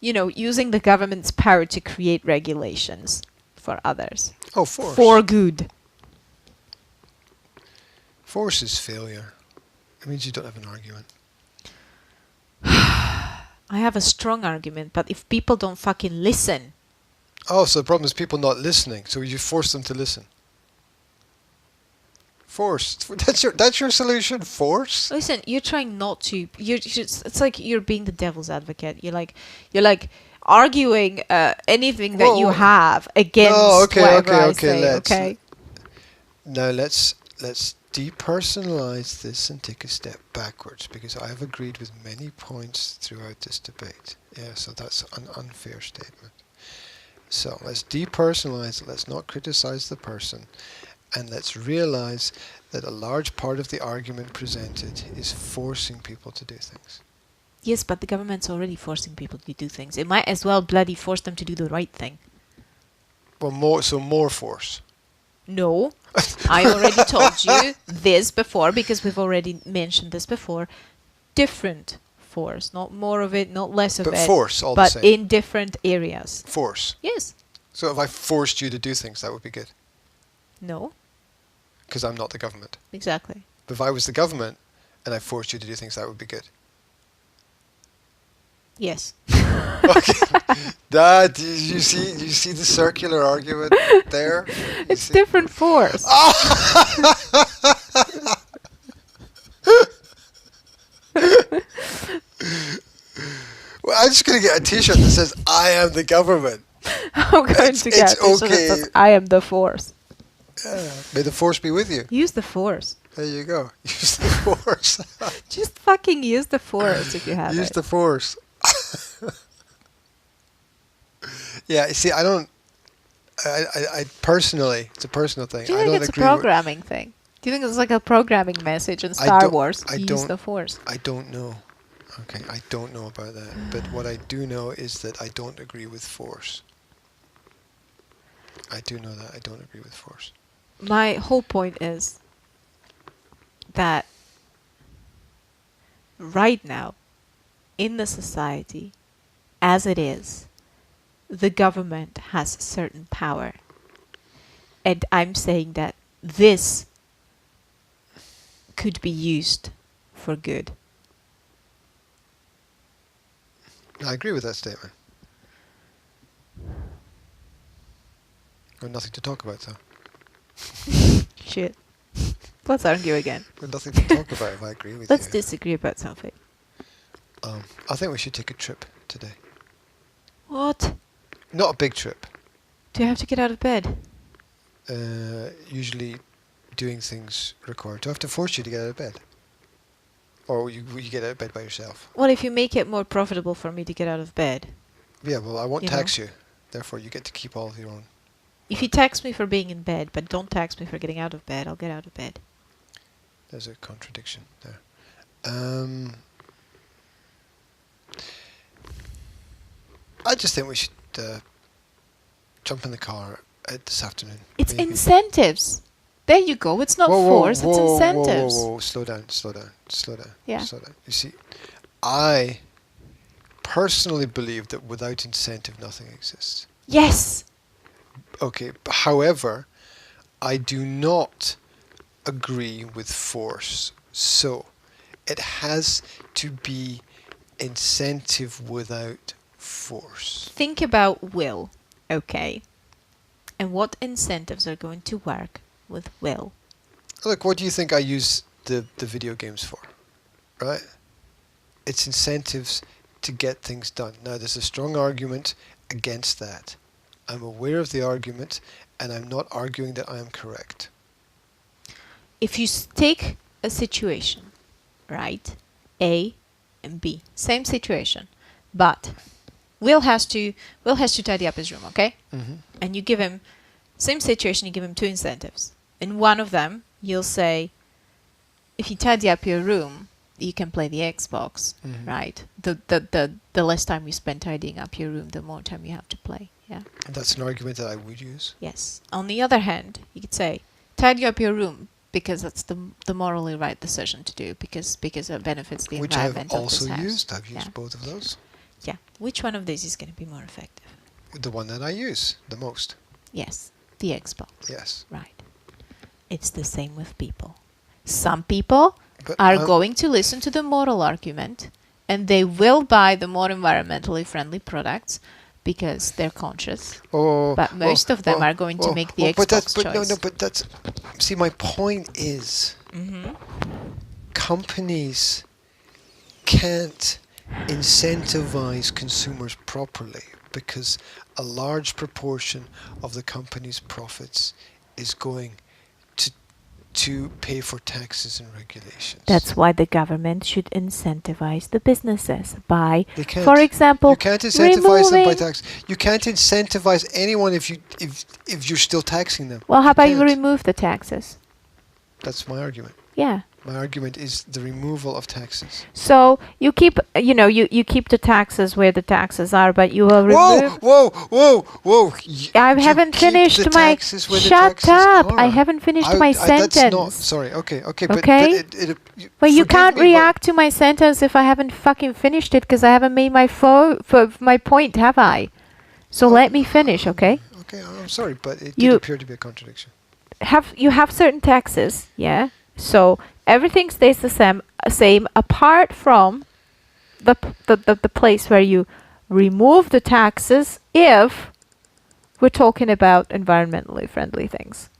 using the government's power to create regulations for others. Oh, force. For good. Force is failure. It means you don't have an argument. I have a strong argument, but if people don't fucking listen, Oh, so the problem is people not listening. So you force them to listen. Force. That's your solution. Force. listen, you're trying not to. It's like you're being the devil's advocate. You're like arguing anything that you Whoa. have against whatever I say. let's- Okay. Now let's depersonalize this and take a step backwards, because I have agreed with many points throughout this debate. Yeah, so that's an unfair statement. So let's depersonalize it. Let's not criticize the person, and let's realize that a large part of the argument presented is forcing people to do things. Yes, but the government's already forcing people to do things. It might as well bloody force them to do the right thing. Well, more force. No, I already told you this before, because we've already mentioned this before. Different force, not more of it, not less of But it. force, all the but same. in different areas. Force. Yes. So if I forced you to do things, that would be good, No. because I'm not the government. Exactly. But if I was the government and I forced you to do things, that would be good. Yes. Okay. That you see the circular argument there? You It's see? different force. Well, I'm just gonna get a T-shirt that says "I am the government." I'm going to get it's this so that okay. says, I am the force. Yeah. May the force be with you. Use the force. There you go. Use the force. Just fucking use the force if you have Use it. the force. Yeah. See, I don't. I personally, it's a personal thing. Do you I think don't it's a agree with- programming thing? Do you think it's like a programming message in I Star don't- Wars? I Use don't- the force. I don't know. Okay, I don't know about that. But what I do know is that I don't agree with force. I do know that I don't agree with force. My whole point is that right now, in the society, as it is, the government has certain power. And I'm saying that this could be used for good. I agree with that statement. We've nothing to talk about, though. Shit. Let's argue again. We've nothing to talk about if I agree with Let's you. disagree about something. I think we should take a trip today. What? Not a big trip. Do you have to get out of bed? Usually doing things required. Do I have to force you to get out of bed? Or will you get out of bed by yourself? Well, if you make it more profitable for me to get out of bed. Yeah, well, I won't You tax you. Therefore, you get to keep all of your own. If you tax me for being in bed, but don't tax me for getting out of bed, I'll get out of bed. There's a contradiction there. I just think we should jump in the car this afternoon. It's maybe. incentives. There you go. It's not force, it's incentives. Whoa. Slow down. Yeah. Slow down. You see, I personally believe that without incentive, nothing exists. Yes. Okay, however, I do not agree with force. So, it has to be incentive without force. Think about will, okay? And what incentives are going to work with will? Look, what do you think I use the video games for? Right? It's incentives to get things done. Now, there's a strong argument against that. I'm aware of the argument, and I'm not arguing that I am correct. If you take a situation, right, A and B, same situation, but Will has to tidy up his room, okay? Mm-hmm. And you give him, same situation, you give him 2 incentives. In one of them, you'll say, if you tidy up your room, you can play the Xbox, Mm-hmm. right? The less time you spend tidying up your room, the more time you have to play, yeah? And that's an argument that I would use. Yes. On the other hand, you could say, tidy up your room because that's the morally right decision to do because it benefits the Which I've environment of this also house. used. I've used Yeah. both of those. Yeah. Which one of these is going to be more effective? The one that I use the most. Yes, the Xbox. Yes. Right. It's the same with people. Some people But are I'm- going to listen to the moral argument and they will buy the more environmentally friendly products because they're conscious. Oh, But most of them are going to make the Xbox but choice. no, but that's. See, my point is, Mm-hmm. companies can't incentivize consumers properly because a large proportion of the company's profits is going to pay for taxes and regulations. That's why the government should incentivize the businesses by, They can't. for example, You can't incentivize them by removing- tax. You can't incentivize anyone if you're still taxing them. Well, how about you can't. remove the taxes? That's my argument. Yeah. My argument is the removal of taxes. So you keep, you keep the taxes where the taxes are, but you will remove. Whoa! I You haven't keep finished the my. taxes where the Shut taxes up! I are. haven't finished my That's not. sentence. Sorry. Okay. Okay? But You forgive can't me, but react to my sentence if I haven't fucking finished it because I haven't made my my point, have I? So let me finish, okay? Okay, I'm sorry, but it You- did appear to be a contradiction. You have certain taxes, yeah. So everything stays the same apart from the place where you remove the taxes if we're talking about environmentally friendly things,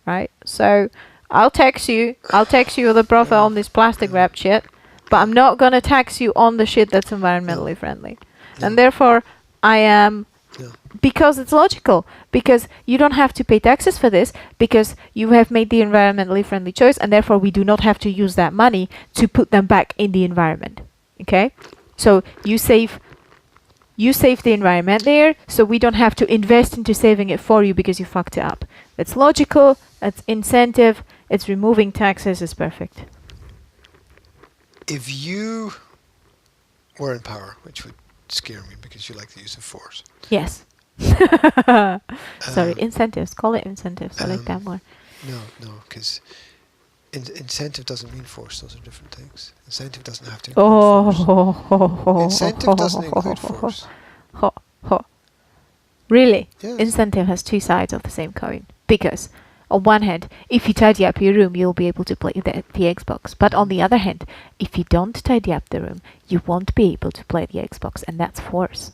right? So I'll tax you the profit on this plastic wrapped shit, but I'm not gonna tax you on the shit that's environmentally friendly, No. and therefore I am. No. Because it's logical. Because you don't have to pay taxes for this. Because you have made the environmentally friendly choice, and therefore we do not have to use that money to put them back in the environment. Okay, so you save the environment there, so we don't have to invest into saving it for you because you fucked it up. It's logical. It's incentive. It's removing taxes. It's perfect. If you were in power, which would scare me because you like the use of force. Yes. Sorry, Um, incentives. Call it incentives. I like that more. No, because incentive doesn't mean force. Those are different things. Incentive doesn't have to include force. Incentive doesn't include force. Really? Yes. Incentive has 2 sides of the same coin. Because, on one hand, if you tidy up your room, you'll be able to play the Xbox. But on the other hand, if you don't tidy up the room, you won't be able to play the Xbox, and that's force.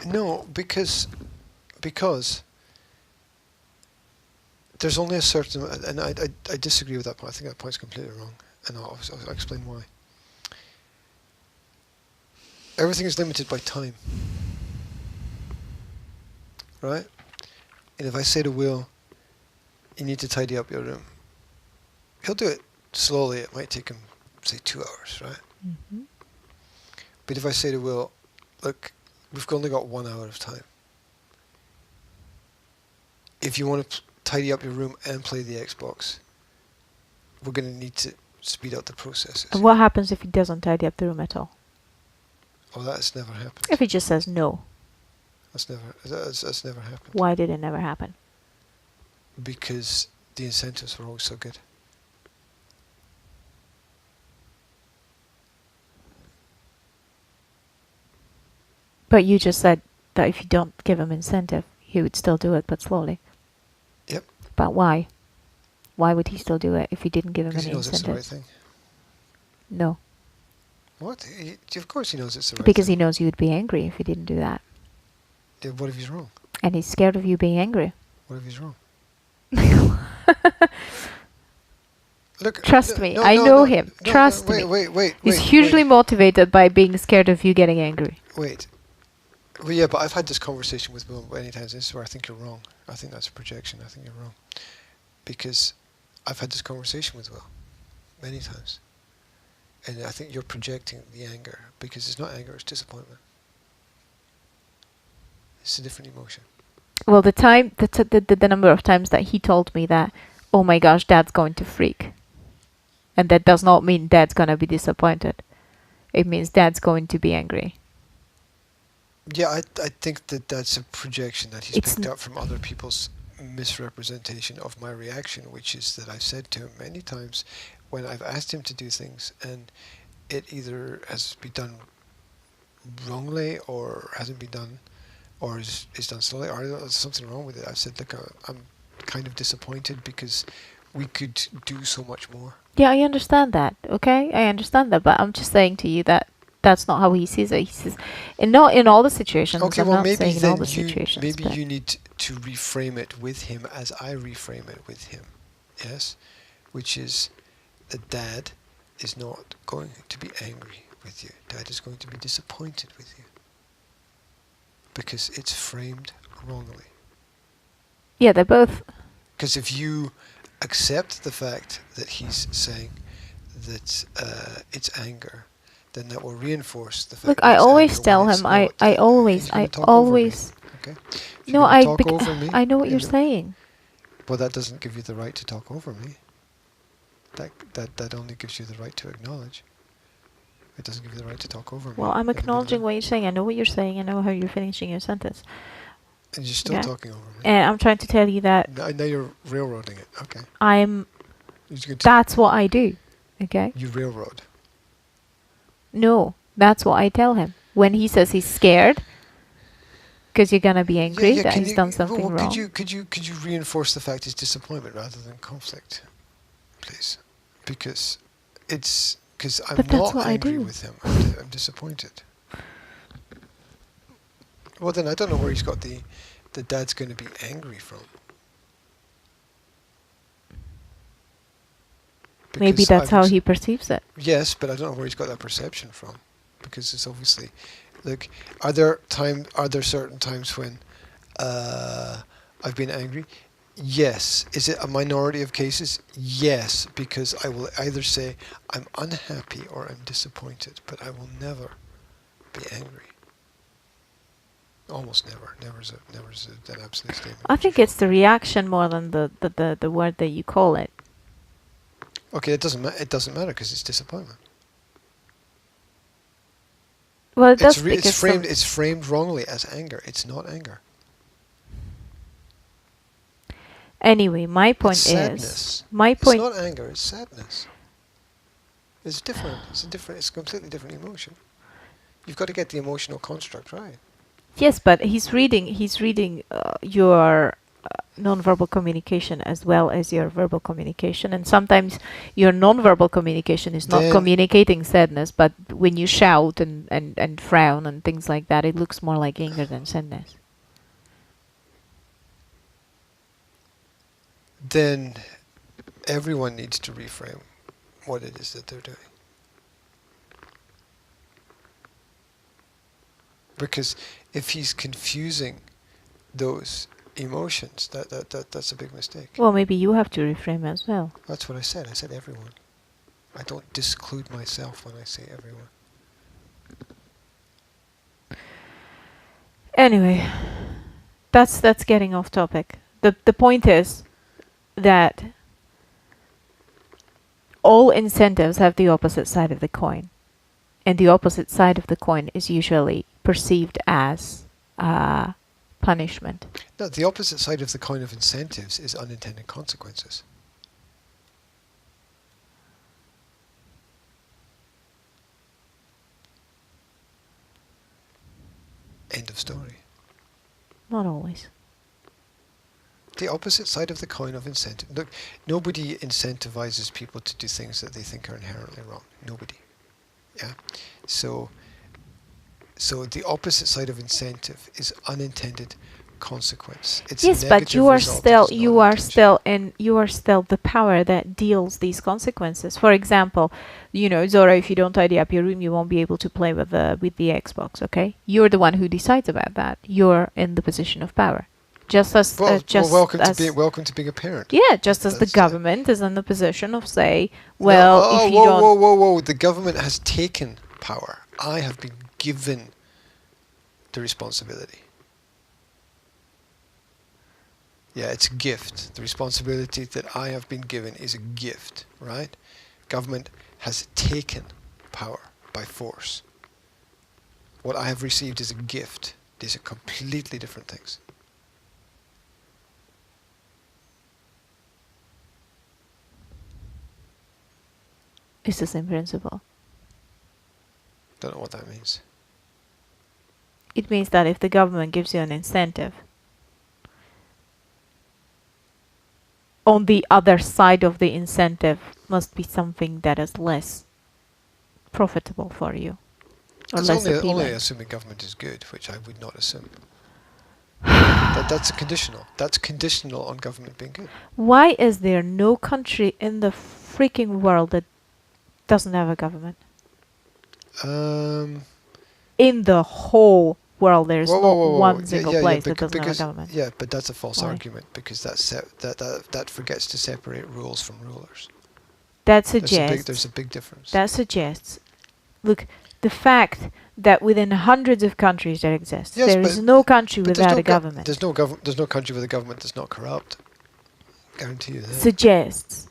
No, because there's only a certain, and I disagree with that point. I think that point's completely wrong, and I'll explain why. Everything is limited by time, right? And if I say to Will, you need to tidy up your room, he'll do it slowly. It might take him, say, 2 hours, right? Mm-hmm. But if I say to Will, look, we've only got 1 hour of time. If you want to tidy up your room and play the Xbox, we're going to need to speed up the processes. And what happens if he doesn't tidy up the room at all? Oh, that's never happened. If he just says no, That's never happened. why did it never happen? Because the incentives were always so good. But you just said that if you don't give him incentive, he would still do it, but slowly. Yep. But why? Why would he still do it if you didn't give him Because any he knows it's the right incentive? thing. No, What? Of course he knows it's the right because thing. he knows you would be angry if you didn't do that, Yeah, what if he's wrong? and he's scared of you being angry. What if he's wrong? Look, Trust me, I know him. Trust me. Wait. He's hugely motivated by being scared of you getting angry. Wait. Well, yeah, but I've had this conversation with Will many times. This is where I think you're wrong. I think that's a projection. I think you're wrong. Because I've had this conversation with Will many times. And I think you're projecting the anger. Because it's not anger, it's disappointment. It's a different emotion. Well, the number of times that he told me that, oh my gosh, Dad's going to freak. And that does not mean Dad's going to be disappointed. It means Dad's going to be angry. Yeah, I think that's a projection that he's It's picked up from other people's misrepresentation of my reaction, which is that I've said to him many times when I've asked him to do things and it either has been done wrongly or hasn't been done or is done slowly or there's something wrong with it. I've said, look, I'm kind of disappointed because we could do so much more. Yeah, I understand that. Okay, I understand that, but I'm just saying to you that that's not how he sees it. He says, and not in all the situations. Okay, I'm well not maybe saying in all then the situations. maybe but you need to reframe it with him as I reframe it with him. Yes, which is that Dad is not going to be angry with you. Dad is going to be disappointed with you because it's framed wrongly. yeah, they're both. Because if you accept the fact that he's saying that it's anger, then that will reinforce the fact. Look, that I it's always anger tell when it's him. not. I always. He's gonna I talk over me, always. okay? If you're No, gonna I. talk over me, I know what you're then- saying. Well, that doesn't give you the right to talk over me. That only gives you the right to acknowledge. It doesn't give you the right to talk over me. Well, I'm in the middle of acknowledging it. what you're saying. I know what you're saying. I know how you're finishing your sentence. And you're still Yeah. talking over me. And I'm trying to tell you that Now you're railroading it. Okay. I'm. You're just going to That's what I do. Okay. you railroad. No, that's what I tell him when he says he's scared because you're gonna be angry that can he's you- done something well, wrong. Could you reinforce the fact it's disappointment rather than conflict, please? Because I'm But that's not what I angry do. with him. I'm disappointed. Well, then I don't know where he's got the Dad's going to be angry from. Maybe Because that's I've how ex- he perceives it. Yes, but I don't know where he's got that perception from, because it's obviously, look, are there certain times when I've been angry? Yes. Is it a minority of cases? Yes, because I will either say I'm unhappy or I'm disappointed, but I will never be angry. Almost never. Never is an absolute statement. I think it's the reaction more than the word that you call it. Okay, it doesn't matter because it's disappointment. Well, it does It's framed wrongly as anger. It's not anger. Anyway, my point It's is sadness. my It's point. not anger. It's sadness. It's different. It's a completely different emotion. You've got to get the emotional construct right. Yes, but he's reading your nonverbal communication as well as your verbal communication, and sometimes your nonverbal communication is not Then- communicating sadness, but when you shout and frown and things like that, it looks more like anger than sadness. Then everyone needs to reframe what it is that they're doing. Because if he's confusing those emotions, that's a big mistake. Well, maybe you have to reframe as well. That's what I said. I said everyone. I don't disclude myself when I say everyone. Anyway, that's getting off topic. The point is that all incentives have the opposite side of the coin, and the opposite side of the coin is usually perceived as punishment. No, the opposite side of the coin of incentives is unintended consequences. End of story. Not always. The opposite side of the coin of incentive. Look, nobody incentivizes people to do things that they think are inherently wrong. Nobody. Yeah. So the opposite side of incentive is unintended consequence. It's Yes, a but negative you are result, it still is not you an are intention. still in you are still the power that deals these consequences. For example, Zora, if you don't tidy up your room, you won't be able to play with the Xbox. Okay, you're the one who decides about that. You're in the position of power, just as Welcome to being a parent. yeah, just as the That's government is in the position of say, No, well, if you don't. whoa! The government has taken power. I have been given the responsibility. Yeah, it's a gift. The responsibility that I have been given is a gift, right? Government has taken power by force. What I have received is a gift. These are completely different things. It's the same principle. Don't know what that means. It means that if the government gives you an incentive, on the other side of the incentive must be something that is less profitable for you, or It's less only appealing. assuming government is good, which I would not assume. That's conditional. That's conditional on government being good. Why is there no country in the freaking world that doesn't have a government? In the whole world, there's not one single place that doesn't have a government. Yeah, but that's a false Why? argument because that forgets to separate rules from rulers. That There's a big difference. That suggests, look, the fact that within hundreds of countries that exist, Yes, there is but- no country But without a government, There's no country with a government that's not corrupt. Guarantee you that. suggests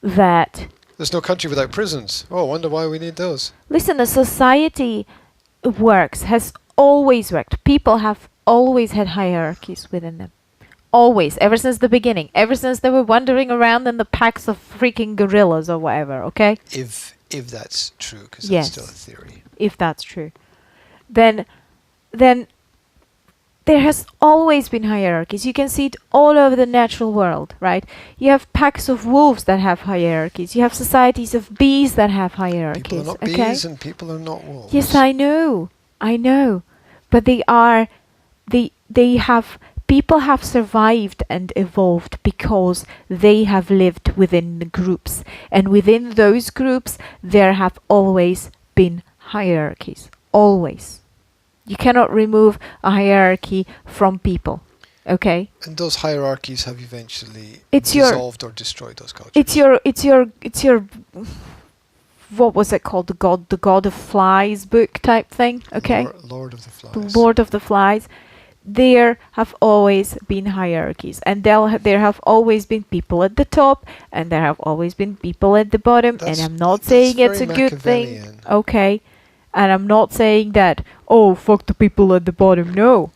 that, There's no country without prisons. Oh, I wonder why we need those. listen, a society has always worked. People have always had hierarchies within them. Always, ever since the beginning, ever since they were wandering around in the packs of freaking gorillas or whatever, okay? If that's true, because Yes. that's still a theory. If that's true. Then there has always been hierarchies. You can see it all over the natural world, right? You have packs of wolves that have hierarchies. You have societies of bees that have hierarchies. People are not okay? bees and people are not wolves. Yes, I know. But people have survived and evolved because they have lived within the groups. And within those groups, there have always been hierarchies. Always. You cannot remove a hierarchy from people. Okay? And those hierarchies have eventually It's your- dissolved or destroyed those cultures. It's your what was it called? The God of Flies book type thing. Okay? Lord of the The Flies. Lord of the Flies. There have always been hierarchies, and there have always been people at the top, and there have always been people at the bottom. That's- and I'm not that's saying it's a very good thing, Machiavellian. okay? And I'm not saying that, oh, fuck the people at the bottom. No,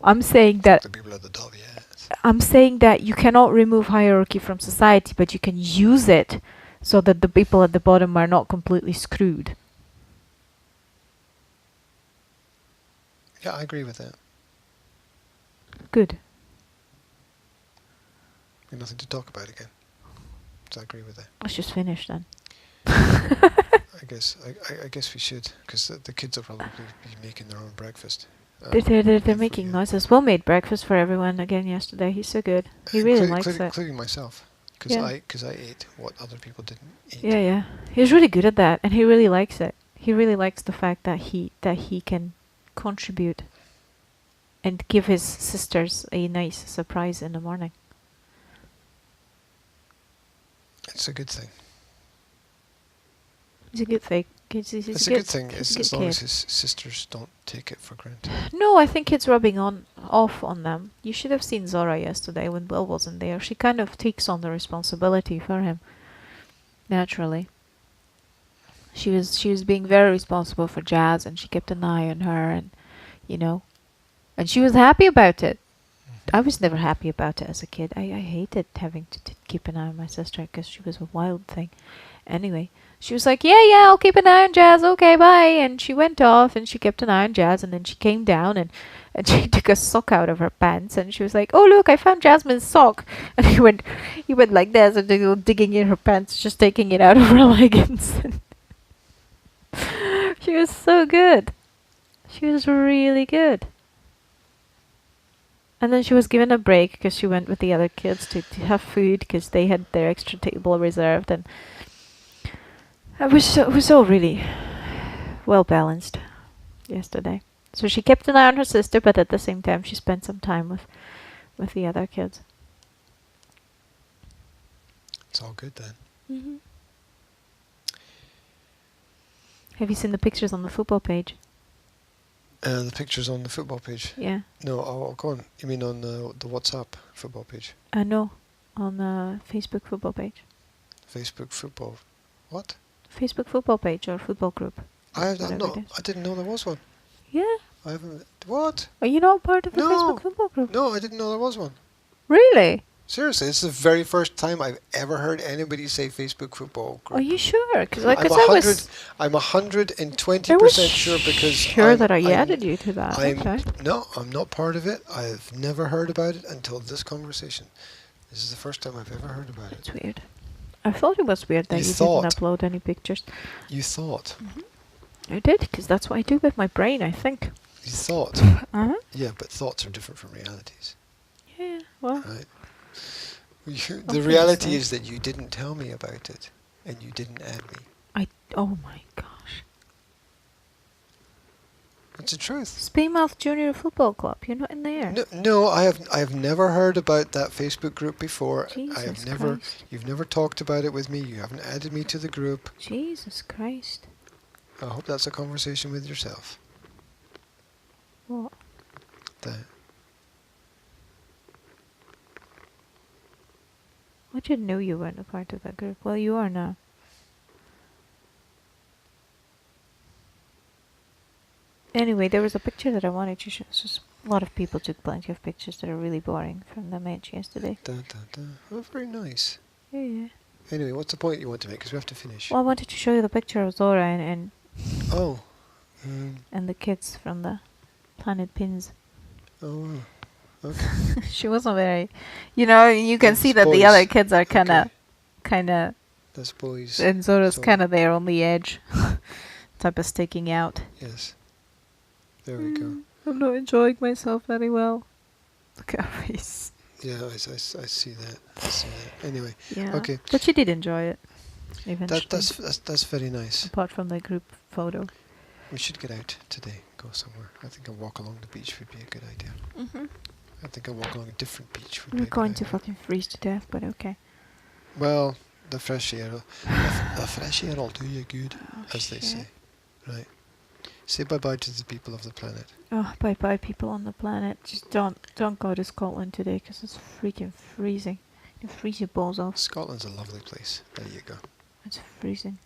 I'm saying that The people at the top, yes. I'm saying that you cannot remove hierarchy from society, but you can use it so that the people at the bottom are not completely screwed. Yeah, I agree with that. Good. We have nothing to talk about again. So I agree with that. Let's just finish then. I guess we should, because the kids will probably be making their own breakfast. They're if we- making yeah. noises. Will made breakfast for everyone again yesterday. He's so good. He really likes it. Including myself, because Yeah. I ate what other people didn't eat. Yeah. He's really good at that, and he really likes it. He really likes the fact that he can contribute and give his sisters a nice surprise in the morning. It's a good thing. He's a good fake. He's It's a a good good thing he's a as good long as kid. his sisters don't take it for granted. No, I think it's rubbing off on them. You should have seen Zora yesterday when Will wasn't there. She kind of takes on the responsibility for him. Naturally. She was being very responsible for Jazz, and she kept an eye on her, and and she was happy about it. I was never happy about it as a kid. I hated having to keep an eye on my sister because she was a wild thing. Anyway, she was like, yeah, I'll keep an eye on Jazz. Okay, bye. And she went off and she kept an eye on Jazz, and then she came down and she took a sock out of her pants, and she was like, oh, look, I found Jasmine's sock. And he went like this and digging in her pants, just taking it out of her leggings. She was so good. She was really good. And then she was given a break because she went with the other kids to have food because they had their extra table reserved, and it was all really well balanced yesterday. So she kept an eye on her sister, but at the same time she spent some time with the other kids. It's all good then. Mm-hmm. Have you seen the pictures on the football page? The pictures on the football page. Yeah. No, go on. You mean on the WhatsApp football page? No, on the Facebook football page. Facebook football. What? Facebook football page or football group. I whatever it is. didn't know there was one. Yeah. I haven't. What? Are you not part of the No. Facebook football group? No, I didn't know there was one. Really? Seriously, it's the very first time I've ever heard anybody say Facebook football group. Are you sure? Because I'm I was 120% sure because sure that I added you to that. Okay. No, I'm not part of it. I've never heard about it until this conversation. This is the first time I've ever heard about It's it. weird. I thought it was weird that You you thought. didn't upload any pictures. You thought. I did, because that's what I do with my brain, I think. You thought. Uh-huh. Yeah, but thoughts are different from realities, Yeah, well, right? The Obviously. reality is that you didn't tell me about it, and you didn't add me. oh my gosh. It's the truth. Spaymouth Junior Football Club, you're not in there. No, I have never heard about that Facebook group before. Jesus I have never. Christ. You've never talked about it with me. You haven't added me to the group. Jesus Christ. I hope that's a conversation with yourself. What? That. I didn't know you weren't a part of that group. Well, you are now. Anyway, there was a picture that I wanted to show. A lot of people took plenty of pictures that are really boring from the match yesterday. Oh, very nice. Yeah, yeah. Anyway, what's the point you want to make? Because we have to finish. Well, I wanted to show you the picture of Zora Oh. and the kids from the Planet Pins. Oh. Okay. She wasn't very... You know, you can It's see that the boys. other kids are kind Okay. of... That's boys. And Zora's So- kind of there on the edge. Type of sticking out. Yes. There we go. I'm not enjoying myself very well. Look at her face. Yeah, I see that. I see that. Anyway, Yeah. Okay. But she did enjoy it. Eventually. that's very nice. Apart from the group photo. We should get out today. Go somewhere. I think a walk along the beach would be a good idea. Mm-hmm. I think a walk along a different beach would be We're a good going to idea. fucking freeze to death, but okay. Well, the fresh air, the fresh air will do you good, as they say. Right. Say bye-bye to the people of the planet. Oh, bye-bye, people on the planet. Just don't go to Scotland today, because it's freaking freezing. You freeze your balls off. Scotland's a lovely place. There you go. It's freezing.